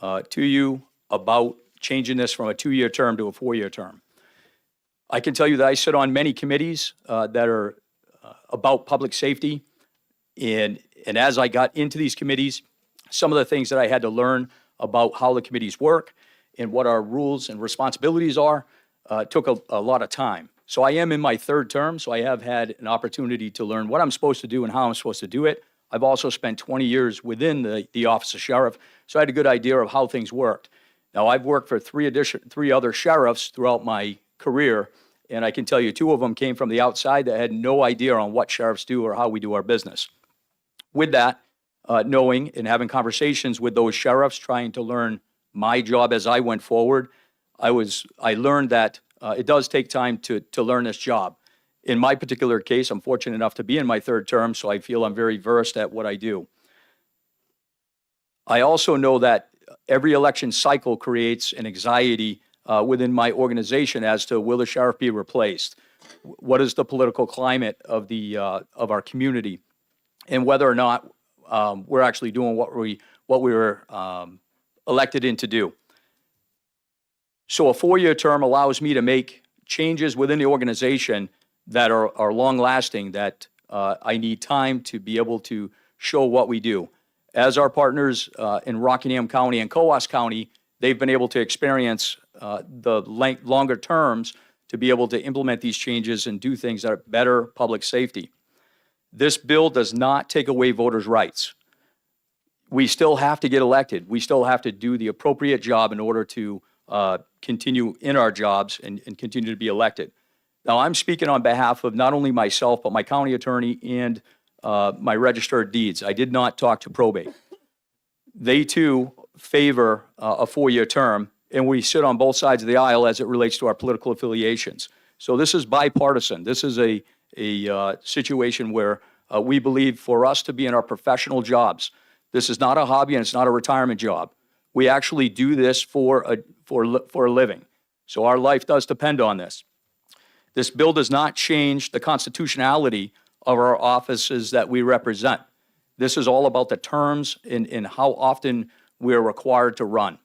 to you about changing this from a 2-year term to a 4-year term. I can tell you that I sit on many committees that are about public safety, and as I got into these committees, some of the things that I had to learn about how the committees work and what our rules and responsibilities are took a lot of time. So I am in my 3rd term, so I have had an opportunity to learn what I'm supposed to do and how I'm supposed to do it. I've also spent 20 years within the Office of Sheriff, so I had a good idea of how things worked. Now, I've worked for 3 other sheriffs throughout my career, and I can tell you 2 of them came from the outside that had no idea on what sheriffs do or how we do our business. With that, knowing and having conversations with those sheriffs, trying to learn my job as I went forward, I learned that it does take time to learn this job. In my particular case, I'm fortunate enough to be in my 3rd term, so I feel I'm very versed at what I do. I also know that every election cycle creates an anxiety within my organization as to will the sheriff be replaced? What is the political climate of of our community? And whether or not we're actually doing what we were elected in to do. So a 4-year term allows me to make changes within the organization that are long-lasting, that I need time to be able to show what we do. As our partners in Rockingham County and Coos County, they've been able to experience the longer terms to be able to implement these changes and do things that are better public safety. This bill does not take away voters' rights. We still have to get elected. We still have to do the appropriate job in order to continue in our jobs and continue to be elected. Now, I'm speaking on behalf of not only myself, but my county attorney and my registered deeds. I did not talk to probate. They too favor a 4-year term, and we sit on both sides of the aisle as it relates to our political affiliations. So this is bipartisan. This is a situation where we believe for us to be in our professional jobs, this is not a hobby and it's not a retirement job. We actually do this for a living. So our life does depend on this. This bill does not change the constitutionality of our offices that we represent. This is all about the terms and how often we're required to run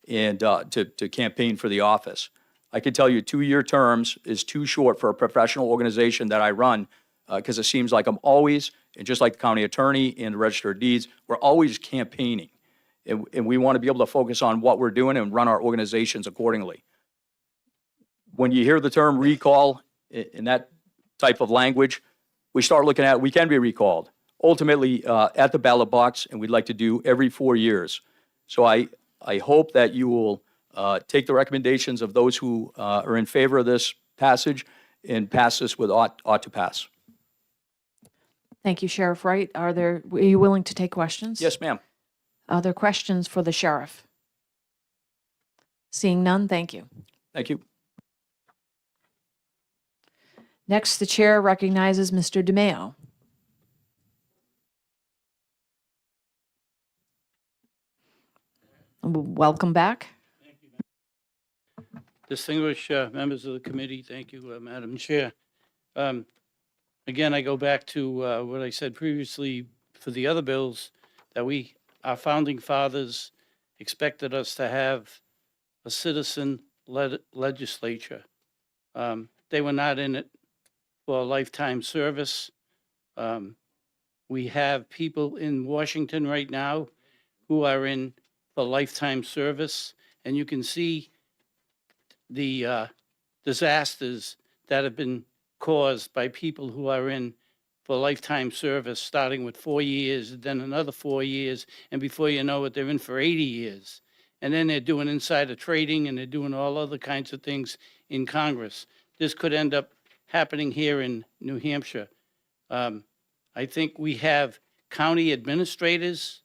and to campaign for the office. I can tell you 2-year terms is too short for a professional organization that I run because it seems like I'm always, and just like the county attorney and the register of deeds, we're always campaigning. And we want to be able to focus on what we're doing and run our organizations accordingly. When you hear the term recall in that type of language, we start looking at we can be recalled. Ultimately, at the ballot box, and we'd like to do every 4 years. So I hope that you will take the recommendations of those who are in favor of this passage and pass this with ought to pass. Thank you, Sheriff Wright. Are you willing to take questions? Yes, ma'am. Are there questions for the sheriff? Seeing none, thank you. Thank you. Next, the chair recognizes Mr. DeMeo. Welcome back. Distinguished members of the committee, thank you, Madam Chair. Again, I go back to what I said previously for the other bills, that our founding fathers expected us to have a citizen-led legislature. They were not in it for a lifetime service. We have people in Washington right now who are in for lifetime service, and you can see the disasters that have been caused by people who are in for lifetime service, starting with 4 years, then another 4 years, and before you know it, they're in for 80 years. And then they're doing insider trading, and they're doing all other kinds of things in Congress. This could end up happening here in New Hampshire. I think we have county administrators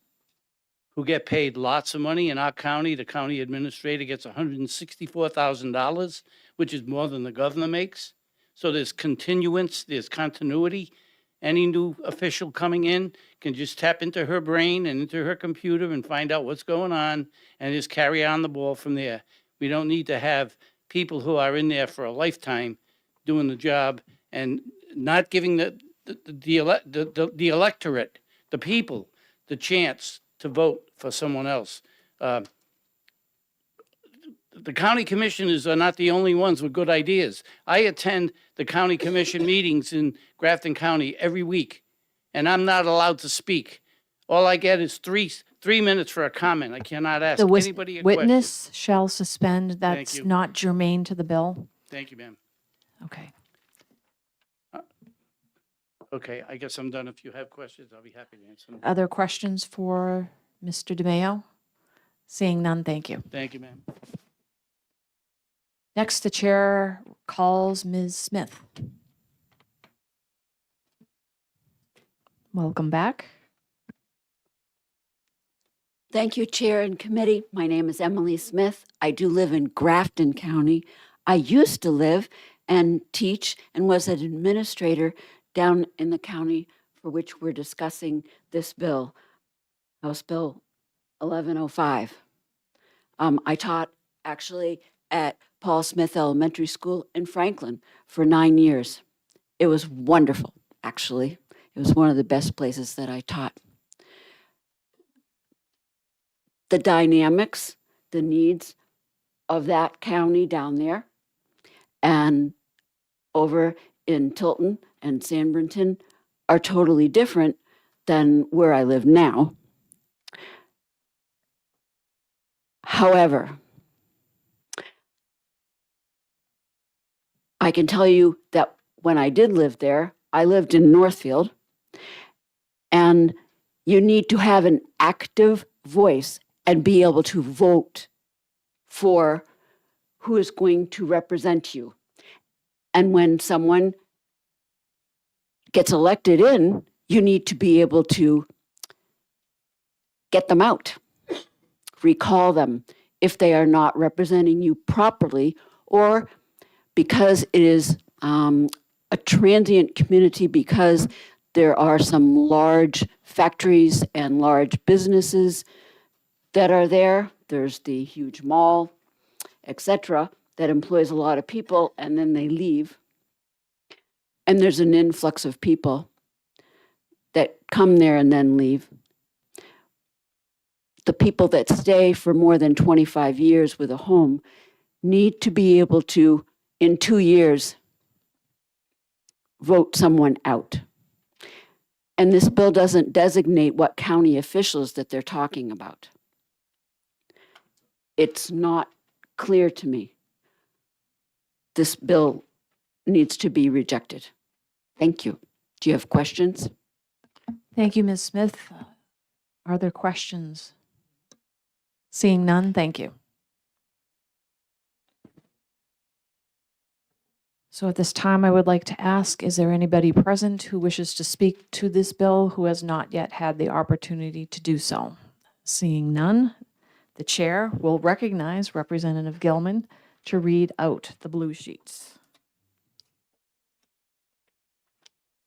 who get paid lots of money. In our county, the county administrator gets $164,000, which is more than the governor makes. So there's continuance, there's continuity. Any new official coming in can just tap into her brain and into her computer and find out what's going on and just carry on the ball from there. We don't need to have people who are in there for a lifetime doing the job and not giving the electorate, the people, the chance to vote for someone else. The county commissioners are not the only ones with good ideas. I attend the county commission meetings in Grafton County every week, and I'm not allowed to speak. All I get is three minutes for a comment. I cannot ask The anybody a question. witness shall suspend. That's you. not germane to the bill. Thank you, ma'am. Okay. Okay, I guess I'm done. If you have questions, I'll be happy to answer them. Other questions for Mr. DeMayo? Seeing none, thank you. Thank you, ma'am. Next, the chair calls Ms. Smith. Welcome back. Thank you, Chair and Committee. My name is Emily Smith. I do live in Grafton County. I used to live and teach and was an administrator down in the county for which we're discussing this bill, House Bill 1105. I taught actually at Paul Smith Elementary School in Franklin for 9 years. It was wonderful, actually. It was one of the best places that I taught. The dynamics, the needs of that county down there and over in Tilton and San Brenton are totally different than where I live now. However, I can tell you that when I did live there, I lived in Northfield, and you need to have an active voice and be able to vote for who is going to represent you. And when someone gets elected in, you need to be able to get them out, recall them if they are not representing you properly, or because it is a transient community, because there are some large factories and large businesses that are there. There's the huge mall, etc., that employs a lot of people, and then they leave. And there's an influx of people that come there and then leave. The people that stay for more than 25 years with a home need to be able to, in 2 years, vote someone out. And this bill doesn't designate what county officials that they're talking about. It's not clear to me. This bill needs to be rejected. Thank you. Do you have questions? Thank you, Ms. Smith. Are there questions? Seeing none, thank you. So at this time, I would like to ask, is there anybody present who wishes to speak to this bill who has not yet had the opportunity to do so? Seeing none, the chair will recognize Representative Gilman to read out the blue sheets.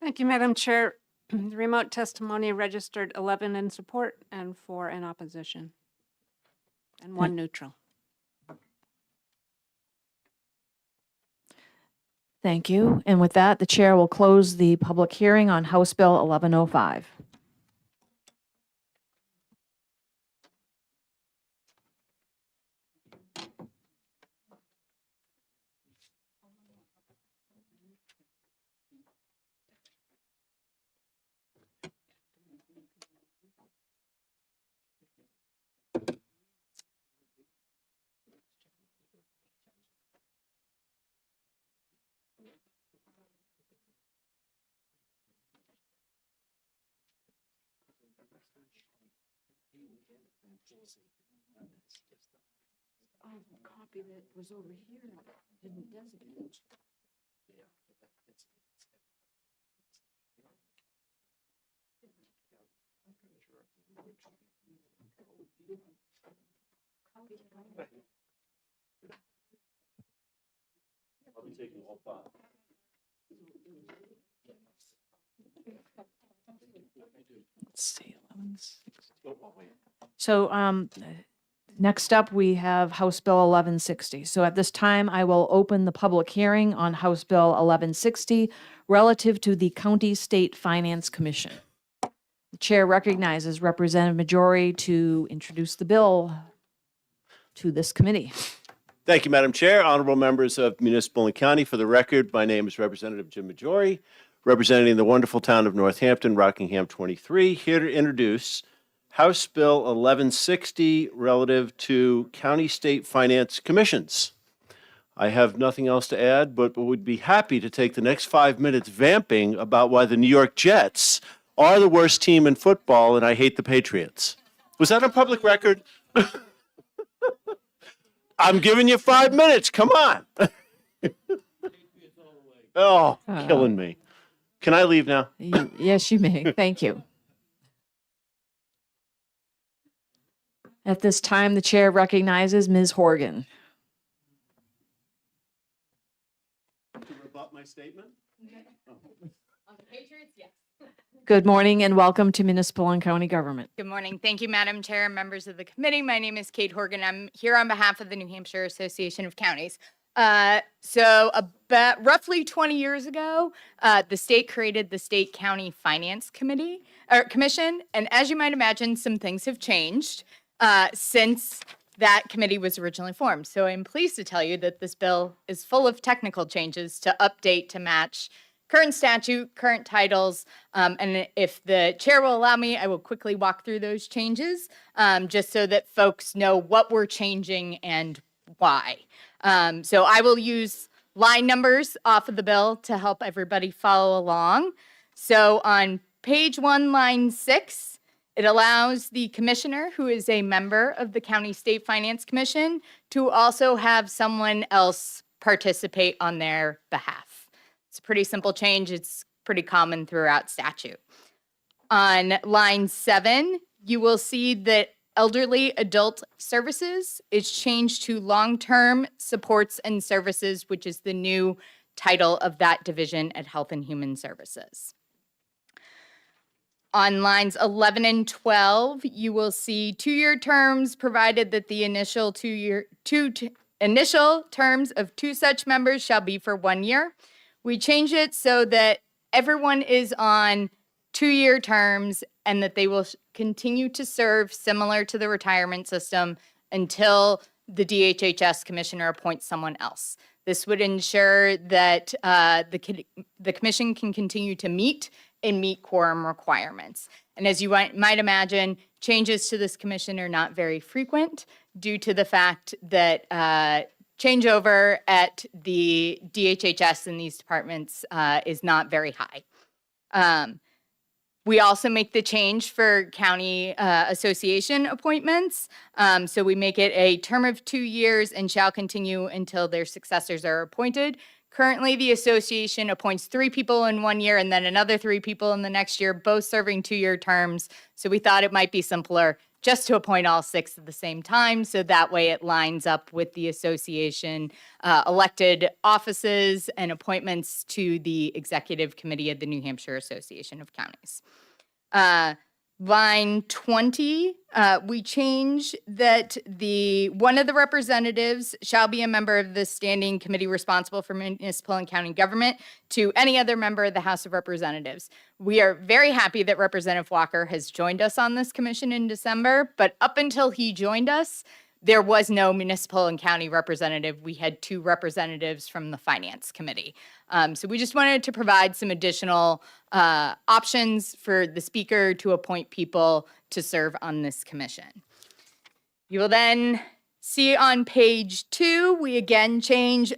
Thank you, Madam Chair. The remote testimony registered 11 in support and 4 in opposition, and 1 neutral. Thank you. And with that, the chair will close the public hearing on House Bill 1105. Oh, the copy that was over here didn't designate. Let's see. So next up, we have House Bill 1160. So at this time, I will open the public hearing on House Bill 1160 relative to the County State Finance Commission. The chair recognizes Representative Majori to introduce the bill to this committee. Thank you, Madam Chair. Honorable members of Municipal and County, for the record, my name is Representative Jim Majori, representing the wonderful town of Northampton, Rockingham 23, here to introduce House Bill 1160 relative to County State Finance Commissions. I have nothing else to add, but would be happy to take the next 5 minutes vamping about why the New York Jets are the worst team in football and I hate the Patriots. Was that on public record? I'm giving you 5 minutes. Come on. Oh, killing me. Can I leave now? Yes, you may. Thank you. At this time, the chair recognizes Ms. Horgan. To rebut my statement? Good morning and welcome to Municipal and County Government. Good morning. Thank you, Madam Chair and members of the committee. My name is Kate Horgan. I'm here on behalf of the New Hampshire Association of Counties. So about roughly 20 years ago, the state created the State County Finance Commission. And as you might imagine, some things have changed since that committee was originally formed. So I'm pleased to tell you that this bill is full of technical changes to update to match current statute, current titles, and if the chair will allow me, I will quickly walk through those changes, just so that folks know what we're changing and why. So I will use line numbers off of the bill to help everybody follow along. So on page 1, line 6, it allows the commissioner, who is a member of the County State Finance Commission, to also have someone else participate on their behalf. It's a pretty simple change. It's pretty common throughout statute. On line 7, you will see that elderly adult services is changed to long-term supports and services, which is the new title of that division at Health and Human Services. On lines 11 and 12, you will see 2-year terms, provided that the initial initial terms of 2 such members shall be for 1 year. We change it so that everyone is on 2-year terms and that they will continue to serve similar to the retirement system until the DHHS commissioner appoints someone else. This would ensure that the commission can continue to meet and meet quorum requirements. And as you might imagine, changes to this commission are not very frequent due to the fact that changeover at the DHHS in these departments is not very high. We also make the change for county association appointments. So we make it a term of 2 years and shall continue until their successors are appointed. Currently, the association appoints 3 people in 1 year and then another 3 people in the next year, both serving 2-year terms. So we thought it might be simpler just to appoint all 6 at the same time, so that way it lines up with the association elected offices and appointments to the executive committee of the New Hampshire Association of Counties. Line 20, we change that one of the representatives shall be a member of the standing committee responsible for municipal and county government to any other member of the House of Representatives. We are very happy that Representative Walker has joined us on this commission in December, but up until he joined us, there was no municipal and county representative. We had 2 representatives from the Finance Committee. So we just wanted to provide some additional options for the speaker to appoint people to serve on this commission. You will then see on page 2, we again change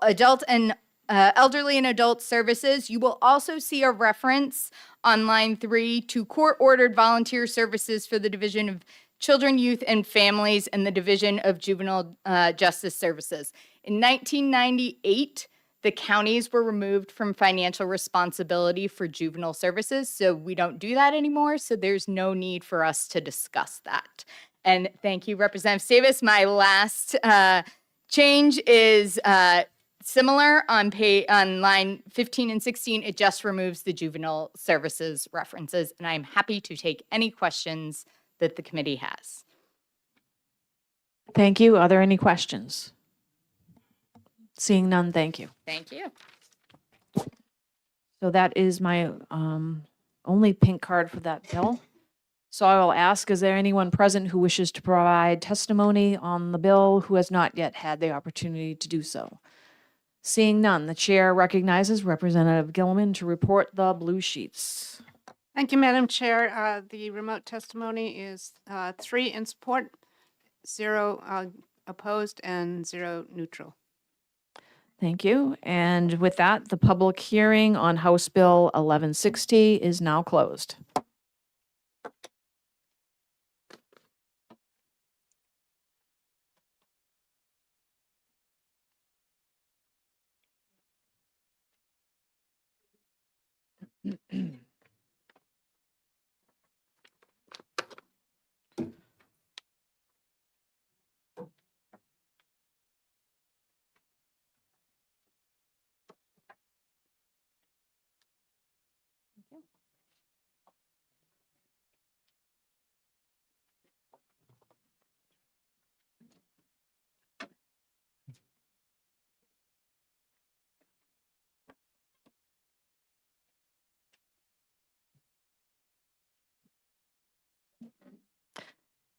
adult and elderly and adult services. You will also see a reference on line 3 to court-ordered volunteer services for the Division of Children, Youth, and Families and the Division of Juvenile Justice Services. In 1998, The counties were removed from financial responsibility for juvenile services, so we don't do that anymore. So there's no need for us to discuss that. And thank you, Representative Davis. My last change is similar on line 15 and 16. It just removes the juvenile services references, and I'm happy to take any questions that the committee has. Thank you. Are there any questions? Seeing none, thank you. Thank you. So that is my only pink card for that bill. So I will ask, is there anyone present who wishes to provide testimony on the bill who has not yet had the opportunity to do so? Seeing none, the chair recognizes Representative Gilman to report the blue sheets. Thank you, Madam Chair. The remote testimony is 3 in support, 0 opposed, and 0 neutral. Thank you. And with that, the public hearing on House Bill 1160 is now closed.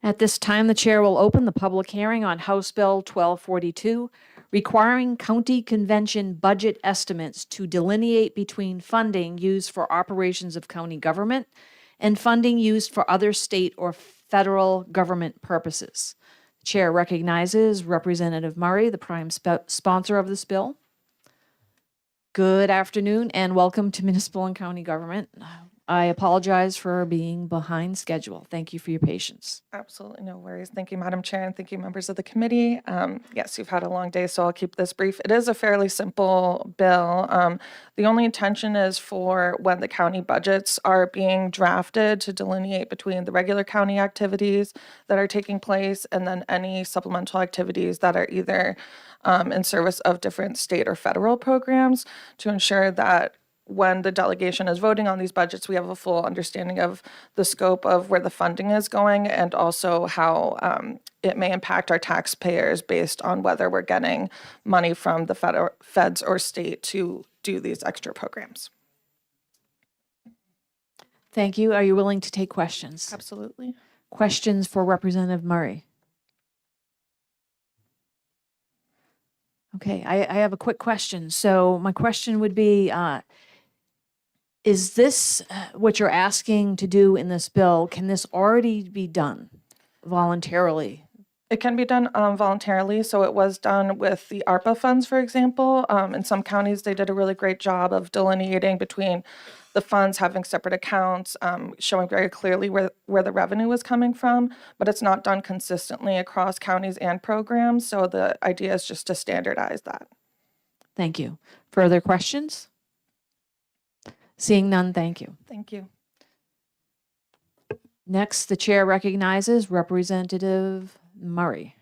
At this time, the chair will open the public hearing on House Bill 1242, requiring county convention budget estimates to delineate between funding used for operations of county government and funding used for other state or federal government purposes. The chair recognizes Representative Murray, the prime sponsor of this bill. Good afternoon and welcome to Municipal and County Government. I apologize for being behind schedule. Thank you for your patience. Absolutely no worries. Thank you, Madam Chair, and thank you, members of the committee. Yes, you've had a long day, so I'll keep this brief. It is a fairly simple bill. The only intention is for when the county budgets are being drafted to delineate between the regular county activities that are taking place and then any supplemental activities that are either in service of different state or federal programs to ensure that when the delegation is voting on these budgets, we have a full understanding of the scope of where the funding is going and also how it may impact our taxpayers based on whether we're getting money from the feds or state to do these extra programs. Thank you. Are you willing to take questions? Absolutely. Questions for Representative Murray? Okay, I have a quick question. So my question would be, is this what you're asking to do in this bill? Can this already be done voluntarily? It can be done voluntarily. So it was done with the ARPA funds, for example. In some counties, they did a really great job of delineating between the funds having separate accounts, showing very clearly where the revenue was coming from, but it's not done consistently across counties and programs. So the idea is just to standardize that. Thank you. Further questions? Seeing none, thank you. Thank you. Next, the chair recognizes Representative Murray.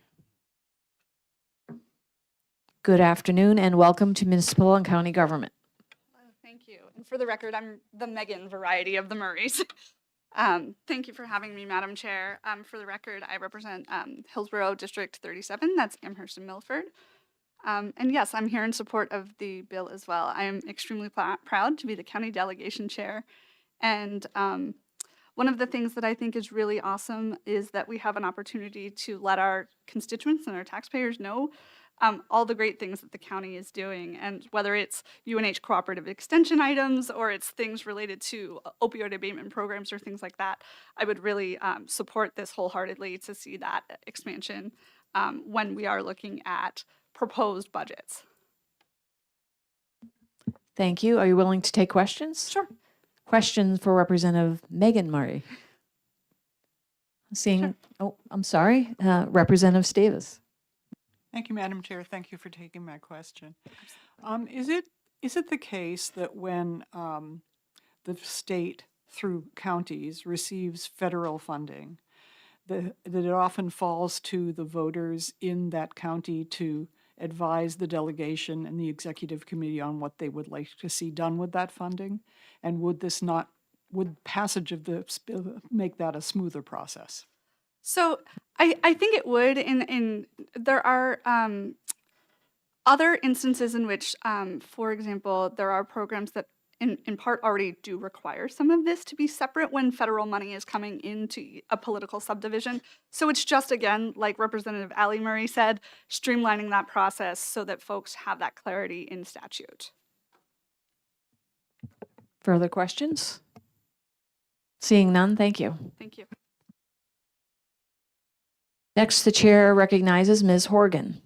Good afternoon and welcome to Municipal and County Government. Thank you. And for the record, I'm the Megan variety of the Murrays. Thank you for having me, Madam Chair. For the record, I represent Hillsborough District 37, that's Amherst and Milford. And yes, I'm here in support of the bill as well. I am extremely proud to be the county delegation chair. And one of the things that I think is really awesome is that we have an opportunity to let our constituents and our taxpayers know all the great things that the county is doing. And whether it's UNH cooperative extension items or it's things related to opioid abatement programs or things like that, I would really support this wholeheartedly to see that expansion when we are looking at proposed budgets. Thank you. Are you willing to take questions? Sure. Questions for Representative Megan Murray? Seeing, Sure. oh, I'm sorry, Representative Davis. Thank you, Madam Chair. Thank you for taking my question. Is it the case that when the state through counties receives federal funding, that it often falls to the voters in that county to advise the delegation and the executive committee on what they would like to see done with that funding? And would passage of the bill make that a smoother process? So I think it would. There are other instances in which, for example, there are programs that in part already do require some of this to be separate when federal money is coming into a political subdivision. So it's just, again, like Representative Ali Murray said, streamlining that process so that folks have that clarity in statute. Further questions? Seeing none, thank you. Thank you. Next, the chair recognizes Ms. Horgan.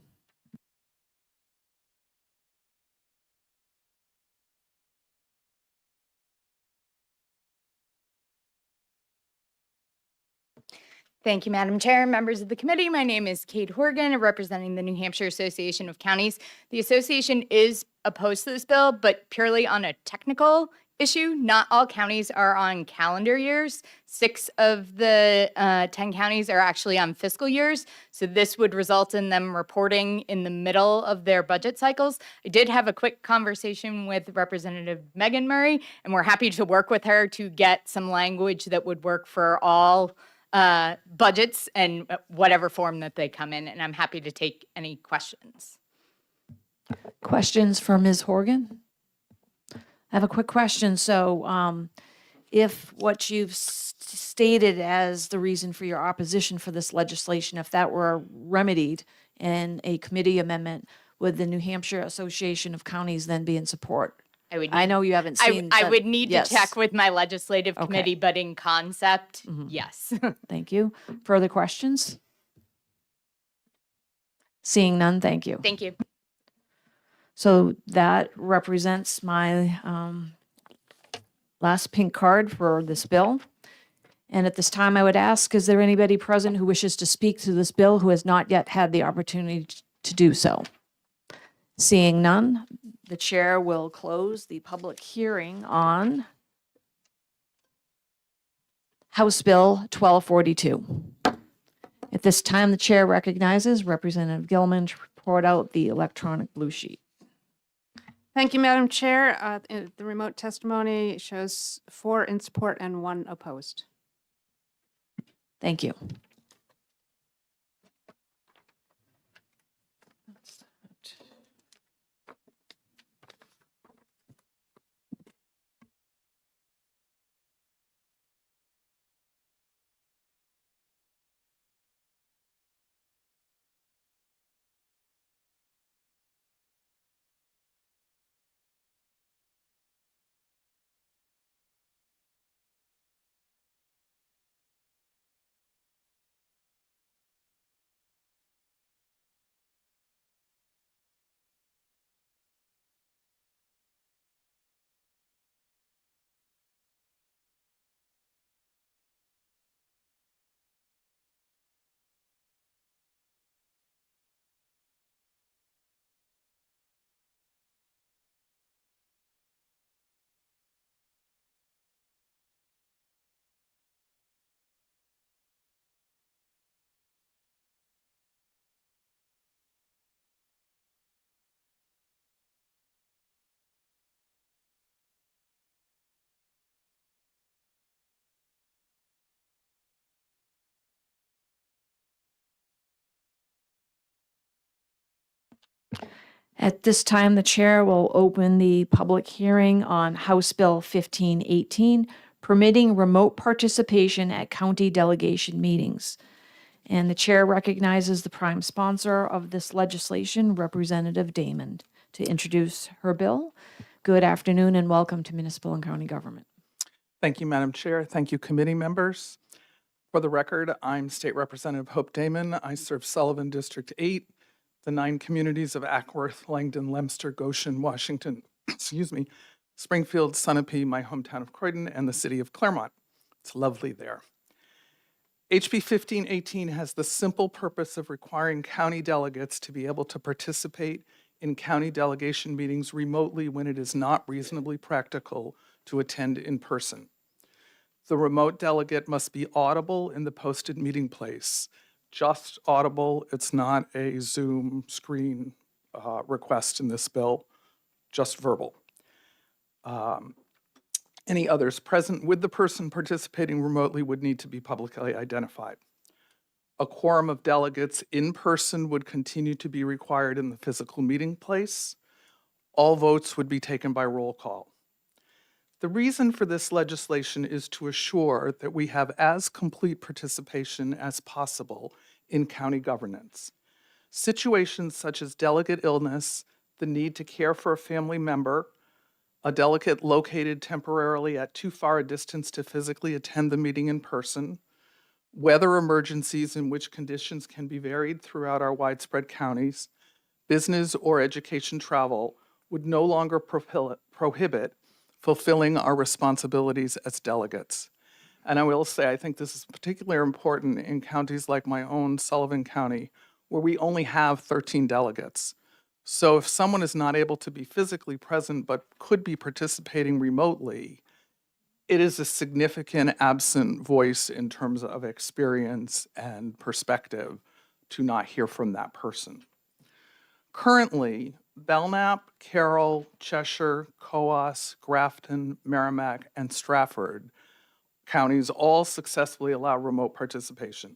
Thank you, Madam Chair, members of the committee. My name is Kate Horgan, representing the New Hampshire Association of Counties. The association is opposed to this bill, but purely on a technical issue. Not all counties are on calendar years. 6 of the 10 counties are actually on fiscal years. So this would result in them reporting in the middle of their budget cycles. I did have a quick conversation with Representative Megan Murray, and we're happy to work with her to get some language that would work for all budgets and whatever form that they come in. And I'm happy to take any questions. Questions for Ms. Horgan? I have a quick question. So if what you've stated as the reason for your opposition for this legislation, if that were remedied in a committee amendment, would the New Hampshire Association of Counties then be in support? I know you haven't seen. I would need yes. to check with my legislative Okay. committee, but in concept, yes. Thank you. Further questions? Seeing none, thank you. Thank you. So that represents my last pink card for this bill. And at this time, I would ask, is there anybody present who wishes to speak to this bill who has not yet had the opportunity to do so? Seeing none, the chair will close the public hearing on House Bill 1242. At this time, the chair recognizes Representative Gilman to report out the electronic blue sheet. Thank you, Madam Chair. The remote testimony shows 4 in support and 1 opposed. Thank you. At this time, the chair will open the public hearing on House Bill 1518, permitting remote participation at county delegation meetings. And the chair recognizes the prime sponsor of this legislation, Representative Damon, to introduce her bill. Good afternoon and welcome to Municipal and County Government. Thank you, Madam Chair. Thank you, committee members. For the record, I'm State Representative Hope Damon. I serve Sullivan District 8, the 9 communities of Ackworth, Langdon, Leominster, Goshen, Washington, Springfield, Sunapee, my hometown of Croydon, and the city of Claremont. It's lovely there. HB 1518 has the simple purpose of requiring county delegates to be able to participate in county delegation meetings remotely when it is not reasonably practical to attend in person. The remote delegate must be audible in the posted meeting place. Just audible, it's not a Zoom screen request in this bill, just verbal. Any others present with the person participating remotely would need to be publicly identified. A quorum of delegates in person would continue to be required in the physical meeting place. All votes would be taken by roll call. The reason for this legislation is to assure that we have as complete participation as possible in county governance. Situations such as delegate illness, the need to care for a family member, a delegate located temporarily at too far a distance to physically attend the meeting in person, weather emergencies in which conditions can be varied throughout our widespread counties, business or education travel would no longer prohibit fulfilling our responsibilities as delegates. And I will say, I think this is particularly important in counties like my own, Sullivan County, where we only have 13 delegates. So if someone is not able to be physically present but could be participating remotely, it is a significant absent voice in terms of experience and perspective to not hear from that person. Currently, Belknap, Carroll, Cheshire, Coos, Grafton, Merrimack, and Stratford counties all successfully allow remote participation.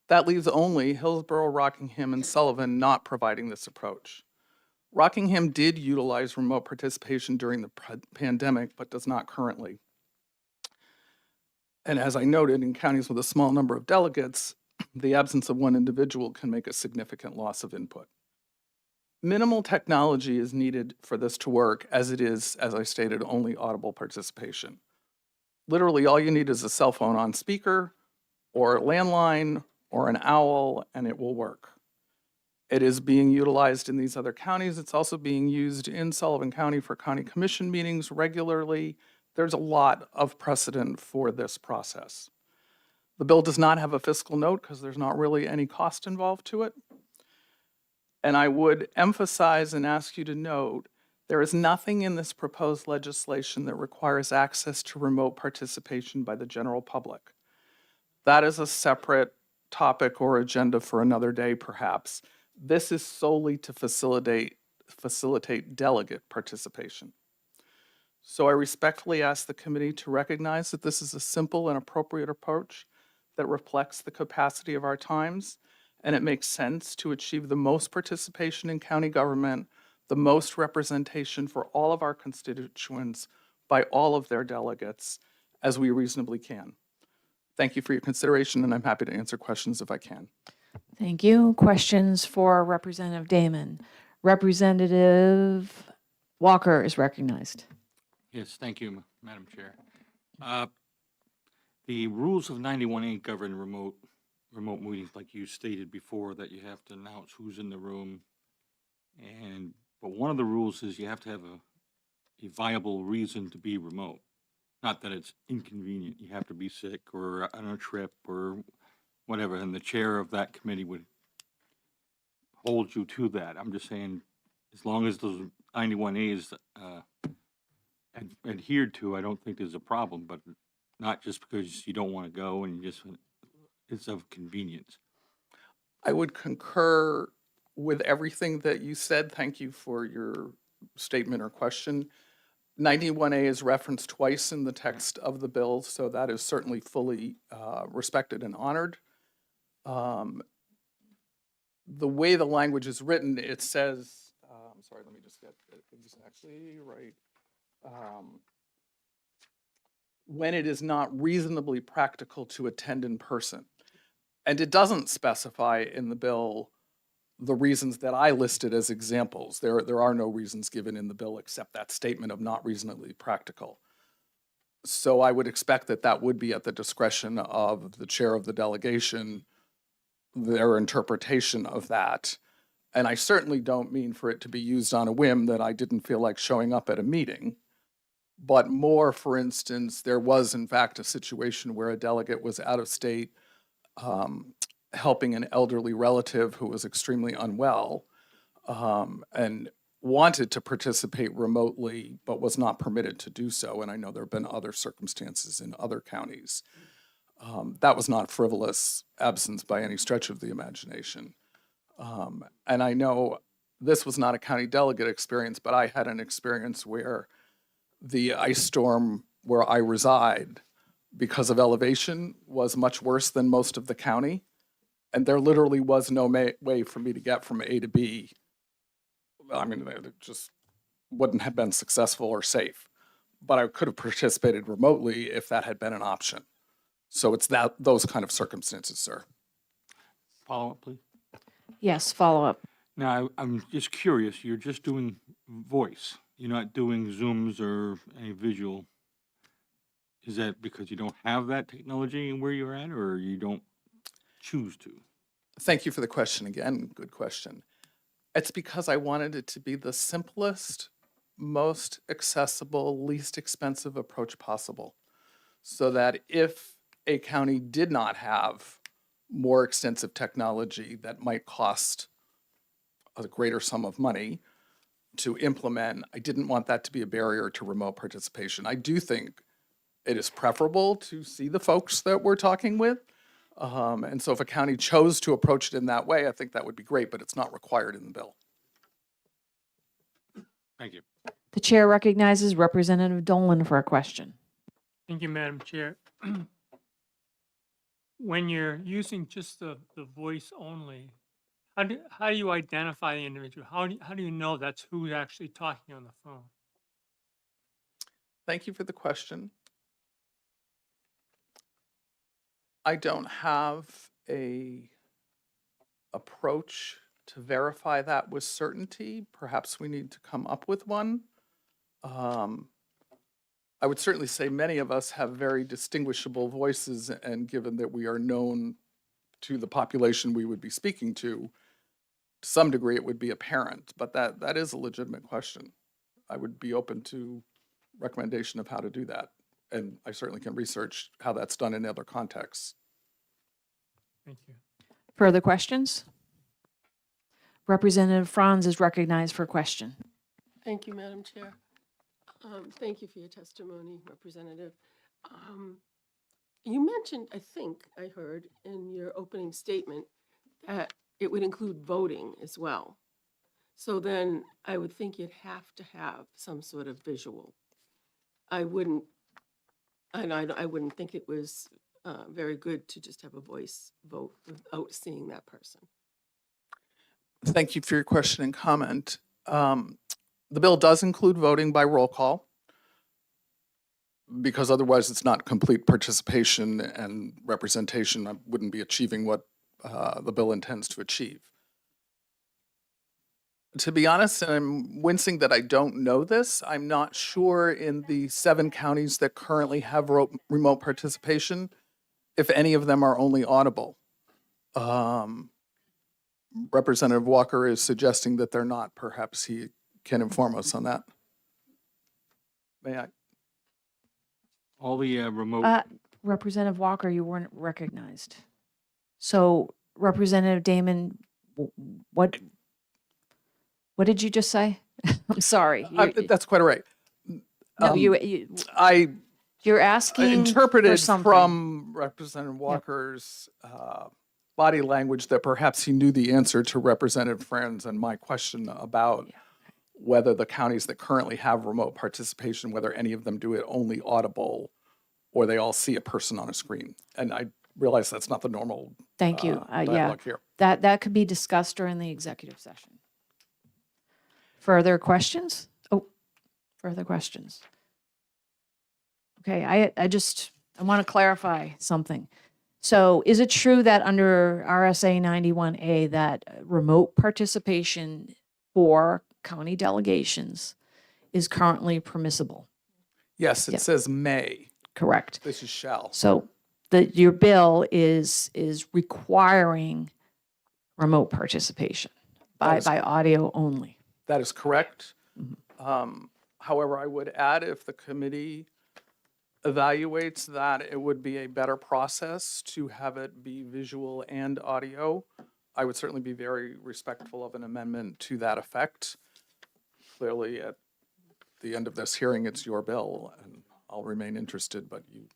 That leaves only Hillsborough, Rockingham, and Sullivan not providing this approach. Rockingham did utilize remote participation during the pandemic, but does not currently. And as I noted, in counties with a small number of delegates, the absence of one individual can make a significant loss of input. Minimal technology is needed for this to work, as it is, as I stated, only audible participation. Literally, all you need is a cell phone on speaker, or a landline, or an owl, and it will work. It is being utilized in these other counties. It's also being used in Sullivan County for county commission meetings regularly. There's a lot of precedent for this process. The bill does not have a fiscal note because there's not really any cost involved to it. And I would emphasize and ask you to note, there is nothing in this proposed legislation that requires access to remote participation by the general public. That is a separate topic or agenda for another day, perhaps. This is solely to facilitate delegate participation. So I respectfully ask the committee to recognize that this is a simple and appropriate approach that reflects the capacity of our times, and it makes sense to achieve the most participation in county government, the most representation for all of our constituents by all of their delegates as we reasonably can. Thank you for your consideration, and I'm happy to answer questions if I can. Thank you. Questions for Representative Damon? Representative Walker is recognized. Yes, thank you, Madam Chair. The rules of 91A govern remote meetings, like you stated before, that you have to announce who's in the room. But one of the rules is you have to have a viable reason to be remote. Not that it's inconvenient. You have to be sick or on a trip or whatever, and the chair of that committee would hold you to that. I'm just saying, as long as those 91As adhered to, I don't think there's a problem, but not just because you don't want to go and it's of convenience. I would concur with everything that you said. Thank you for your statement or question. 91A is referenced twice in the text of the bill, so that is certainly fully respected and honored. The way the language is written, it says, I'm sorry, let me just get it exactly right. When it is not reasonably practical to attend in person. And it doesn't specify in the bill the reasons that I listed as examples. There are no reasons given in the bill except that statement of not reasonably practical. So I would expect that that would be at the discretion of the chair of the delegation, their interpretation of that. And I certainly don't mean for it to be used on a whim that I didn't feel like showing up at a meeting. But more, for instance, there was in fact a situation where a delegate was out of state helping an elderly relative who was extremely unwell and wanted to participate remotely but was not permitted to do so. And I know there have been other circumstances in other counties. That was not frivolous absence by any stretch of the imagination. And I know this was not a county delegate experience, but I had an experience where the ice storm where I reside, because of elevation, was much worse than most of the county. And there literally was no way for me to get from A to B. I mean, it just wouldn't have been successful or safe. But I could have participated remotely if that had been an option. So it's those kind of circumstances, sir. Follow up, please. Yes, follow up. Now, I'm just curious, you're just doing voice. You're not doing Zooms or any visual. Is that because you don't have that technology where you're at, or you don't choose to? Thank you for the question again. Good question. It's because I wanted it to be the simplest, most accessible, least expensive approach possible. So that if a county did not have more extensive technology that might cost a greater sum of money to implement, I didn't want that to be a barrier to remote participation. I do think it is preferable to see the folks that we're talking with. And so if a county chose to approach it in that way, I think that would be great, but it's not required in the bill. Thank you. The chair recognizes Representative Dolan for a question. Thank you, Madam Chair. When you're using just the voice only, how do you identify the individual? How do you know that's who's actually talking on the phone? Thank you for the question. I don't have a approach to verify that with certainty. Perhaps we need to come up with one. I would certainly say many of us have very distinguishable voices, and given that we are known to the population we would be speaking to some degree it would be apparent, but that is a legitimate question. I would be open to recommendation of how to do that, and I certainly can research how that's done in other contexts. Thank you. Further questions? Representative Franz is recognized for a question. Thank you, Madam Chair. Thank you for your testimony, Representative. You mentioned, I think I heard in your opening statement, that it would include voting as well. So then I would think you'd have to have some sort of visual. I wouldn't think it was very good to just have a voice vote without seeing that person. Thank you for your question and comment. The bill does include voting by roll call, because otherwise it's not complete participation and representation. I wouldn't be achieving what the bill intends to achieve. To be honest, and I'm wincing that I don't know this, I'm not sure in the 7 counties that currently have remote participation, if any of them are only audible. Representative Walker is suggesting that they're not. Perhaps he can inform us on that. May I? All the remote. Representative Walker, you weren't recognized. So Representative Damon, what did you just say? I'm sorry. That's quite all right. No, you're asking interpreted for something. from Representative Walker's body language that perhaps he knew the answer to Representative Franz and my question about whether the counties that currently have remote participation, whether any of them do it only audible or they all see a person on a screen. And I realize that's not the normal Thank you. dialogue here. That could be discussed during the executive session. Further questions? Oh, further questions. Okay, I want to clarify something. So is it true that under RSA 91A that remote participation for county delegations is currently permissible? Yes, it says may. Correct. This is shall. So your bill is requiring remote participation by audio only. That is correct. However, I would add, if the committee evaluates that it would be a better process to have it be visual and audio, I would certainly be very respectful of an amendment to that effect. Clearly, at the end of this hearing, it's your bill, and I'll remain interested, but you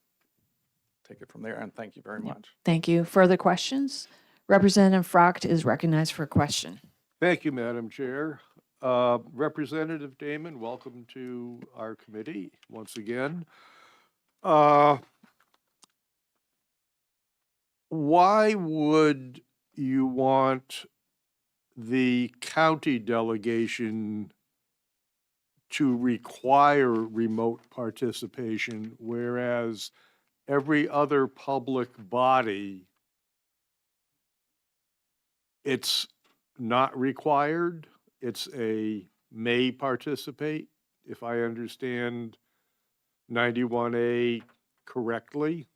take it from there, and thank you very much. Thank you. Further questions? Representative Frocht is recognized for a question. Thank you, Madam Chair. Representative Damon, welcome to our committee once again. Why would you want the county delegation to require remote participation, whereas every other public body, it's not required? It's a may participate, if I understand 91A correctly?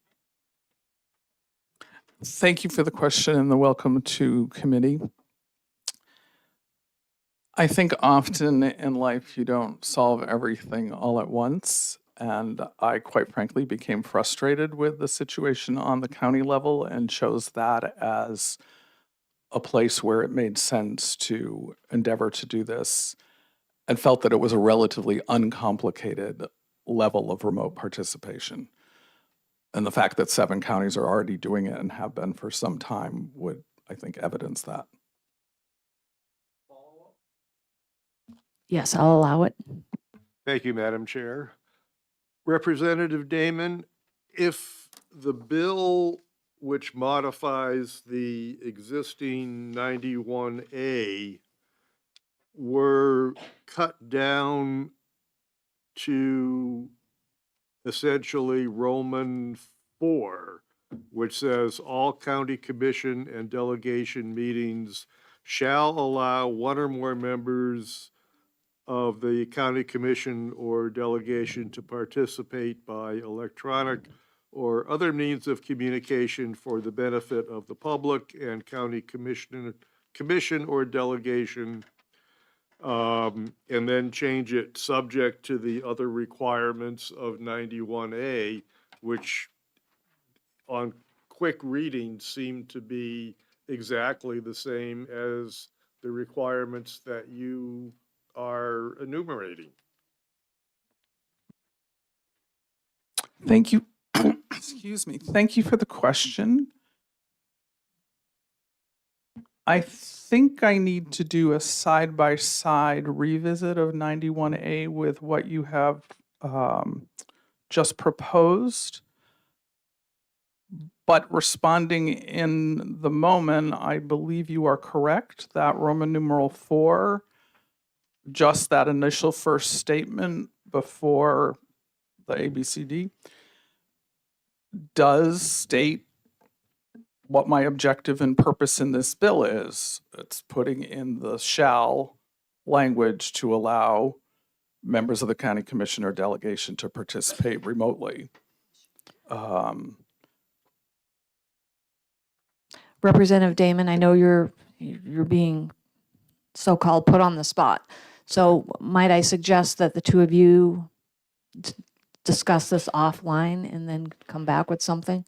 Thank you for the question and the welcome to committee. I think often in life you don't solve everything all at once. And I quite frankly became frustrated with the situation on the county level and chose that as a place where it made sense to endeavor to do this, and felt that it was a relatively uncomplicated level of remote participation. And the fact that 7 counties are already doing it and have been for some time would, I think, evidence that. Yes, I'll allow it. Thank you, Madam Chair. Representative Damon, if the bill which modifies the existing 91A were cut down to essentially Roman 4, which says all county commission and delegation meetings shall allow one or more members of the county commission or delegation to participate by electronic or other means of communication for the benefit of the public and county commission or delegation, and then change it subject to the other requirements of 91A, which on quick reading seem to be exactly the same as the requirements that you are enumerating. Thank you. Excuse me. Thank you for the question. I think I need to do a side-by-side revisit of 91A with what you have just proposed. But responding in the moment, I believe you are correct that Roman numeral 4, just that initial first statement before the ABCD, does state what my objective and purpose in this bill is. It's putting in the shall language to allow members of the county commission or delegation to participate remotely. Representative Damon, I know you're being so-called put on the spot. So might I suggest that the two of you discuss this offline and then come back with something?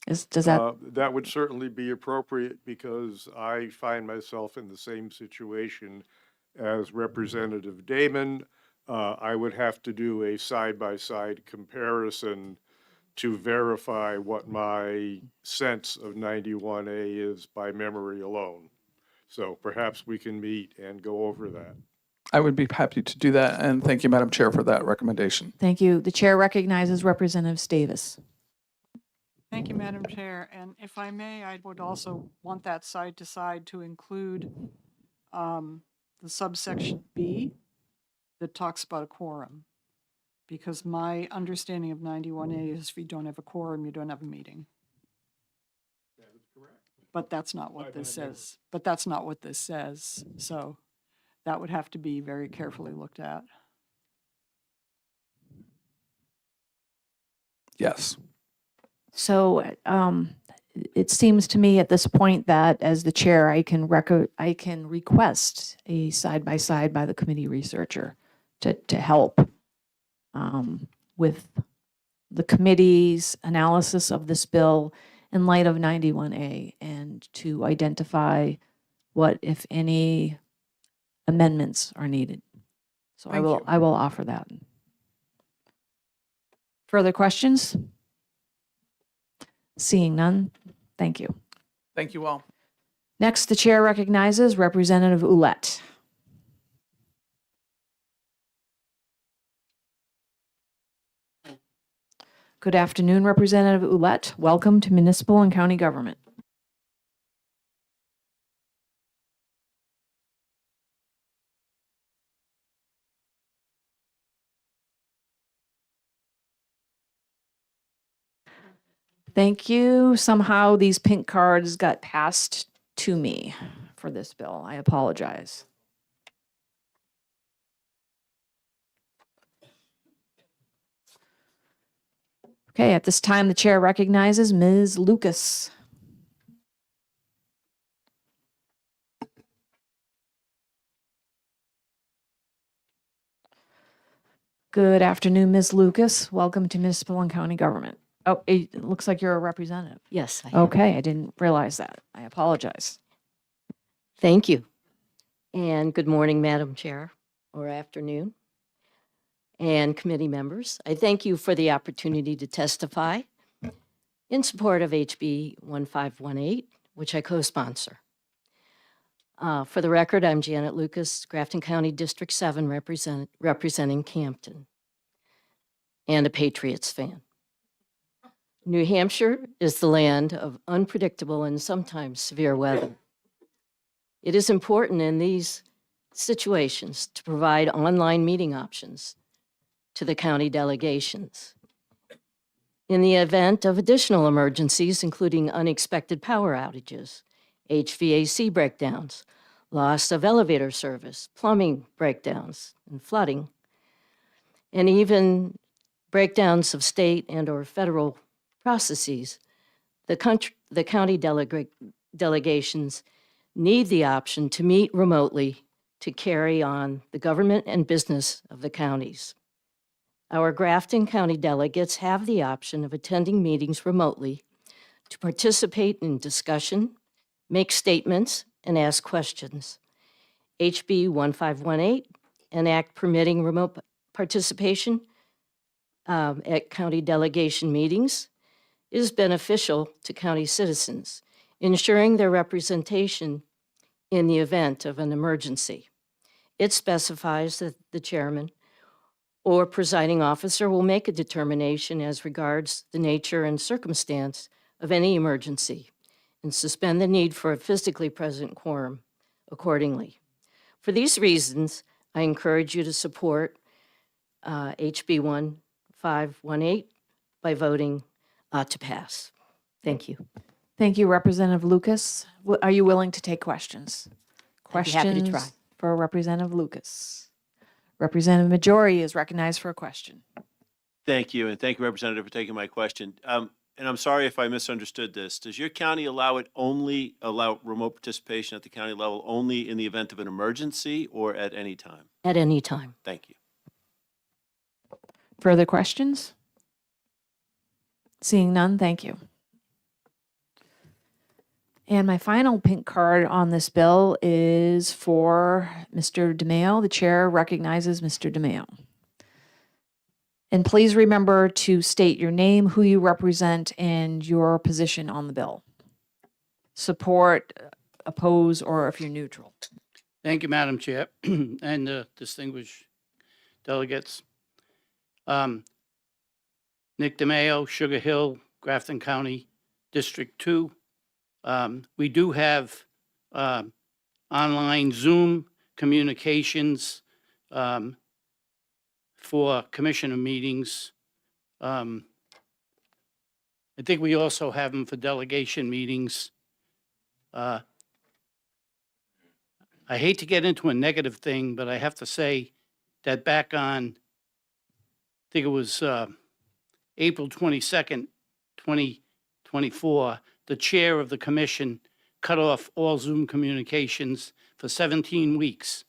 Does that? That would certainly be appropriate because I find myself in the same situation as Representative Damon. I would have to do a side-by-side comparison to verify what my sense of 91A is by memory alone. So perhaps we can meet and go over that. I would be happy to do that, and thank you, Madam Chair, for that recommendation. Thank you. The chair recognizes Representative Davis. Thank you, Madam Chair. And if I may, I would also want that side to side to include the subsection B that talks about a quorum. Because my understanding of 91A is if you don't have a quorum, you don't have a meeting. That is correct. But that's not what this says. But that's not what this says. So that would have to be very carefully looked at. Yes. So it seems to me at this point that as the chair, I can request a side-by-side by the committee researcher to help with the committee's analysis of this bill in light of 91A and to identify what, if any, amendments are needed. So Thank you. I will offer that. Further questions? Seeing none, thank you. Thank you all. Next, the chair recognizes Representative Ouellette. Good afternoon, Representative Ouellette. Welcome to Municipal and County Government. Thank you. Somehow these pink cards got passed to me for this bill. I apologize. Okay, at this time, the chair recognizes Ms. Lucas. Good afternoon, Ms. Lucas. Welcome to Municipal and County Government. Oh, it looks like you're a representative. Yes, I am. Okay, I didn't realize that. I apologize. Thank you. And good morning, Madam Chair, or afternoon, and committee members. I thank you for the opportunity to testify in support of HB 1518, which I co-sponsor. For the record, I'm Janet Lucas, Grafton County District 7 representing Campton, and a Patriots fan. New Hampshire is the land of unpredictable and sometimes severe weather. It is important in these situations to provide online meeting options to the county delegations. In the event of additional emergencies, including unexpected power outages, HVAC breakdowns, loss of elevator service, plumbing breakdowns, and flooding, and even breakdowns of state and/or federal processes, the county delegations need the option to meet remotely to carry on the government and business of the counties. Our Grafton County delegates have the option of attending meetings remotely to participate in discussion, make statements, and ask questions. HB 1518, an act permitting remote participation at county delegation meetings, is beneficial to county citizens, ensuring their representation in the event of an emergency. It specifies that the chairman or presiding officer will make a determination as regards the nature and circumstance of any emergency and suspend the need for a physically present quorum accordingly. For these reasons, I encourage you to support HB 1518 by voting to pass. Thank you. Thank you, Representative Lucas. Are you willing to take questions? I'd be happy to try. Questions for Representative Lucas. Representative Majori is recognized for a question. Thank you, and thank you, Representative, for taking my question. And I'm sorry if I misunderstood this. Does your county allow remote participation at the county level only in the event of an emergency or at any time? At any time. Thank you. Further questions? Seeing none, thank you. And my final pink card on this bill is for Mr. DeMayo. The chair recognizes Mr. DeMayo. And please remember to state your name, who you represent, and your position on the bill. Support, oppose, or if you're neutral. Thank you, Madam Chair, and distinguished delegates. Nick DeMayo, Sugar Hill, Grafton County, District 2. We do have online Zoom communications for commissioner meetings. I think we also have them for delegation meetings. I hate to get into a negative thing, but I have to say that back on, I think it was April 22nd, 2024, the chair of the commission cut off all Zoom communications for 17 weeks.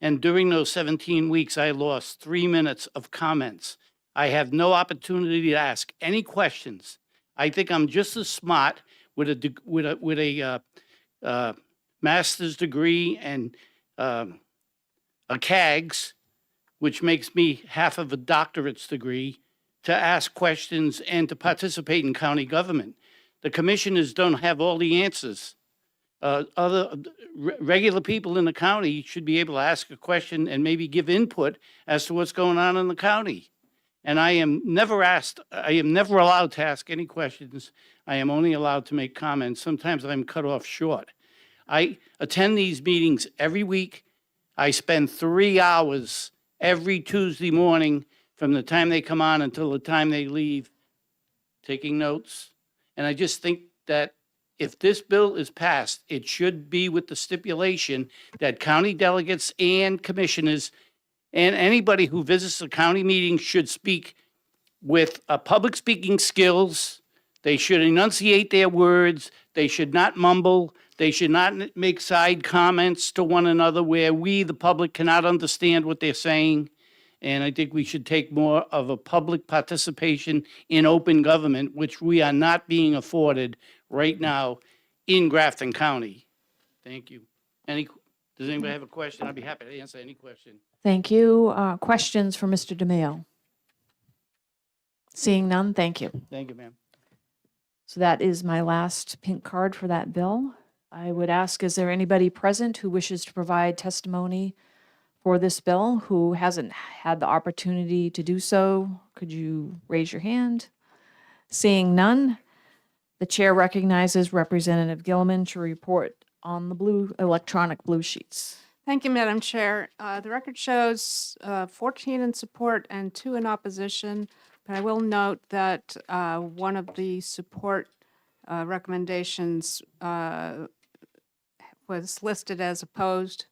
And during those 17 weeks, I lost 3 minutes of comments. I have no opportunity to ask any questions. I think I'm just as smart with a master's degree and a CAGS, which makes me half of a doctorate's degree, to ask questions and to participate in county government. The commissioners don't have all the answers. Regular people in the county should be able to ask a question and maybe give input as to what's going on in the county. And I am never allowed to ask any questions. I am only allowed to make comments. Sometimes I'm cut off short. I attend these meetings every week. I spend 3 hours every Tuesday morning from the time they come on until the time they leave, taking notes. And I just think that if this bill is passed, it should be with the stipulation that county delegates and commissioners and anybody who visits the county meeting should speak with public speaking skills. They should enunciate their words. They should not mumble. They should not make side comments to one another where we, the public, cannot understand what they're saying. And I think we should take more of a public participation in open government, which we are not being afforded right now in Grafton County. Thank you. Does anybody have a question? I'd be happy to answer any question. Thank you. Questions for Mr. DeMaio? Seeing none, thank you. Thank you, ma'am. So that is my last pink card for that bill. I would ask, is there anybody present who wishes to provide testimony for this bill who hasn't had the opportunity to do so? Could you raise your hand? Seeing none, the chair recognizes Representative Gilman to report on the electronic blue sheets. Thank you, Madam Chair. The record shows 14 in support and 2 in opposition, but I will note that one of the support recommendations was listed as opposed,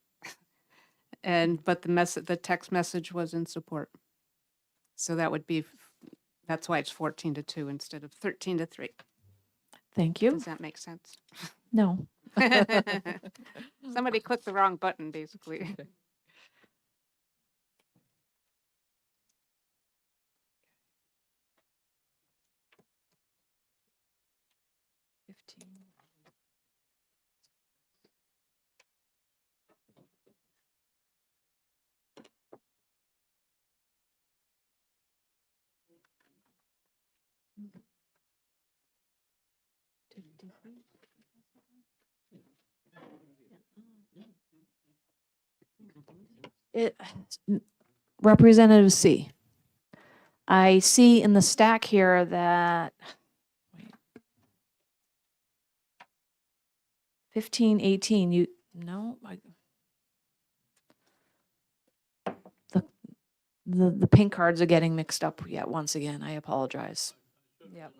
but the text message was in support. So that's why it's 14-2 instead of 13-3. Thank you. Does that make sense? No. Somebody clicked the wrong button, basically. Representative C. I see in the stack here that 15, 18, the pink cards are getting mixed up yet once again. I apologize. Yep.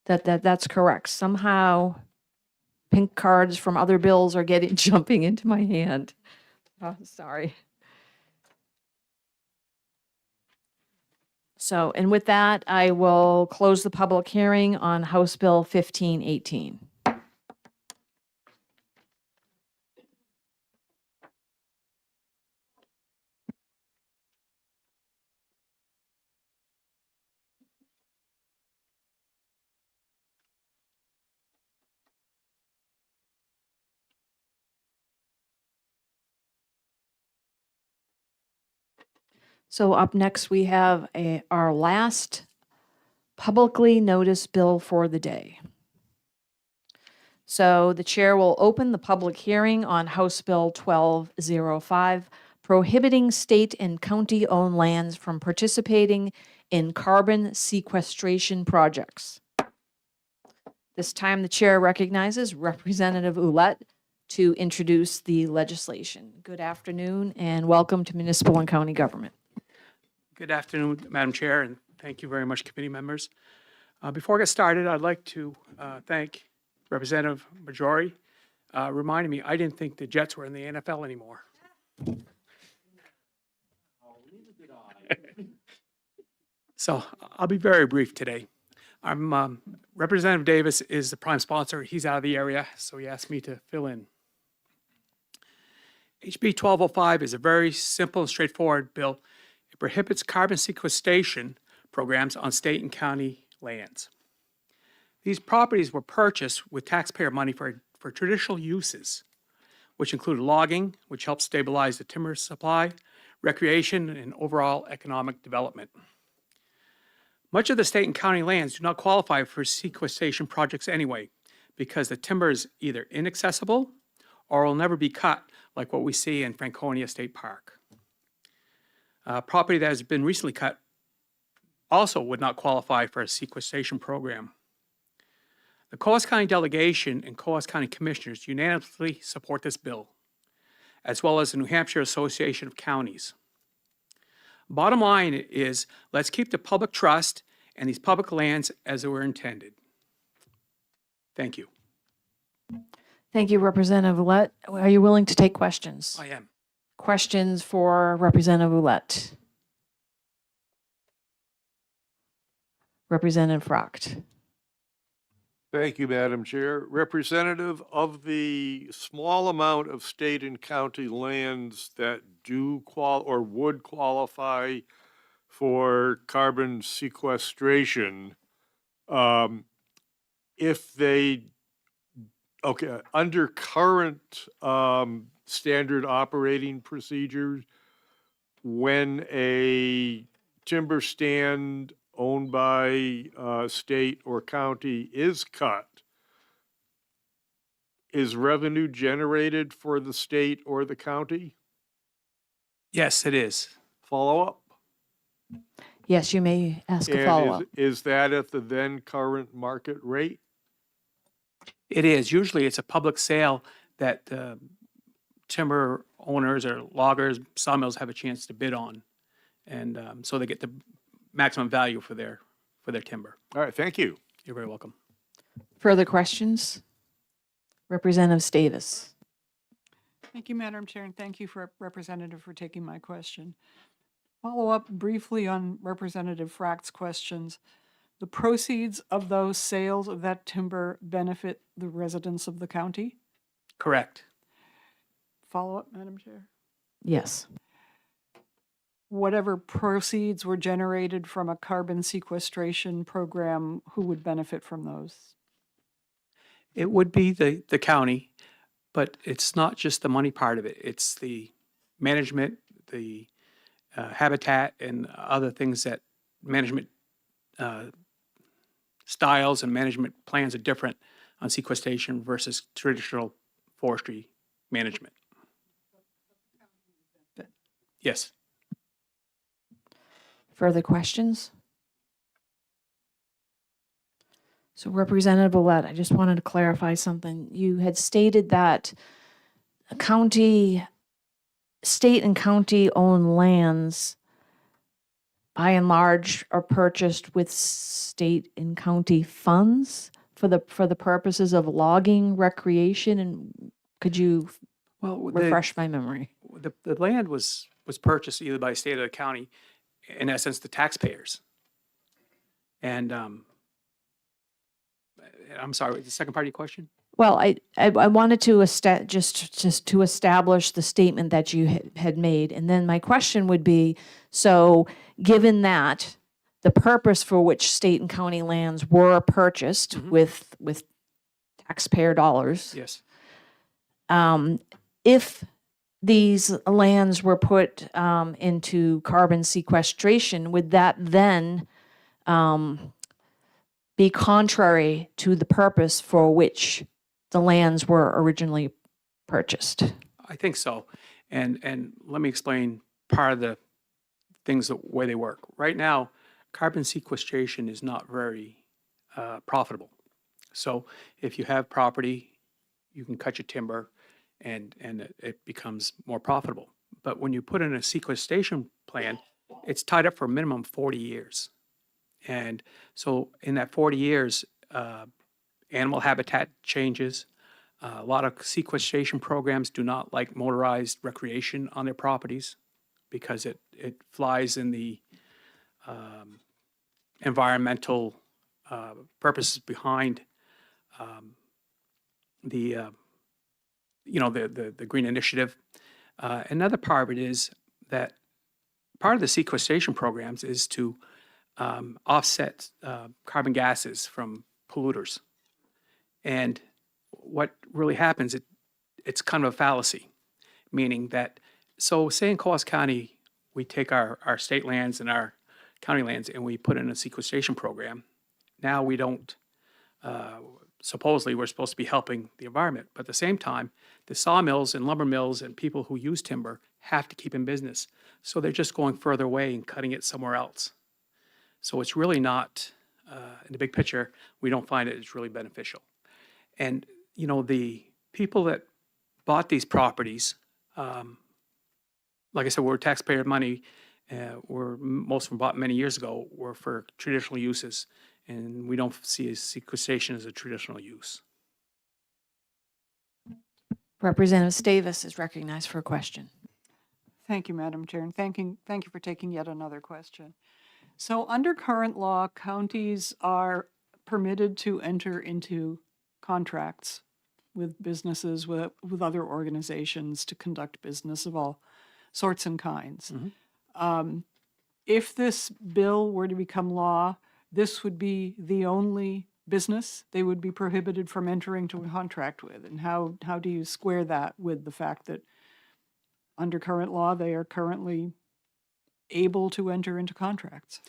That's correct. Somehow pink cards from other bills are jumping into my hand. Oh, sorry. So, and with that, I will close the public hearing on House Bill 1518. So up next, we have our last publicly noticed bill for the day. So the chair will open the public hearing on House Bill 1205, prohibiting state and county-owned lands from participating in carbon sequestration projects. This time, the chair recognizes Representative Ouellette to introduce the legislation. Good afternoon and welcome to Municipal and County Government. Good afternoon, Madam Chair, and thank you very much, committee members. Before I get started, I'd like to thank Representative Majori, reminding me I didn't think the Jets were in the NFL anymore. So I'll be very brief today. Representative Davis is the prime sponsor. He's out of the area, so he asked me to fill in. HB 1205 is a very simple and straightforward bill. It prohibits carbon sequestration programs on state and county lands. These properties were purchased with taxpayer money for traditional uses, which include logging, which helps stabilize the timber supply, recreation, and overall economic development. Much of the state and county lands do not qualify for sequestration projects anyway, because the timber is either inaccessible or will never be cut, like what we see in Franconia State Park. Property that has been recently cut also would not qualify for a sequestration program. The Coas County delegation and Coas County commissioners unanimously support this bill, as well as the New Hampshire Association of Counties. Bottom line is, let's keep the public trust and these public lands as they were intended. Thank you. Thank you, Representative Ouellette. Are you willing to take questions? I am. Questions for Representative Ouellette? Representative Fracht. Thank you, Madam Chair. Representative, of the small amount of state and county lands that do or would qualify for carbon sequestration, if they, under current standard operating procedures, when a timber stand owned by state or county is cut, is revenue generated for the state or the county? Yes, it is. Follow up? Yes, you may ask a And follow-up. is that at the then current market rate? It is. Usually it's a public sale that timber owners or loggers, sawmills have a chance to bid on. And so they get the maximum value for their timber. All right, thank you. You're very welcome. Further questions? Representative Davis. Thank you, Madam Chair, and thank you, Representative, for taking my question. Follow up briefly on Representative Fracht's questions. The proceeds of those sales of that timber benefit the residents of the county? Correct. Follow up, Madam Chair? Yes. Whatever proceeds were generated from a carbon sequestration program, who would benefit from those? It would be the county, but it's not just the money part of it. It's the management, the habitat, and other things that management styles and management plans are different on sequestration versus traditional forestry management. Yes. Further questions? So Representative Ouellette, I just wanted to clarify something. You had stated that state and county owned lands by and large are purchased with state and county funds for the purposes of logging, recreation, and could you refresh my memory? The land was purchased either by state or the county, in essence, the taxpayers. And I'm sorry, the second part of your question? Well, I wanted to just to establish the statement that you had made, and then my question would be: so, given that the purpose for which state and county lands were purchased with taxpayer dollars, Yes. If these lands were put into carbon sequestration, would that then be contrary to the purpose for which the lands were originally purchased? I think so. And let me explain part of the things, the way they work. Right now, carbon sequestration is not very profitable. So if you have property, you can cut your timber and it becomes more profitable. But when you put in a sequestration plan, it's tied up for a minimum of 40 years. And so in that 40 years, animal habitat changes. A lot of sequestration programs do not like motorized recreation on their properties because it flies in the environmental purposes behind the Green Initiative. Another part of it is that part of the sequestration programs is to offset carbon gases from polluters. And what really happens, it's kind of a fallacy, meaning that, so say in Coos County, we take our state lands and our county lands and we put in a sequestration program. Now we don't, supposedly we're supposed to be helping the environment, but at the same time, the sawmills and lumber mills and people who use timber have to keep in business. So they're just going further away and cutting it somewhere else. So it's really not, in the big picture, we don't find it as really beneficial. And, you know, the people that bought these properties, like I said, were taxpayer money, most of them bought many years ago, were for traditional uses. And we don't see sequestration as a traditional use. Representative Stavis is recognized for a question. Thank you, Madam Chair, and thank you for taking yet another question. So under current law, counties are permitted to enter into contracts with businesses, with other organizations to conduct business of all sorts and kinds. If this bill were to become law, this would be the only business they would be prohibited from entering to a contract with. And how do you square that with the fact that under current law, they are currently able to enter into contracts?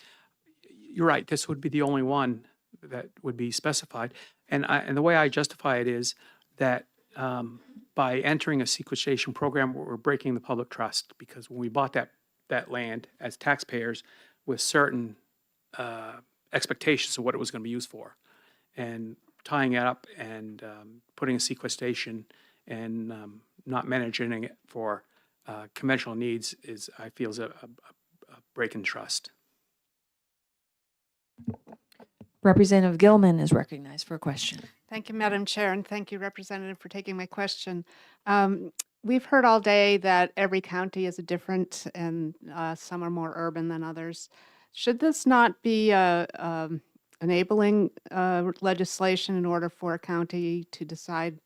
You're right, this would be the only one that would be specified. And the way I justify it is that by entering a sequestration program, we're breaking the public trust, because when we bought that land as taxpayers with certain expectations of what it was going to be used for, and tying it up and putting a sequestration and not managing it for conventional needs is, I feel, is a break in trust. Representative Gilman is recognized for a question. Thank you, Madam Chair, and thank you, Representative, for taking my question. We've heard all day that every county is different and some are more urban than others. Should this not be enabling legislation in order for a county to decide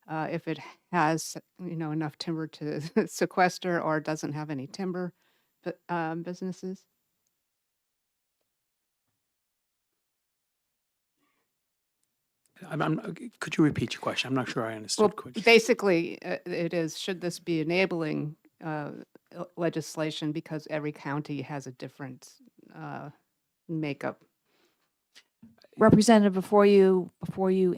if it has, enough timber to sequester or doesn't have any timber businesses? Could you repeat your question? I'm not sure I understood. Well, basically, it is, should this be enabling legislation because every county has a different makeup? Representative, before you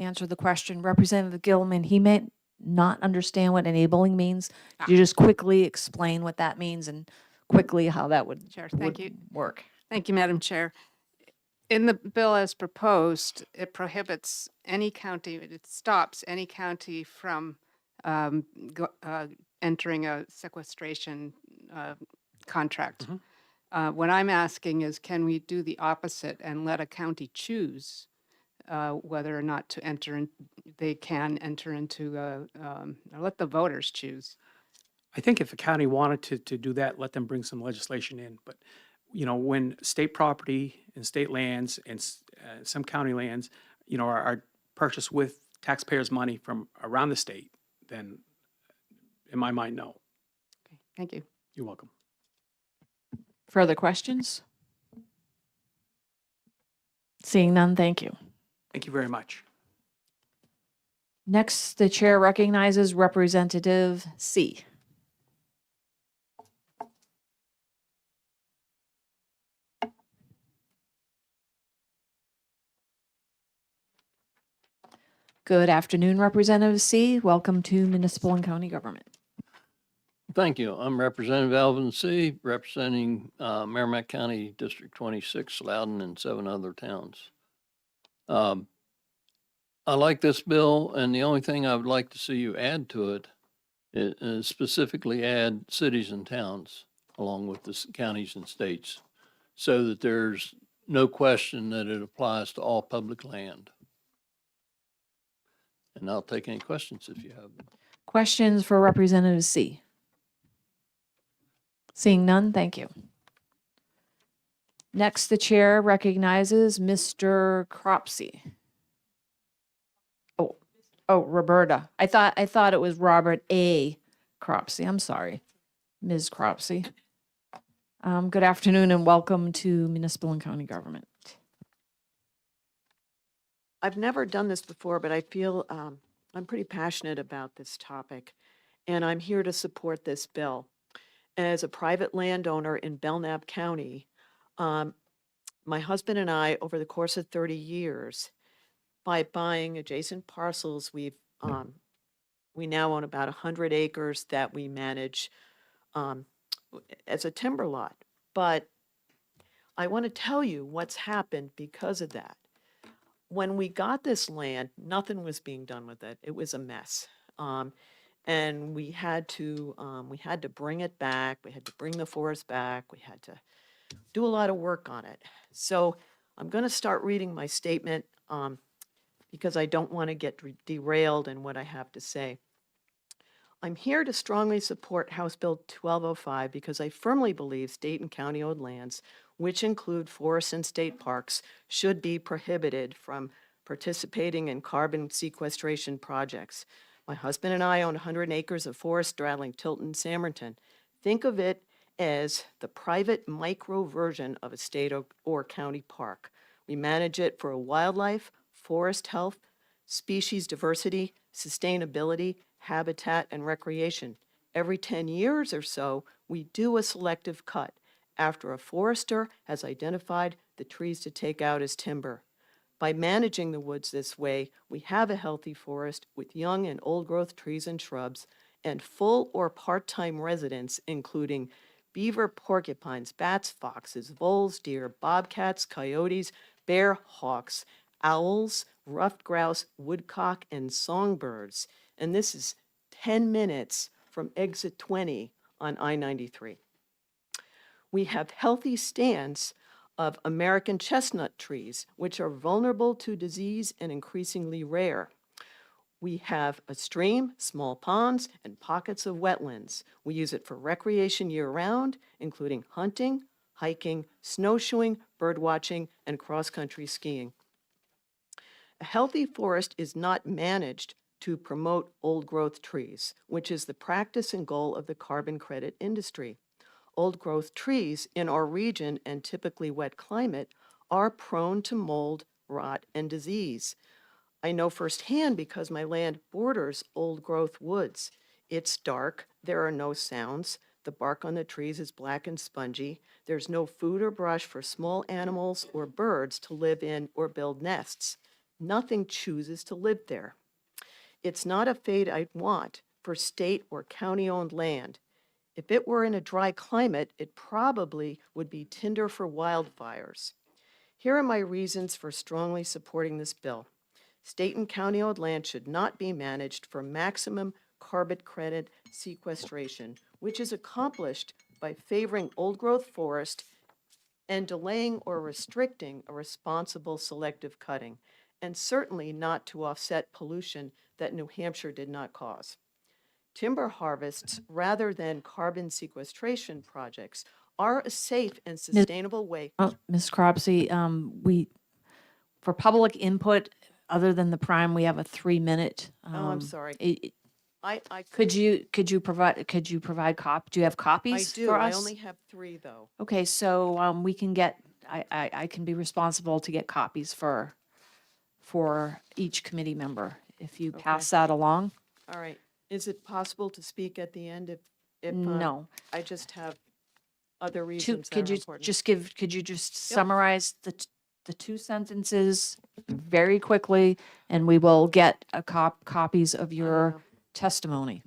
answer the question, Representative Gilman, he may not understand what enabling means. Could you just quickly explain what that means and quickly how that would, Sure, thank you. work? Thank you, Madam Chair. In the bill as proposed, it prohibits any county, it stops any county from entering a sequestration contract. What I'm asking is, can we do the opposite and let a county choose whether or not to enter in, they can enter into, or let the voters choose? I think if a county wanted to do that, let them bring some legislation in. But, when state property and state lands and some county lands, are purchased with taxpayers' money from around the state, then in my mind, no. Okay, thank you. You're welcome. Further questions? Seeing none, thank you. Thank you very much. Next, the chair recognizes Representative C. Good afternoon, Representative C. Welcome to Municipal and County Government. Thank you. I'm Representative Alvin C., representing Merrimack County District 26, Loudoun, and 7 other towns. I like this bill, and the only thing I would like to see you add to it is specifically add cities and towns along with the counties and states, so that there's no question that it applies to all public land. And I'll take any questions if you have them. Questions for Representative C? Seeing none, thank you. Next, the chair recognizes Mr. Cropsey. Oh, Roberta. I thought it was Robert A. Cropsey. I'm sorry. Ms. Cropsey. Good afternoon and welcome to Municipal and County Government. I've never done this before, but I feel I'm pretty passionate about this topic, and I'm here to support this bill. As a private landowner in Belknap County, my husband and I, over the course of 30 years, by buying adjacent parcels, we now own about 100 acres that we manage as a timber lot. But I want to tell you what's happened because of that. When we got this land, nothing was being done with it. It was a mess. And we had to bring it back. We had to bring the forest back. We had to do a lot of work on it. So I'm going to start reading my statement because I don't want to get derailed in what I have to say. I'm here to strongly support House Bill 1205 because I firmly believe state and county-owned lands, which include forests and state parks, should be prohibited from participating in carbon sequestration projects. My husband and I own 100 acres of forest straddling Tilton and Samerton. Think of it as the private micro version of a state or county park. We manage it for wildlife, forest health, species diversity, sustainability, habitat, and recreation. Every 10 years or so, we do a selective cut after a forester has identified the trees to take out as timber. By managing the woods this way, we have a healthy forest with young and old-growth trees and shrubs, and full or part-time residents, including beaver, porcupines, bats, foxes, voles, deer, bobcats, coyotes, bear, hawks, owls, ruffed grouse, woodcock, and songbirds. And this is 10 minutes from exit 20 on I-93. We have healthy stands of American chestnut trees, which are vulnerable to disease and increasingly rare. We have a stream, small ponds, and pockets of wetlands. We use it for recreation year-round, including hunting, hiking, snowshoeing, birdwatching, and cross-country skiing. A healthy forest is not managed to promote old-growth trees, which is the practice and goal of the carbon credit industry. Old-growth trees in our region and typically wet climate are prone to mold, rot, and disease. I know firsthand because my land borders old-growth woods. It's dark, there are no sounds, the bark on the trees is black and spongy, there's no food or brush for small animals or birds to live in or build nests. Nothing chooses to live there. It's not a fate I'd want for state or county-owned land. If it were in a dry climate, it probably would be tinder for wildfires. Here are my reasons for strongly supporting this bill. State and county-owned land should not be managed for maximum carbon credit sequestration, which is accomplished by favoring old-growth forest and delaying or restricting a responsible selective cutting, and certainly not to offset pollution that New Hampshire did not cause. Timber harvests, rather than carbon sequestration projects, are a safe and sustainable way. Ms. Cropsey, for public input, other than the prime, we have a 3-minute. I'm sorry. Could you provide do you have copies I do. for I us? only have 3 though. Okay, so we can get, I can be responsible to get copies for each committee member, if you pass that along. All right. Is it possible to speak at the end if No. I just have other reasons that Could are you important? could you just summarize the 2 sentences very quickly, and we will get copies of your testimony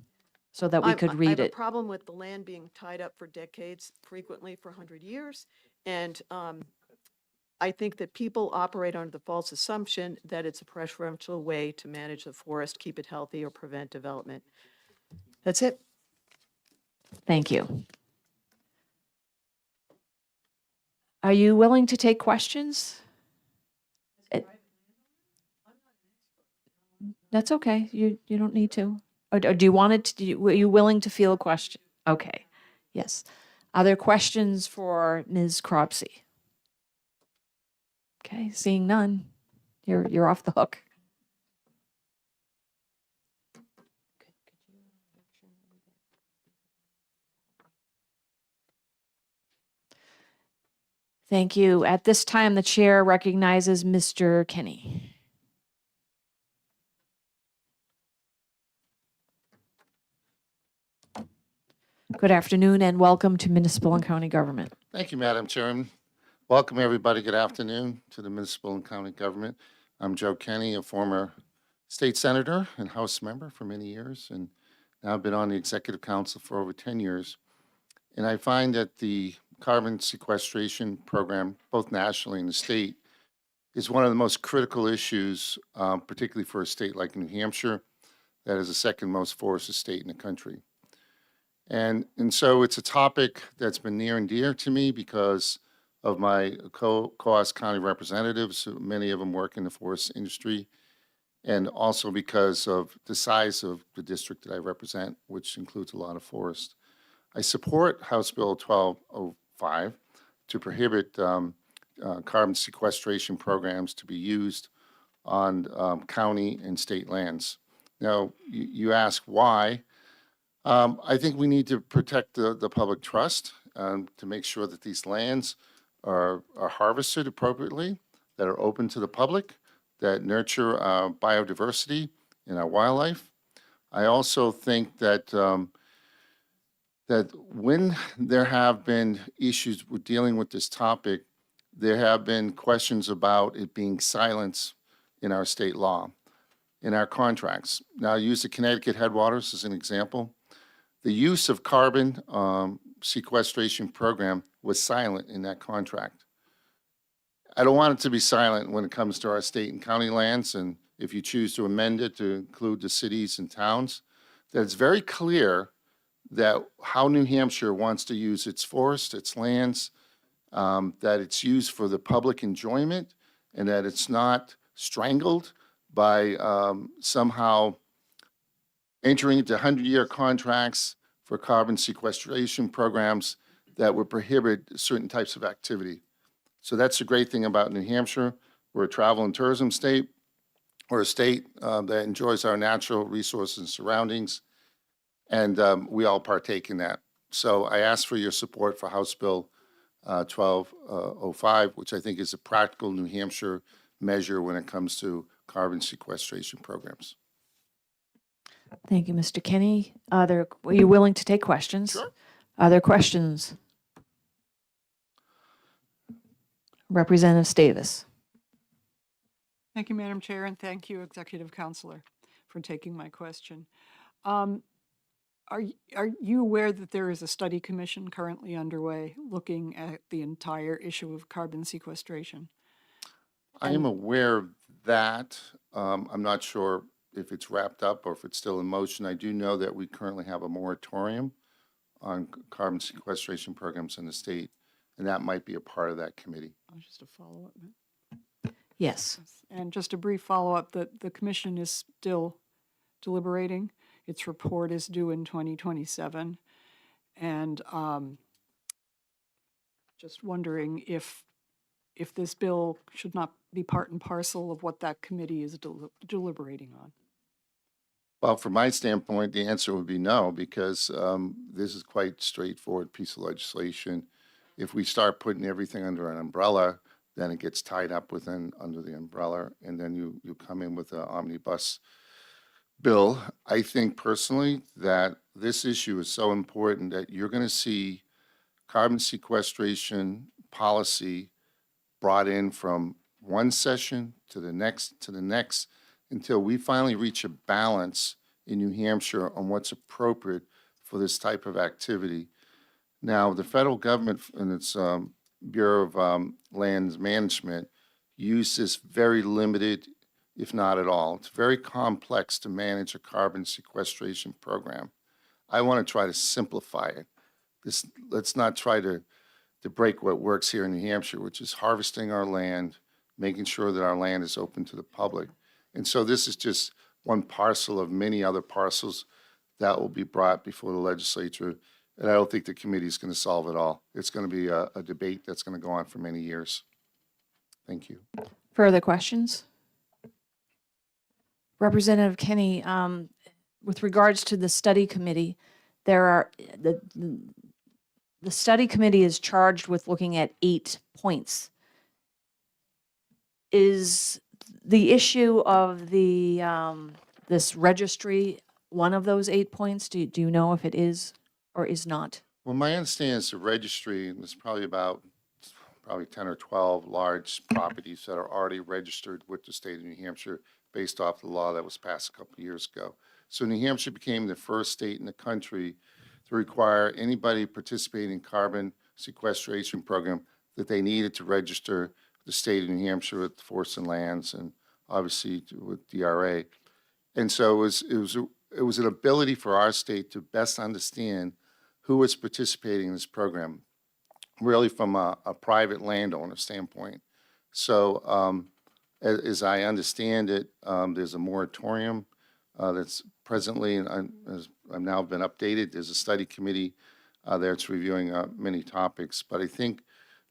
so that we could I read have a it. problem with the land being tied up for decades, frequently for 100 years, and I think that people operate under the false assumption that it's a preferential way to manage the forest, keep it healthy, or prevent development. That's it. Thank you. Are you willing to take questions? That's okay. You don't need to. Or do you want it to, were you willing to field a question? Okay. Yes. Are there questions for Ms. Cropsey? Okay, seeing none, you're off the hook. Thank you. At this time, the chair recognizes Mr. Kenny. Good afternoon and welcome to Municipal and County Government. Thank you, Madam Chairman. Welcome, everybody. Good afternoon to the Municipal and County Government. I'm Joe Kenny, a former state senator and House member for many years, and now I've been on the Executive Council for over 10 years. And I find that the carbon sequestration program, both nationally and the state, is one of the most critical issues, particularly for a state like New Hampshire, that is the second most forested state in the country. And so it's a topic that's been near and dear to me because of my co-host county representatives. Many of them work in the forest industry, and also because of the size of the district that I represent, which includes a lot of forest. I support House Bill 1205 to prohibit carbon sequestration programs to be used on county and state lands. Now, you ask why. I think we need to protect the public trust to make sure that these lands are harvested appropriately, that are open to the public, that nurture biodiversity and our wildlife. I also think that that when there have been issues with dealing with this topic, there have been questions about it being silenced in our state law, in our contracts. Now, I use the Connecticut Headwaters as an example. The use of carbon sequestration program was silent in that contract. I don't want it to be silent when it comes to our state and county lands, and if you choose to amend it to include the cities and towns, that it's very clear that how New Hampshire wants to use its forests, its lands, that it's used for the public enjoyment, and that it's not strangled by somehow entering into 100-year contracts for carbon sequestration programs that would prohibit certain types of activity. So that's the great thing about New Hampshire. We're a travel and tourism state. We're a state that enjoys our natural resources and surroundings, and we all partake in that. So I ask for your support for House Bill 1205, which I think is a practical New Hampshire measure when it comes to carbon sequestration programs. Thank you, Mr. Kenny. Are you willing to take questions? Sure. Are there questions? Representative Davis. Thank you, Madam Chair, and thank you, Executive Counselor, for taking my question. Are you aware that there is a study commission currently underway looking at the entire issue of carbon sequestration? I am aware of that. I'm not sure if it's wrapped up or if it's still in motion. I do know that we currently have a moratorium on carbon sequestration programs in the state, and that might be a part of that committee. Just a follow-up. Yes. And just a brief follow-up, that the commission is still deliberating. Its report is due in 2027. And just wondering if this bill should not be part and parcel of what that committee is deliberating on. Well, from my standpoint, the answer would be no, because this is quite straightforward piece of legislation. If we start putting everything under an umbrella, then it gets tied up under the umbrella, and then you come in with an omnibus bill. I think personally that this issue is so important that you're going to see carbon sequestration policy brought in from one session to the next, until we finally reach a balance in New Hampshire on what's appropriate for this type of activity. Now, the federal government and its Bureau of Lands Management use this very limited, if not at all. It's very complex to manage a carbon sequestration program. I want to try to simplify it. Let's not try to break what works here in New Hampshire, which is harvesting our land, making sure that our land is open to the public. And so this is just one parcel of many other parcels that will be brought before the legislature. And I don't think the committee is going to solve it all. It's going to be a debate that's going to go on for many years. Thank you. Further questions? Representative Kenny, with regards to the study committee, there are the the study committee is charged with looking at 8 points. Is the issue of the, this registry one of those 8 points? Do you know if it is or is not? Well, my understanding is the registry, and there's probably 10 or 12 large properties that are already registered with the state of New Hampshire based off the law that was passed a couple of years ago. So New Hampshire became the first state in the country to require anybody participating in carbon sequestration program that they needed to register the state of New Hampshire with Forest and Lands and obviously with DRA. And so it was an ability for our state to best understand who was participating in this program, really from a private landowner standpoint. So as I understand it, there's a moratorium that's presently, and as I've now been updated, there's a study committee that's reviewing many topics. But I think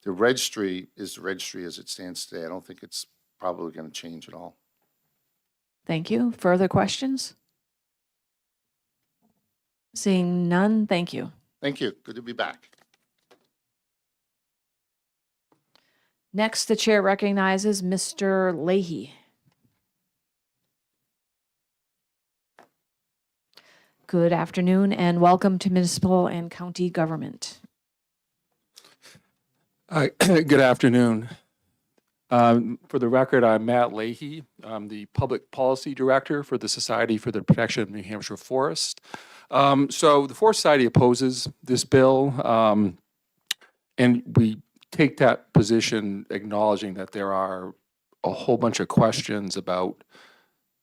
the registry is the registry as it stands today. I don't think it's probably going to change at all. Thank you. Further questions? Seeing none, thank you. Thank you. Good to be back. Next, the chair recognizes Mr. Leahy. Good afternoon and welcome to Municipal and County Government. Good afternoon. For the record, I'm Matt Leahy. I'm the Public Policy Director for the Society for the Protection of New Hampshire Forest. So the Forest Society opposes this bill, and we take that position acknowledging that there are a whole bunch of questions about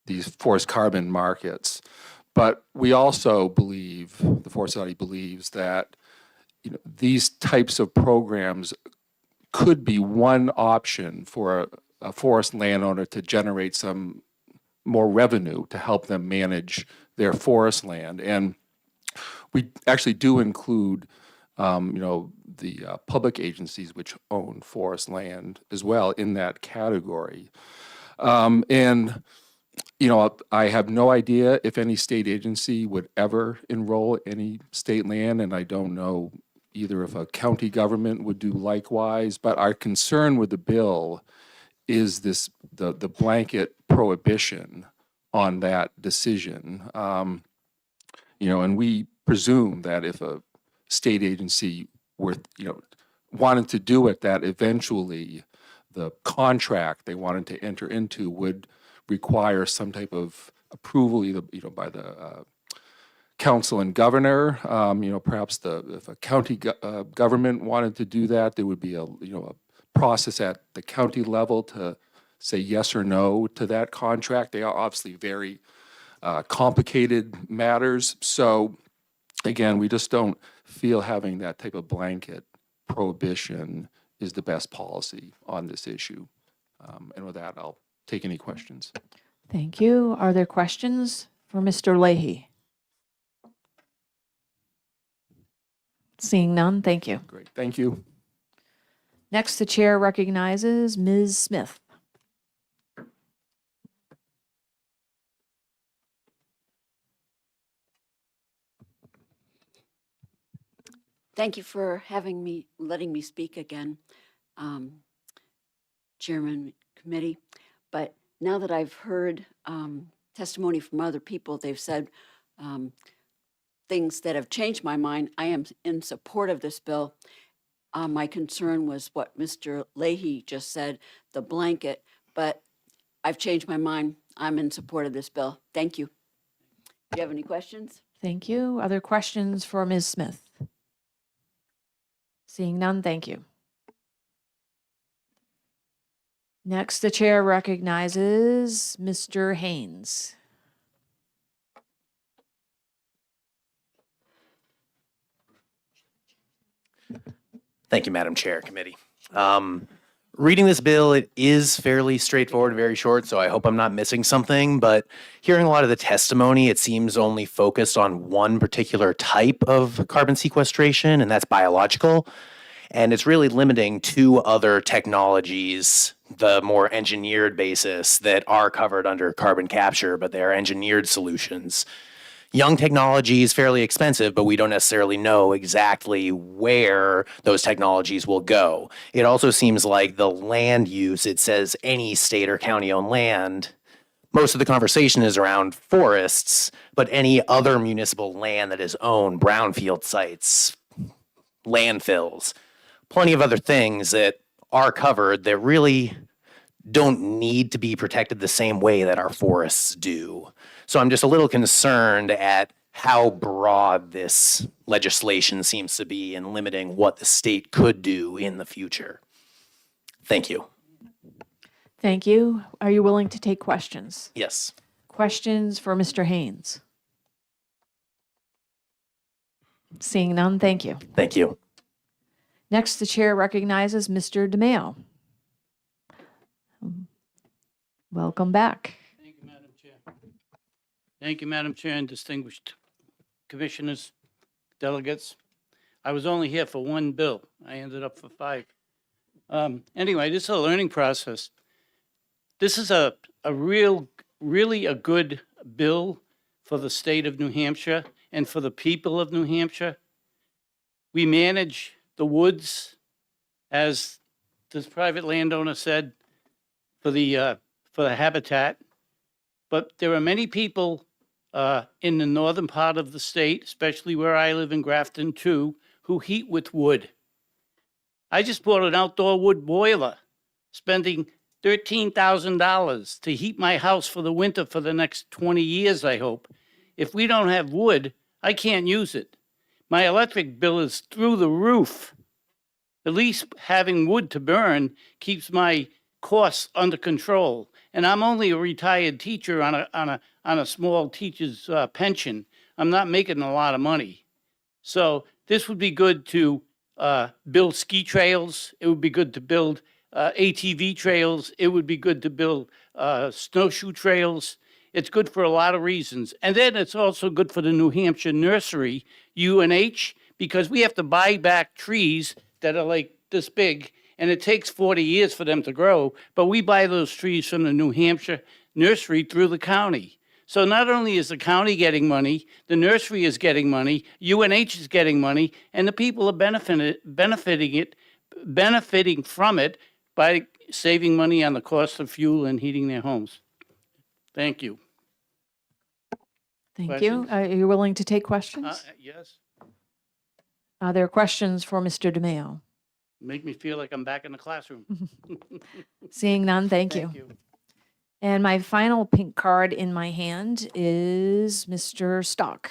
these forest carbon markets. But we also believe, the Forest Society believes, that these types of programs could be one option for a forest landowner to generate some more revenue to help them manage their forest land. And we actually do include, the public agencies which own forest land as well in that category. I have no idea if any state agency would ever enroll any state land, and I don't know either if a county government would do likewise. But our concern with the bill is the blanket prohibition on that decision. And we presume that if a state agency were, wanted to do it, that eventually the contract they wanted to enter into would require some type of approval, either by the council and governor. Perhaps if a county government wanted to do that, there would be a process at the county level to say yes or no to that contract. They are obviously very complicated matters. So again, we just don't feel having that type of blanket prohibition is the best policy on this issue. And with that, I'll take any questions. Thank you. Are there questions for Mr. Leahy? Seeing none, thank you. Great, thank you. Next, the chair recognizes Ms. Smith. Thank you for letting me speak again, Chairman Committee. But now that I've heard testimony from other people, they've said things that have changed my mind. I am in support of this bill. My concern was what Mr. Leahy just said, the blanket, but I've changed my mind. I'm in support of this bill. Thank you. Do you have any questions? Thank you. Other questions for Ms. Smith? Seeing none, thank you. Next, the chair recognizes Mr. Haynes. Thank you, Madam Chair, Committee. Reading this bill, it is fairly straightforward, very short, so I hope I'm not missing something. But hearing a lot of the testimony, it seems only focused on one particular type of carbon sequestration, and that's biological. And it's really limiting two other technologies, the more engineered basis, that are covered under carbon capture, but they're engineered solutions. young technology is fairly expensive, but we don't necessarily know exactly where those technologies will go. It also seems like the land use, it says any state or county owned land. Most of the conversation is around forests, but any other municipal land that is owned, brownfield sites, landfills, plenty of other things that are covered that really don't need to be protected the same way that our forests do. So I'm just a little concerned at how broad this legislation seems to be in limiting what the state could do in the future. Thank you. Thank you. Are you willing to take questions? Yes. Questions for Mr. Haynes? Seeing none, thank you. Thank you. Next, the chair recognizes Mr. DeMayo. Welcome back. Thank you, Madam Chair. Thank you, Madam Chair, and distinguished commissioners, delegates. I was only here for one bill. I ended up for 5. Anyway, this is a learning process. This is a really a good bill for the state of New Hampshire and for the people of New Hampshire. We manage the woods, as this private landowner said, for the habitat. But there are many people in the northern part of the state, especially where I live in Grafton too, who heat with wood. I just bought an outdoor wood boiler, spending $13,000 to heat my house for the winter for the next 20 years, I hope. If we don't have wood, I can't use it. My electric bill is through the roof. At least having wood to burn keeps my costs under control. And I'm only a retired teacher on a small teacher's pension. I'm not making a lot of money. So this would be good to build ski trails. It would be good to build ATV trails. It would be good to build snowshoe trails. It's good for a lot of reasons. And then it's also good for the New Hampshire nursery, UNH, because we have to buy back trees that are like this big, and it takes 40 years for them to grow, but we buy those trees from the New Hampshire nursery through the county. So not only is the county getting money, the nursery is getting money, UNH is getting money, and the people are benefiting from it by saving money on the cost of fuel and heating their homes. Thank you. Thank you. Are you willing to take questions? Yes. Are there questions for Mr. DeMayo? Make me feel like I'm back in the classroom. Seeing none, thank you. And my final pink card in my hand is Mr. Stock.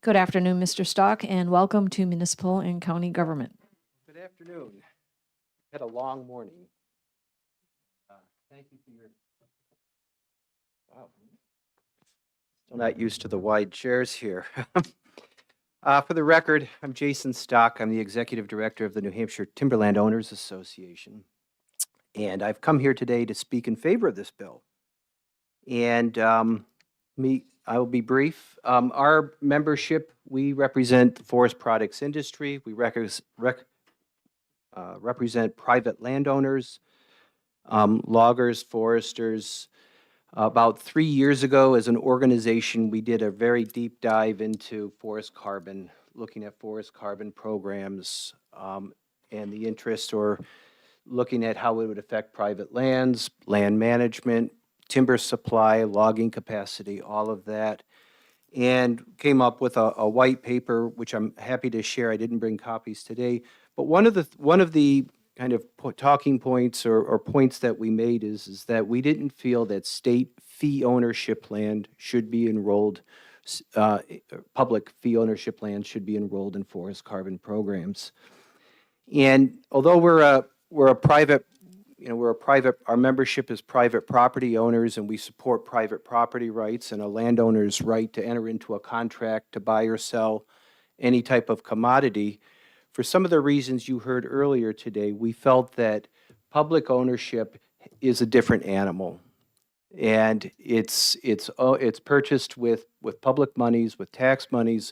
Good afternoon, Mr. Stock, and welcome to Municipal and County Government. Good afternoon. Had a long morning. Thank you for your. Wow. Still not used to the wide chairs here. For the record, I'm Jason Stock. I'm the Executive Director of the New Hampshire Timberland Owners Association. And I've come here today to speak in favor of this bill. And I will be brief. Our membership, we represent the forest products industry. We represent private landowners, loggers, foresters. About 3 years ago, as an organization, we did a very deep dive into forest carbon, looking at forest carbon programs and the interest, or looking at how it would affect private lands, land management, timber supply, logging capacity, all of that, and came up with a white paper, which I'm happy to share. I didn't bring copies today, but one of the kind of talking points or points that we made is that we didn't feel that state fee ownership land should be enrolled, public fee ownership land should be enrolled in forest carbon programs. And although we're a private, our membership is private property owners, and we support private property rights and a landowner's right to enter into a contract to buy or sell any type of commodity. For some of the reasons you heard earlier today, we felt that public ownership is a different animal. And it's purchased with public monies, with tax monies,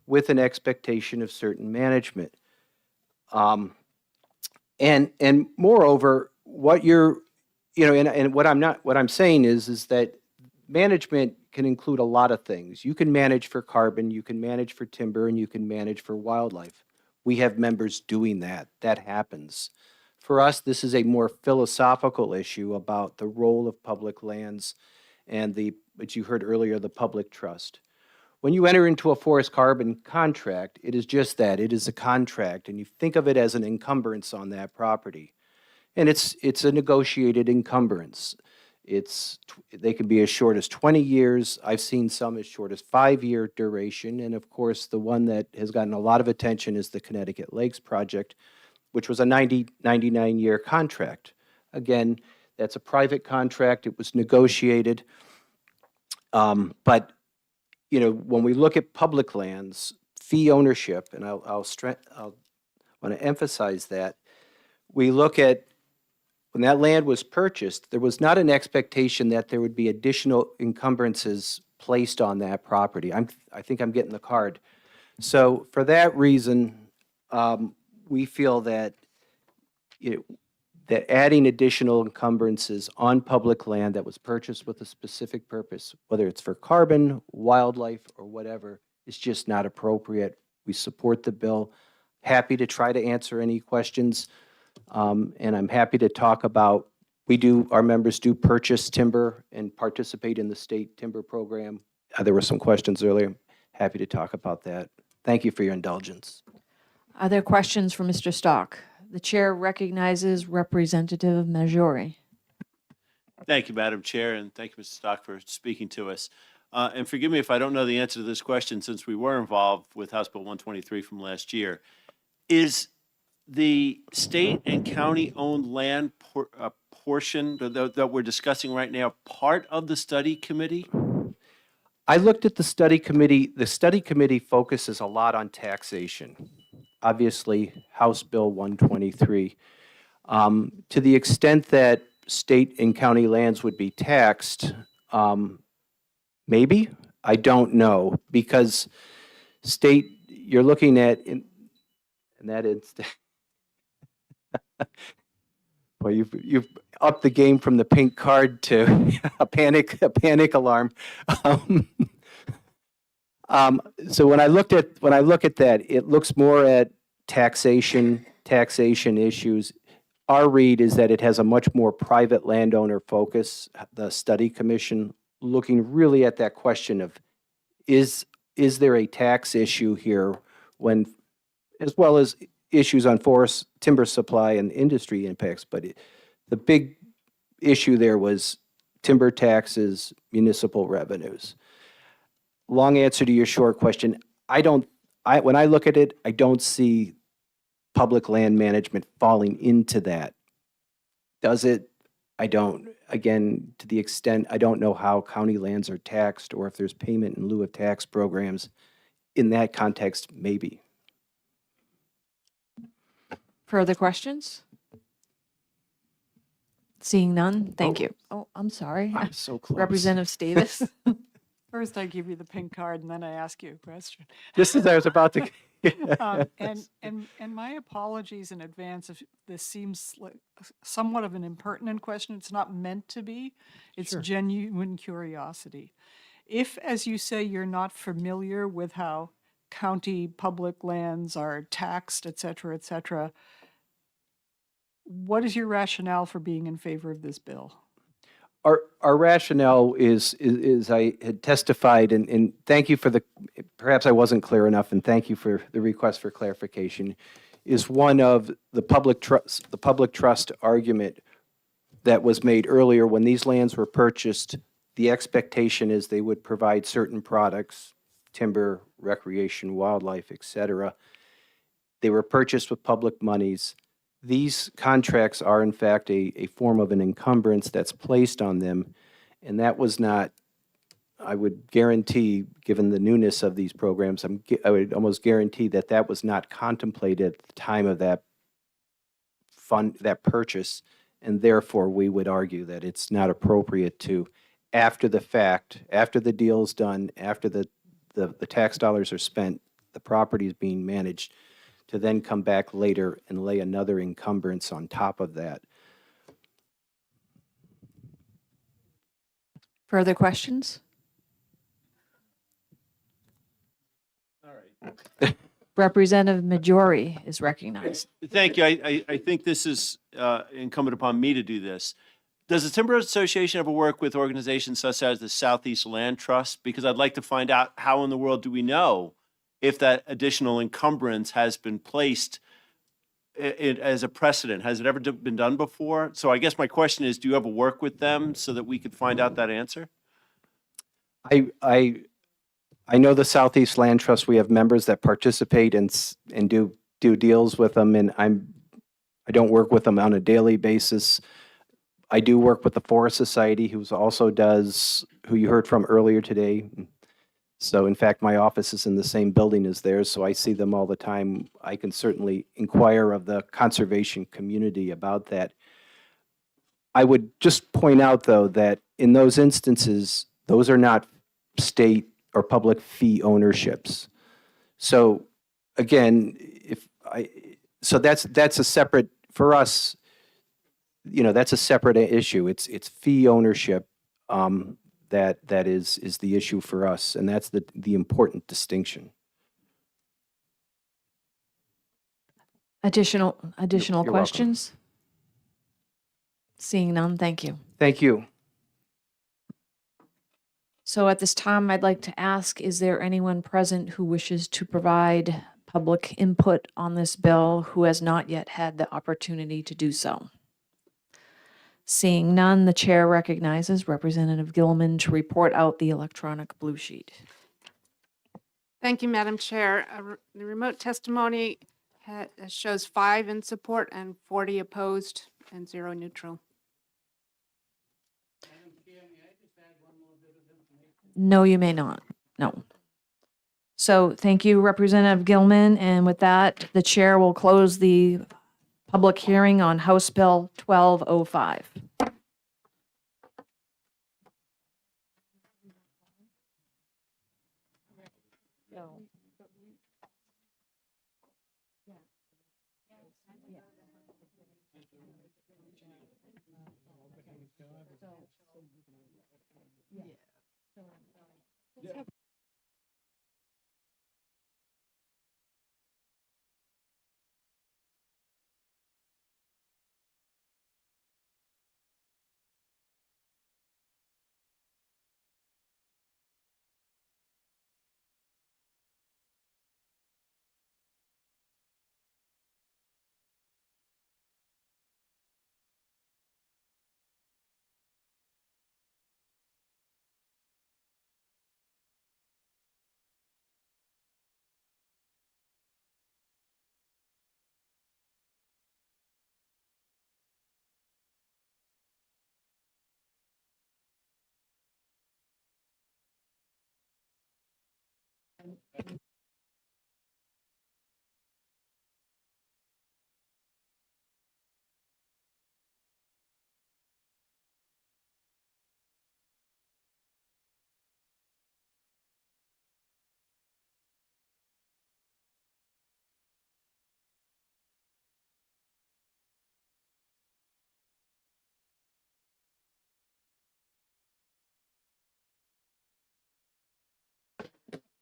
with an expectation of certain management. And moreover, what you're you know, and what I'm saying is that management can include a lot of things. You can manage for carbon, you can manage for timber, and you can manage for wildlife. We have members doing that. That happens. For us, this is a more philosophical issue about the role of public lands and what you heard earlier, the public trust. When you enter into a forest carbon contract, it is just that. It is a contract, and you think of it as an encumbrance on that property. And it's a negotiated encumbrance. They can be as short as 20 years. I've seen some as short as 5-year duration. And of course, the one that has gotten a lot of attention is the Connecticut Lakes Project, which was a 99-year contract. Again, that's a private contract. It was negotiated. But you know, when we look at public lands, fee ownership, and I'll want to emphasize that, we look at when that land was purchased, there was not an expectation that there would be additional encumbrances placed on that property. I think I'm getting the card. So for that reason, we feel that that adding additional encumbrances on public land that was purchased with a specific purpose, whether it's for carbon, wildlife, or whatever, is just not appropriate. We support the bill. Happy to try to answer any questions. And I'm happy to talk about, our members do purchase timber and participate in the state timber program. There were some questions earlier. Happy to talk about that. Thank you for your indulgence. Are there questions for Mr. Stock? The chair recognizes Representative Maggiore. Thank you, Madam Chair, and thank you, Mr. Stock, for speaking to us. And forgive me if I don't know the answer to this question, since we were involved with House Bill 123 from last year. Is the state and county-owned land portion that we're discussing right now part of the study committee? I looked at the study committee. The study committee focuses a lot on taxation. Obviously, House Bill 123. To the extent that state and county lands would be taxed, maybe, I don't know, because you're looking at, in that instance, well, you've upped the game from the pink card to a panic alarm. So when I look at that, it looks more at taxation issues. Our read is that it has a much more private landowner focus. The study commission looking really at that question of is there a tax issue here, when, as well as issues on forest timber supply and industry impacts, but the big issue there was timber taxes, municipal revenues. Long answer to your short question, when I look at it, I don't see public land management falling into that. Does it? I don't. Again, to the extent, I don't know how county lands are taxed or if there's payment in lieu of tax programs. In that context, maybe. Further questions? Seeing none, thank you. Oh, I'm sorry. I'm so close. Representative Davis. First, I give you the pink card, and then I ask you a question. Just as I was about to. And my apologies in advance if this seems like somewhat of an impertinent question. It's not meant to be. It's Sure. genuine curiosity. If, as you say, you're not familiar with how county public lands are taxed, et cetera, what is your rationale for being in favor of this bill? Our rationale is I had testified, and thank you for perhaps I wasn't clear enough, and thank you for the request for clarification, is one of the public trust argument that was made earlier. When these lands were purchased, the expectation is they would provide certain products, timber, recreation, wildlife, et cetera. They were purchased with public monies. These contracts are, in fact, a form of an encumbrance that's placed on them, and that was not, I would guarantee, given the newness of these programs, I would almost guarantee that was not contemplated at the time of that purchase, and therefore we would argue that it's not appropriate to, after the fact, after the deal's done, after the tax dollars are spent, the property is being managed, to then come back later and lay another encumbrance on top of that. Further questions? All right. Representative Majori is recognized. Thank you. I think this is incumbent upon me to do this. Does the Timber Association ever work with organizations such as the Southeast Land Trust? Because I'd like to find out how in the world do we know if that additional encumbrance has been placed as a precedent? Has it ever been done before? So I guess my question is, do you ever work with them so that we could find out that answer? I know the Southeast Land Trust. We have members that participate and do deals with them, and I don't work with them on a daily basis. I do work with the Forest Society, who you heard from earlier today. So in fact, my office is in the same building as theirs, so I see them all the time. I can certainly inquire of the conservation community about that. I would just point out, though, that in those instances, those are not state or public fee ownerships. So again, that's a separate, for us, that's a separate issue. It's fee ownership that is the issue for us, and that's the important distinction. Additional You're questions? Seeing none, thank you. Thank you. So at this time, I'd like to ask, is there anyone present who wishes to provide public input on this bill who has not yet had the opportunity to do so? Seeing none, the chair recognizes Representative Gilman to report out the electronic blue sheet. Thank you, Madam Chair. The remote testimony shows 5 in support and 40 opposed and 0 neutral. No, you may not. No. So thank you, Representative Gilman. And with that, the chair will close the public hearing on House Bill 1205.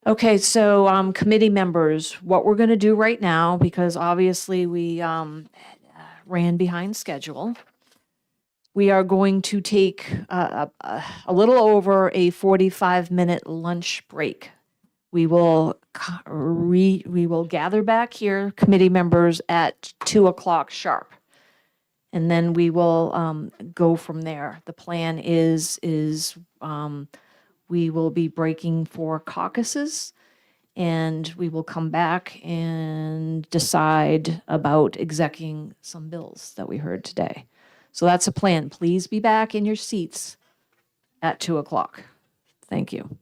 Okay, so committee members, what we're going to do right now, because obviously we ran behind schedule, we are going to take a little over a 45-minute lunch break. We will gather back here, committee members, at 2 o'clock sharp. And then we will go from there. The plan is we will be breaking for caucuses, and we will come back and decide about executing some bills that we heard today. So that's a plan. Please be back in your seats at 2 o'clock. Thank you.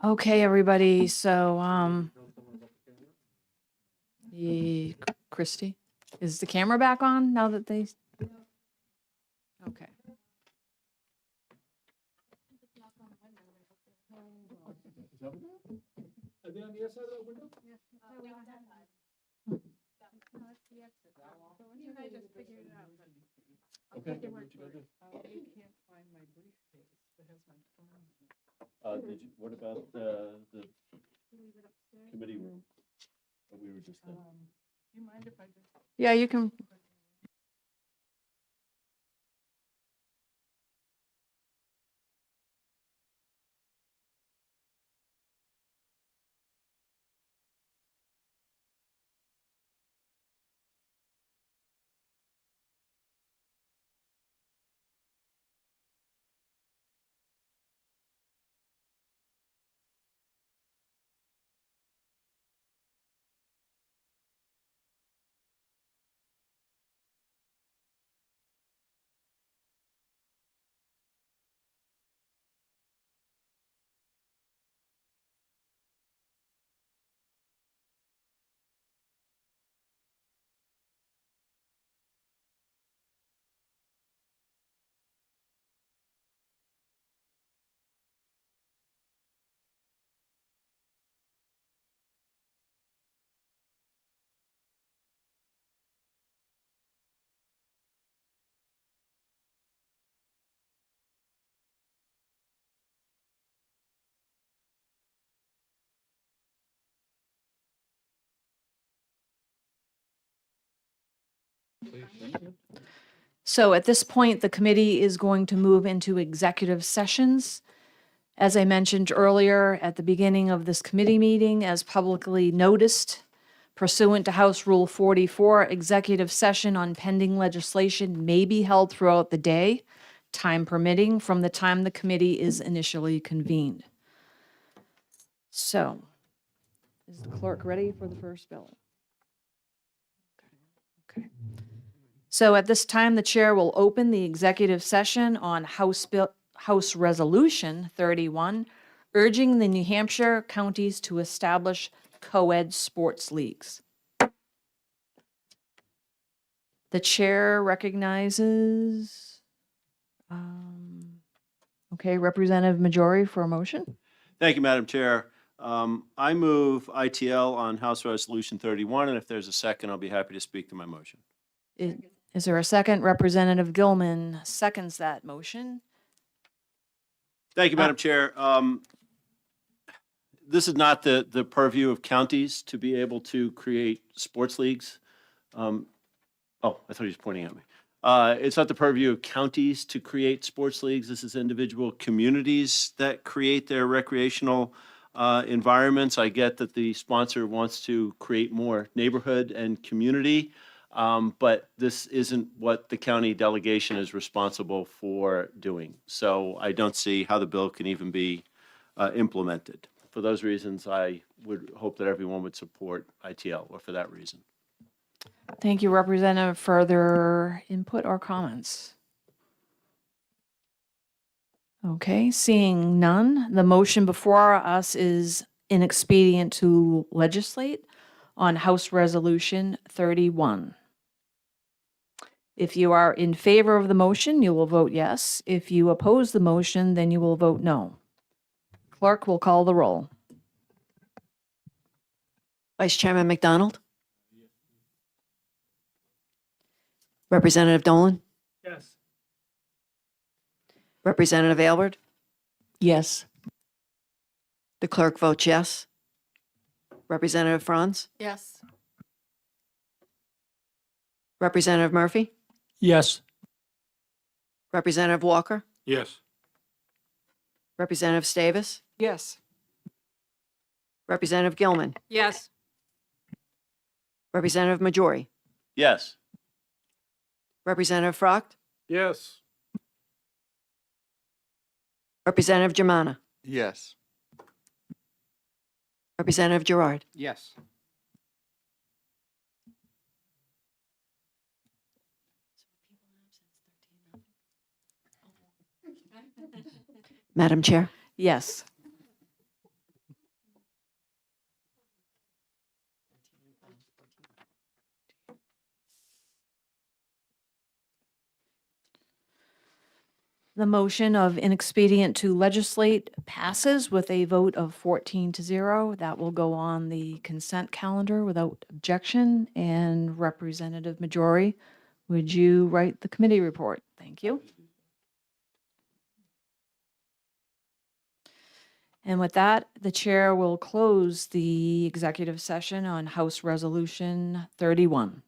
Okay, everybody, so, Christie, is the camera back on now that they? Okay. What about the committee room that we were just in? Yeah, you can. So at this point, the committee is going to move into executive sessions. As I mentioned earlier, at the beginning of this committee meeting, as publicly noticed pursuant to House Rule 44, executive session on pending legislation may be held throughout the day, time permitting, from the time the committee is initially convened. So, is the clerk ready for the first bill? Okay. So at this time, the chair will open the executive session on House Resolution 31, urging the New Hampshire counties to establish co-ed sports leagues. The chair recognizes, okay, Representative Majori for a motion. Thank you, Madam Chair. I move ITL on House Resolution 31, and if there's a second, I'll be happy to speak to my motion. Is there a second? Representative Gilman seconds that motion. Thank you, Madam Chair. This is not the purview of counties to be able to create sports leagues. Oh, I thought he was pointing at me. It's not the purview of counties to create sports leagues. This is individual communities that create their recreational environments. I get that the sponsor wants to create more neighborhood and community, but this isn't what the county delegation is responsible for doing. So I don't see how the bill can even be implemented. For those reasons, I would hope that everyone would support ITL, or for that reason. Thank you, Representative. Further input or comments? Okay, seeing none, the motion before us is inexpedient to legislate on House Resolution 31. If you are in favor of the motion, you will vote yes. If you oppose the motion, then you will vote no. Clerk will call the roll. Vice Chairman McDonald? Representative Dolan? Yes. Representative Aylward? Yes. The clerk votes yes. Representative Franz? Yes. Representative Murphy? Yes. Representative Walker? Yes. Representative Stavis? Yes. Representative Gilman? Yes. Representative Majori? Yes. Representative Frocht? Yes. Representative Germana? Yes. Representative Gerard? Yes. Madam Chair? Yes. The motion of inexpedient to legislate passes with a vote of 14-0. That will go on the consent calendar without objection. And Representative Majori, would you write the committee report? Thank you. And with that, the chair will close the executive session on House Resolution 31.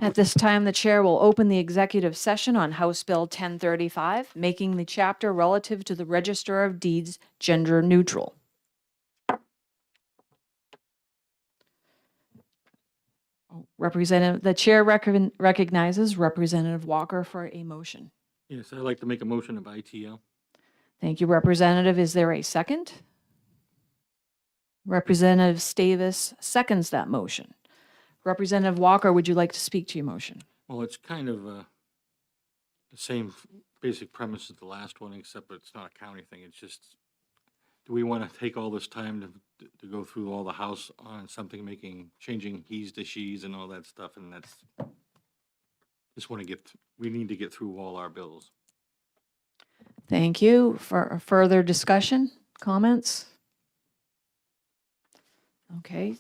At this time, the chair will open the executive session on House Bill 1035, making the chapter relative to the Register of Deeds gender neutral. The chair recognizes Representative Walker for a motion. Yes, I'd like to make a motion of ITL. Thank you, Representative. Is there a second? Representative Stavis seconds that motion. Representative Walker, would you like to speak to your motion? Well, it's kind of the same basic premise as the last one, except it's not a county thing. It's just, do we want to take all this time to go through all the House on something changing he's to she's and all that stuff? And that's, we need to get through all our bills. Thank you. For further discussion, comments? Okay.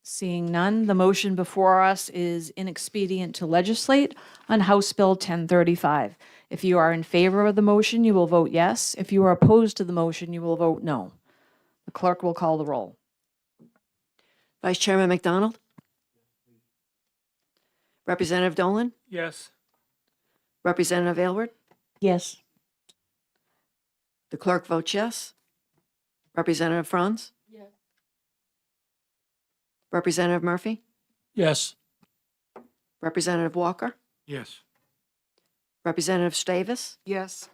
Seeing none, the motion before us is inexpedient to legislate on House Bill 1035. If you are in favor of the motion, you will vote yes. If you are opposed to the motion, you will vote no. The clerk will call the roll. Vice Chairman McDonald? Representative Dolan? Yes. Representative Aylward? Yes. The clerk votes yes. Representative Franz? Yes. Representative Murphy? Yes. Representative Walker? Yes. Representative Stavis? Yes.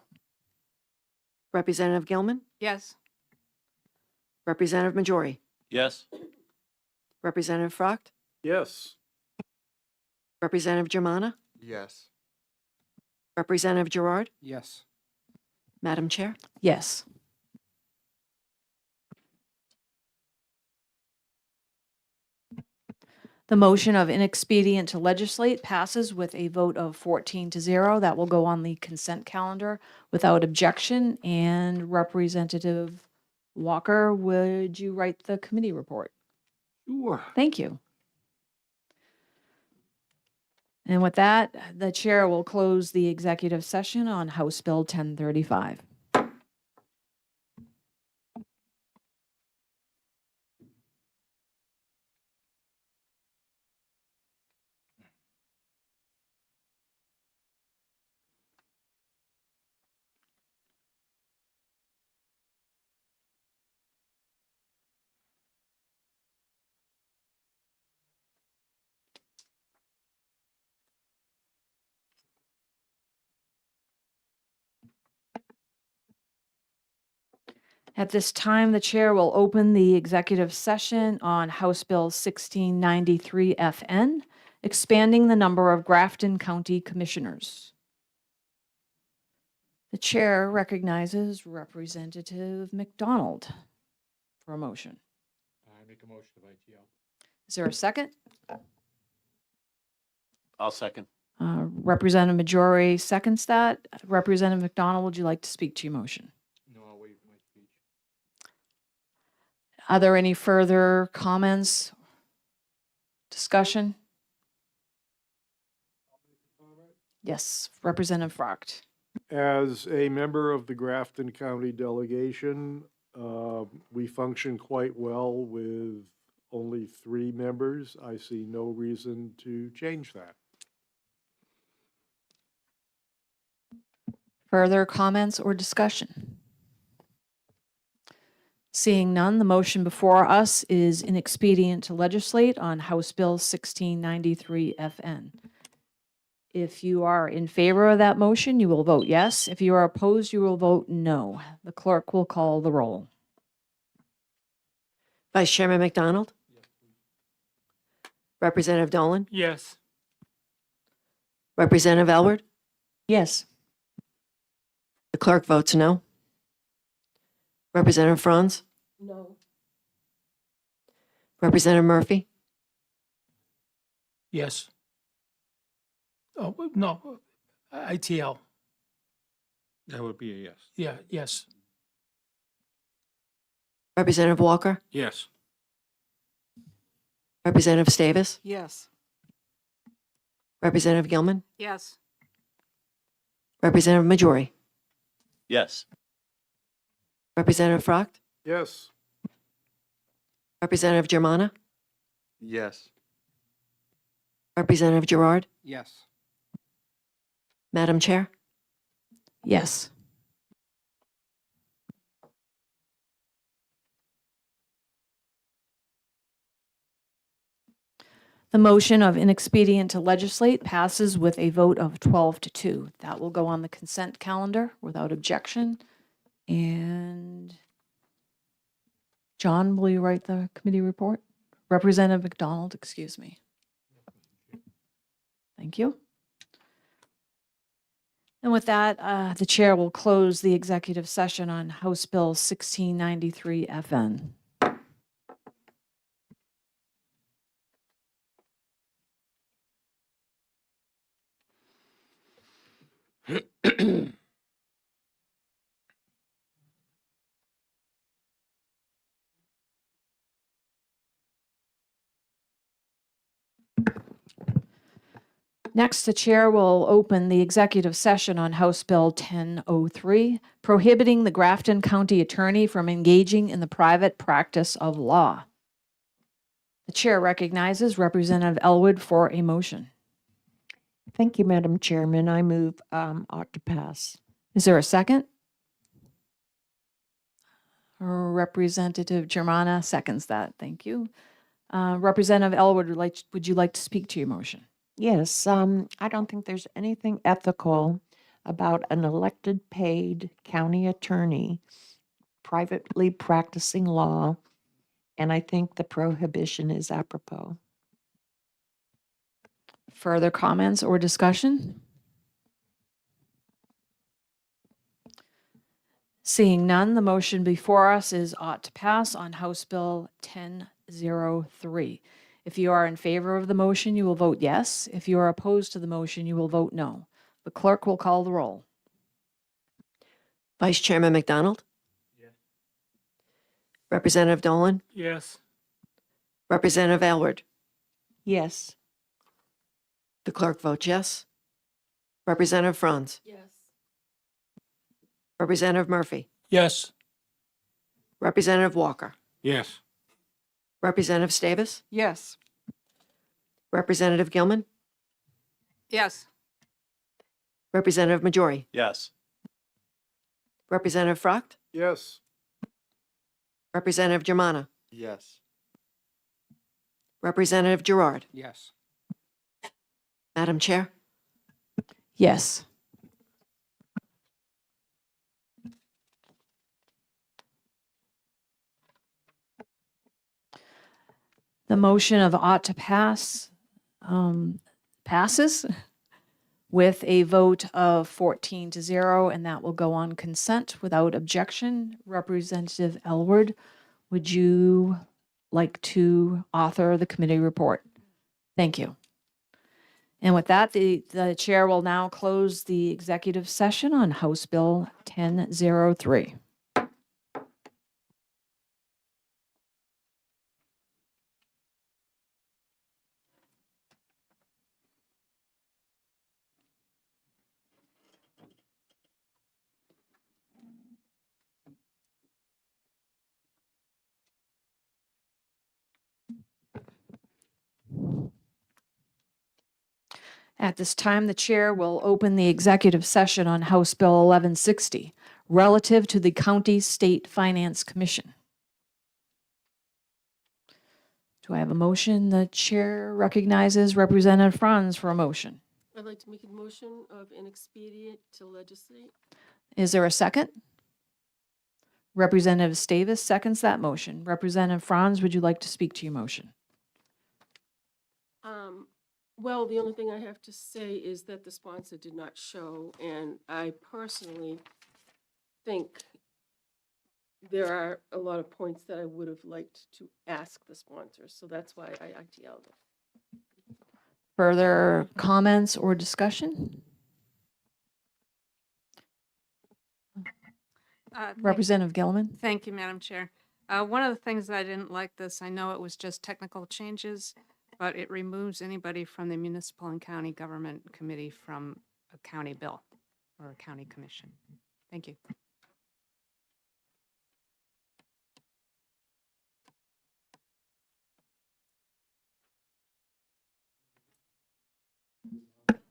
Representative Gilman? Yes. Representative Majori? Yes. Representative Frocht? Yes. Representative Germana? Yes. Representative Gerard? Yes. Madam Chair? Yes. The motion of inexpedient to legislate passes with a vote of 14-0. That will go on the consent calendar without objection. And Representative Walker, would you write the committee report? Sure. Thank you. And with that, the chair will close the executive session on House Bill 1035. At this time, the chair will open the executive session on House Bill 1693 FN, expanding the number of Grafton County Commissioners. The chair recognizes Representative McDonald for a motion. I make a motion of ITL. Is there a second? I'll second. Representative Majori seconds that. Representative McDonald, would you like to speak to your motion? No, I'll waive my speech. Are there any further comments, discussion? Yes, Representative Frocht. As a member of the Grafton County delegation, we function quite well with only 3 members. I see no reason to change that. Further comments or discussion? Seeing none, the motion before us is inexpedient to legislate on House Bill 1693 FN. If you are in favor of that motion, you will vote yes. If you are opposed, you will vote no. The clerk will call the roll. Vice Chairman McDonald? Representative Dolan? Yes. Representative Elward? Yes. The clerk votes no. Representative Franz? No. Representative Murphy? Yes. Oh, no, ITL. That would be a yes. Yeah, yes. Representative Walker? Yes. Representative Stavis? Yes. Representative Gilman? Yes. Representative Majori? Yes. Representative Frocht? Yes. Representative Germana? Yes. Representative Gerard? Yes. Madam Chair? Yes. The motion of inexpedient to legislate passes with a vote of 12 to 2. That will go on the consent calendar without objection. And John, will you write the committee report? Representative McDonald, excuse me. Thank you. And with that, the chair will close the executive session on House Bill 1693 FN. Next, the chair will open the executive session on House Bill 1003, prohibiting the Grafton County Attorney from engaging in the private practice of law. The chair recognizes Representative Elwood for a motion. Thank you, Madam Chairman. I move ought to pass. Is there a second? Representative Germana seconds that. Thank you. Representative Elwood, would you like to speak to your motion? Yes, I don't think there's anything ethical about an elected paid county attorney privately practicing law, and I think the prohibition is apropos. Further comments or discussion? Seeing none, the motion before us is ought to pass on House Bill 1003. If you are in favor of the motion, you will vote yes. If you are opposed to the motion, you will vote no. The clerk will call the roll. Vice Chairman McDonald? Yes. Representative Dolan? Yes. Representative Elward? Yes. The clerk votes yes. Representative Franz? Yes. Representative Murphy? Yes. Representative Walker? Yes. Representative Stavis? Yes. Representative Gilman? Yes. Representative Majori? Yes. Representative Frocht? Yes. Representative Germana? Yes. Representative Gerard? Yes. Madam Chair? Yes. The motion of ought to pass passes with a vote of 14 to 0, and that will go on consent without objection. Representative Elward, would you like to author the committee report? Thank you. And with that, the chair will now close the executive session on House Bill 1003. At this time, the chair will open the executive session on House Bill 1160, relative to the County State Finance Commission. Do I have a motion? The chair recognizes Representative Franz for a motion. I'd like to make a motion of inexpedient to legislate. Is there a second? Representative Stavis seconds that motion. Representative Franz, would you like to speak to your motion? Well, the only thing I have to say is that the sponsor did not show, and I personally think there are a lot of points that I would have liked to ask the sponsors, so that's why I ITL'd it. Further comments or discussion? Representative Gilman? Thank you, Madam Chair. One of the things that I didn't like this, I know it was just technical changes, but it removes anybody from the Municipal and County Government Committee from a county bill or a county commission. Thank you.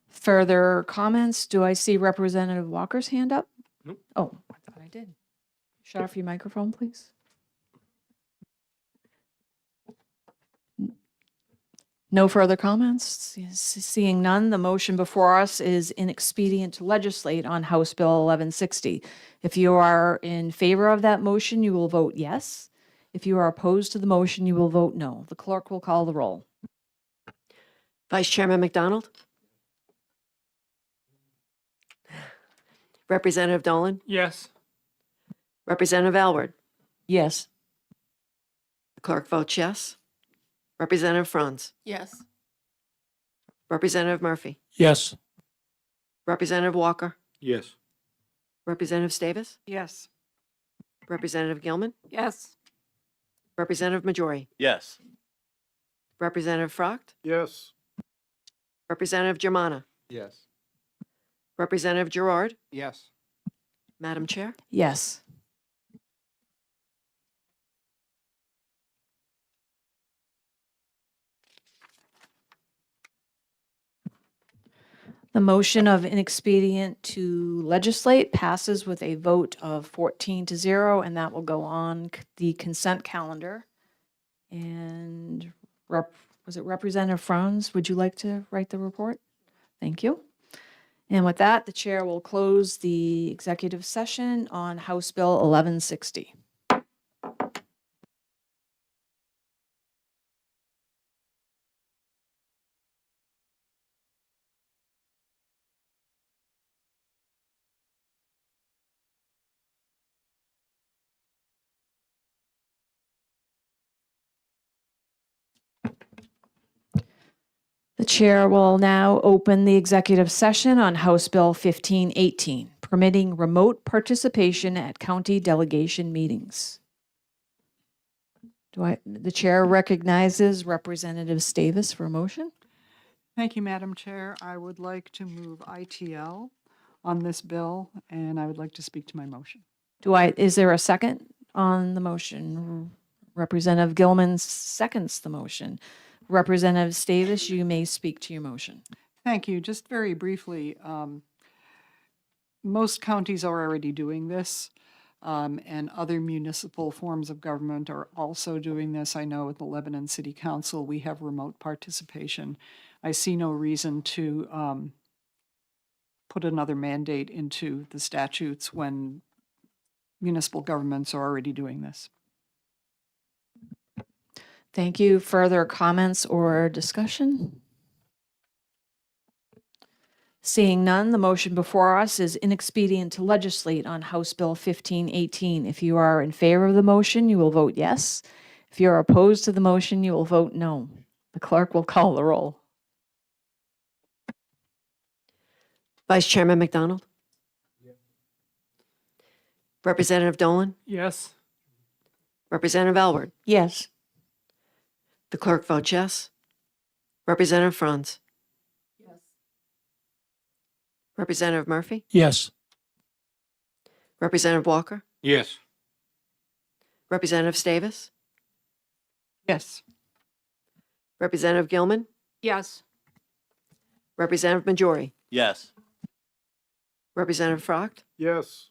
Further comments? Do I see Representative Walker's hand up? Nope. Oh, I thought I did. Shut off your microphone, please. No further comments? Seeing none, the motion before us is inexpedient to legislate on House Bill 1160. If you are in favor of that motion, you will vote yes. If you are opposed to the motion, you will vote no. The clerk will call the roll. Vice Chairman McDonald? Representative Dolan? Yes. Representative Alward? Yes. The clerk votes yes. Representative Franz? Yes. Representative Murphy? Yes. Representative Walker? Yes. Representative Stavis? Yes. Representative Gilman? Yes. Representative Majori? Yes. Representative Frocht? Yes. Representative Germana? Yes. Representative Gerard? Yes. Madam Chair? Yes. The motion of inexpedient to legislate passes with a vote of 14-0, and that will go on the consent calendar. And was it Representative Franz? Would you like to write the report? Thank you. And with that, the chair will close the executive session on House Bill 1160. The chair will now open the executive session on House Bill 1518, permitting remote participation at county delegation meetings. The chair recognizes Representative Stavis for a motion. Thank you, Madam Chair. I would like to move ITL on this bill, and I would like to speak to my motion. Is there a second on the motion? Representative Gilman seconds the motion. Representative Stavis, you may speak to your motion. Thank you. Just very briefly, most counties are already doing this, and other municipal forms of government are also doing this. I know at the Lebanon City Council, we have remote participation. I see no reason to put another mandate into the statutes when municipal governments are already doing this. Thank you. Further comments or discussion? Seeing none, the motion before us is inexpedient to legislate on House Bill 1518. If you are in favor of the motion, you will vote yes. If you are opposed to the motion, you will vote no. The clerk will call the roll. Vice Chairman McDonald? Representative Dolan? Yes. Representative Alward? Yes. The clerk votes yes. Representative Franz? Yes. Representative Murphy? Yes. Representative Walker? Yes. Representative Stavis? Yes. Representative Gilman? Yes. Representative Majori? Yes. Representative Frocht? Yes.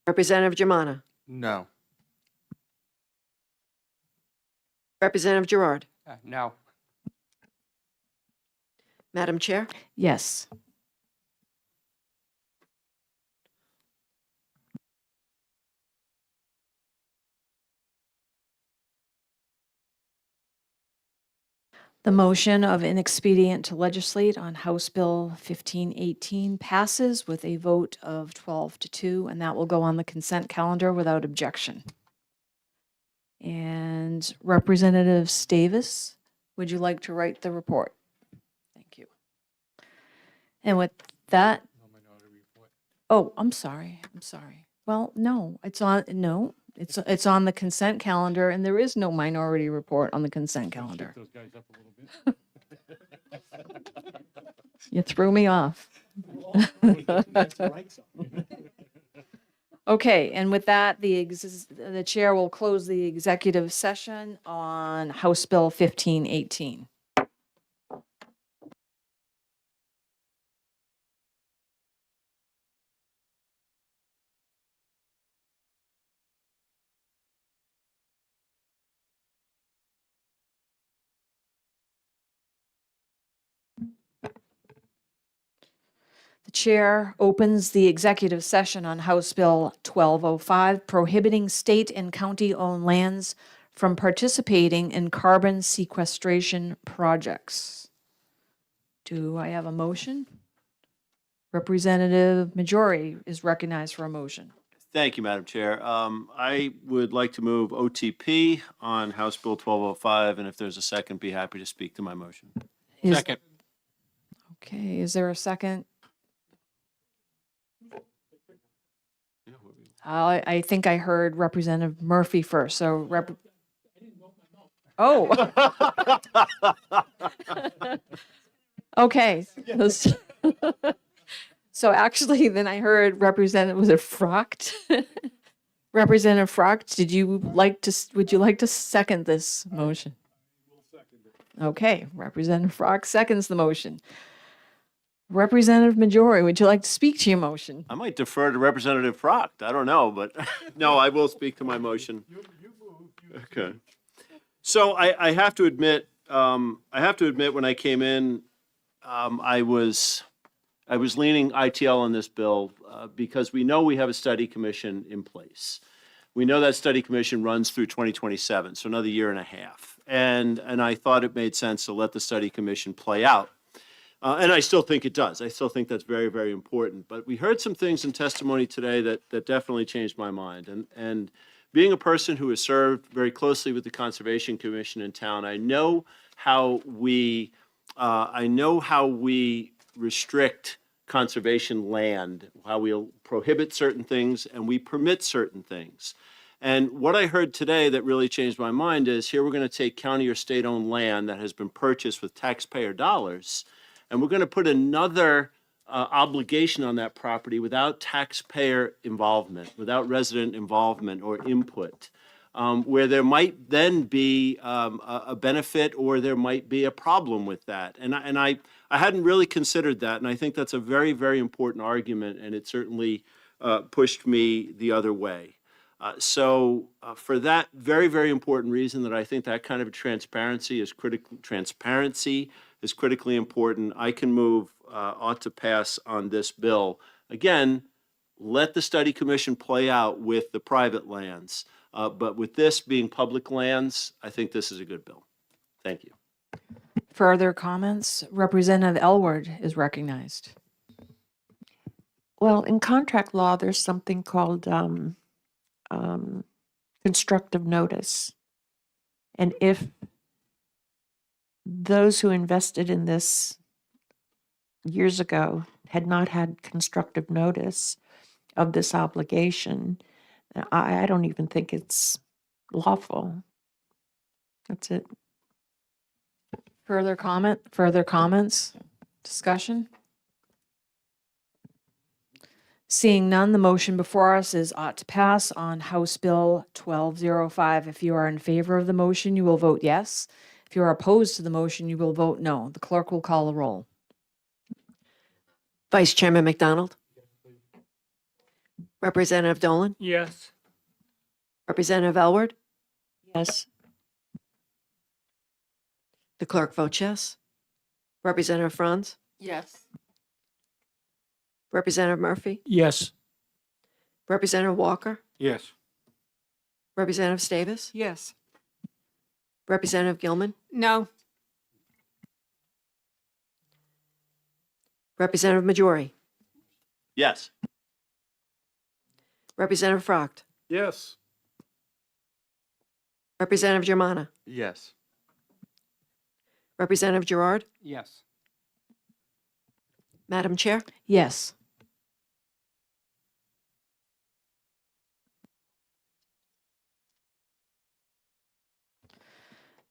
Representative Germana? No. Representative Gerard. No. Madam Chair, Yes. The motion of inexpedient to legislate on House Bill 1518 passes with a vote of 12 to 2, and that will go on the consent calendar without objection. And Representative Stavis, would you like to write the report? Thank you. And with that, oh, I'm sorry. Well, no, it's on the consent calendar, and there is no minority report on the consent calendar. Those guys up a little bit. You threw me off. Okay, and with that, the chair will close the executive session on House Bill 1518. The chair opens the executive session on House Bill 1205, prohibiting state and county-owned lands from participating in carbon sequestration projects. Do I have a motion? Representative Majori is recognized for a motion. Thank you, Madam Chair. I would like to move OTP on House Bill 1205, and if there's a second, be happy to speak to my motion. Second. Okay, is there a second? I think I heard Representative Murphy first, so Oh. Okay. So actually, then I heard was it Frocht? Representative Frocht, would you like to second this motion? Okay, Representative Frocht seconds the motion. Representative Majori, would you like to speak to your motion? I might defer to Representative Frocht. I don't know, but no, I will speak to my motion. Okay. So I have to admit, when I came in, I was leaning ITL on this bill because we know we have a study commission in place. We know that study commission runs through 2027, so another year and a half. And I thought it made sense to let the study commission play out. And I still think it does. I still think that's very, very important. But we heard some things in testimony today that definitely changed my mind. And being a person who has served very closely with the Conservation Commission in town, I know how we restrict conservation land, how we'll prohibit certain things and we permit certain things. And what I heard today that really changed my mind is here we're going to take county or state-owned land that has been purchased with taxpayer dollars, and we're going to put another obligation on that property without taxpayer involvement, without resident involvement or input, where there might then be a benefit or there might be a problem with that. And I hadn't really considered that, and I think that's a very, very important argument, and it certainly pushed me the other way. So for that very, very important reason that I think that kind of transparency is critically important, I can move ought to pass on this bill. Again, let the study commission play out with the private lands. But with this being public lands, I think this is a good bill. Thank you. Further comments? Representative Elward is recognized. Well, in contract law, there's something called constructive notice. And if those who invested in this years ago had not had constructive notice of this obligation, I don't even think it's lawful. That's it. Further comments? Discussion? Seeing none, the motion before us is ought to pass on House Bill 1205. If you are in favor of the motion, you will vote yes. If you are opposed to the motion, you will vote no. The clerk will call the roll. Vice Chairman McDonald. Representative Dolan. Yes. Representative Elward. Yes. The clerk votes yes. Representative Franz? Yes. Representative Murphy? Yes. Representative Walker? Yes. Representative Stavis? Yes. Representative Gilman? No. Representative Majori? Yes. Representative Frocht? Yes. Representative Germana? Yes. Representative Gerard? Yes. Madam Chair? Yes.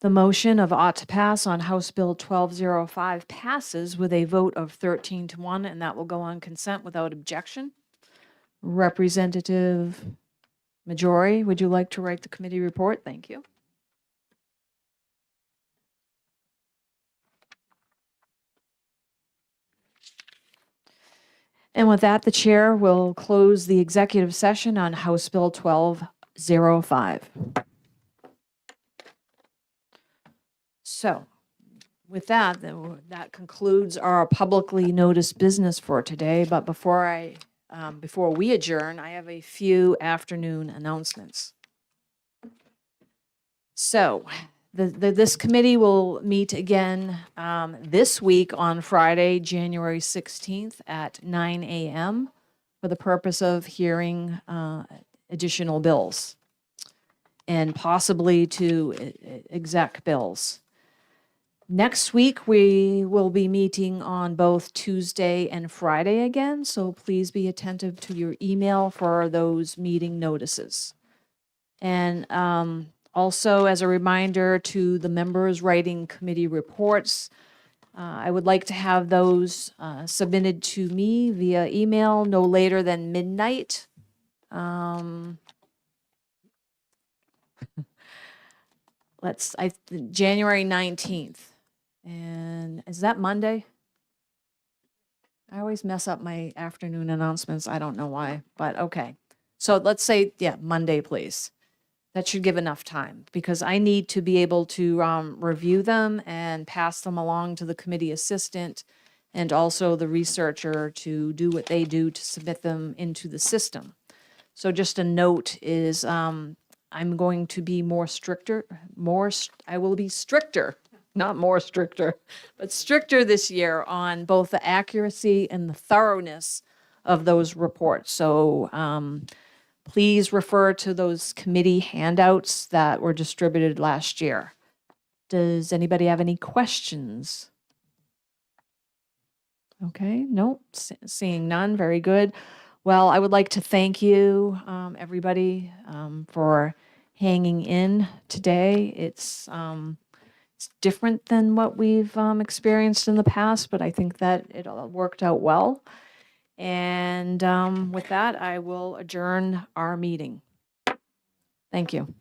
The motion of ought to pass on House Bill 1205 passes with a vote of 13 to 1, and that will go on consent without objection. Representative Majori, would you like to write the committee report? Thank you. And with that, the chair will close the executive session on House Bill 1205. So with that, that concludes our publicly noticed business for today. But before we adjourn, I have a few afternoon announcements. So this committee will meet again this week on Friday, January 16th at 9 a.m. for the purpose of hearing additional bills and possibly to exec bills. Next week, we will be meeting on both Tuesday and Friday again, so please be attentive to your email for those meeting notices. And also, as a reminder to the members writing committee reports, I would like to have those submitted to me via email no later than midnight. January 19th. And is that Monday? I always mess up my afternoon announcements. I don't know why, but okay. So let's say, yeah, Monday, please. That should give enough time because I need to be able to review them and pass them along to the committee assistant and also the researcher to do what they do to submit them into the system. So just a note is I'm going to be I will be stricter, not more stricter, but stricter this year on both the accuracy and the thoroughness of those reports. So please refer to those committee handouts that were distributed last year. Does anybody have any questions? Okay, no, seeing none, very good. Well, I would like to thank you, everybody, for hanging in today. It's different than what we've experienced in the past, but I think that it all worked out well. And with that, I will adjourn our meeting. Thank you.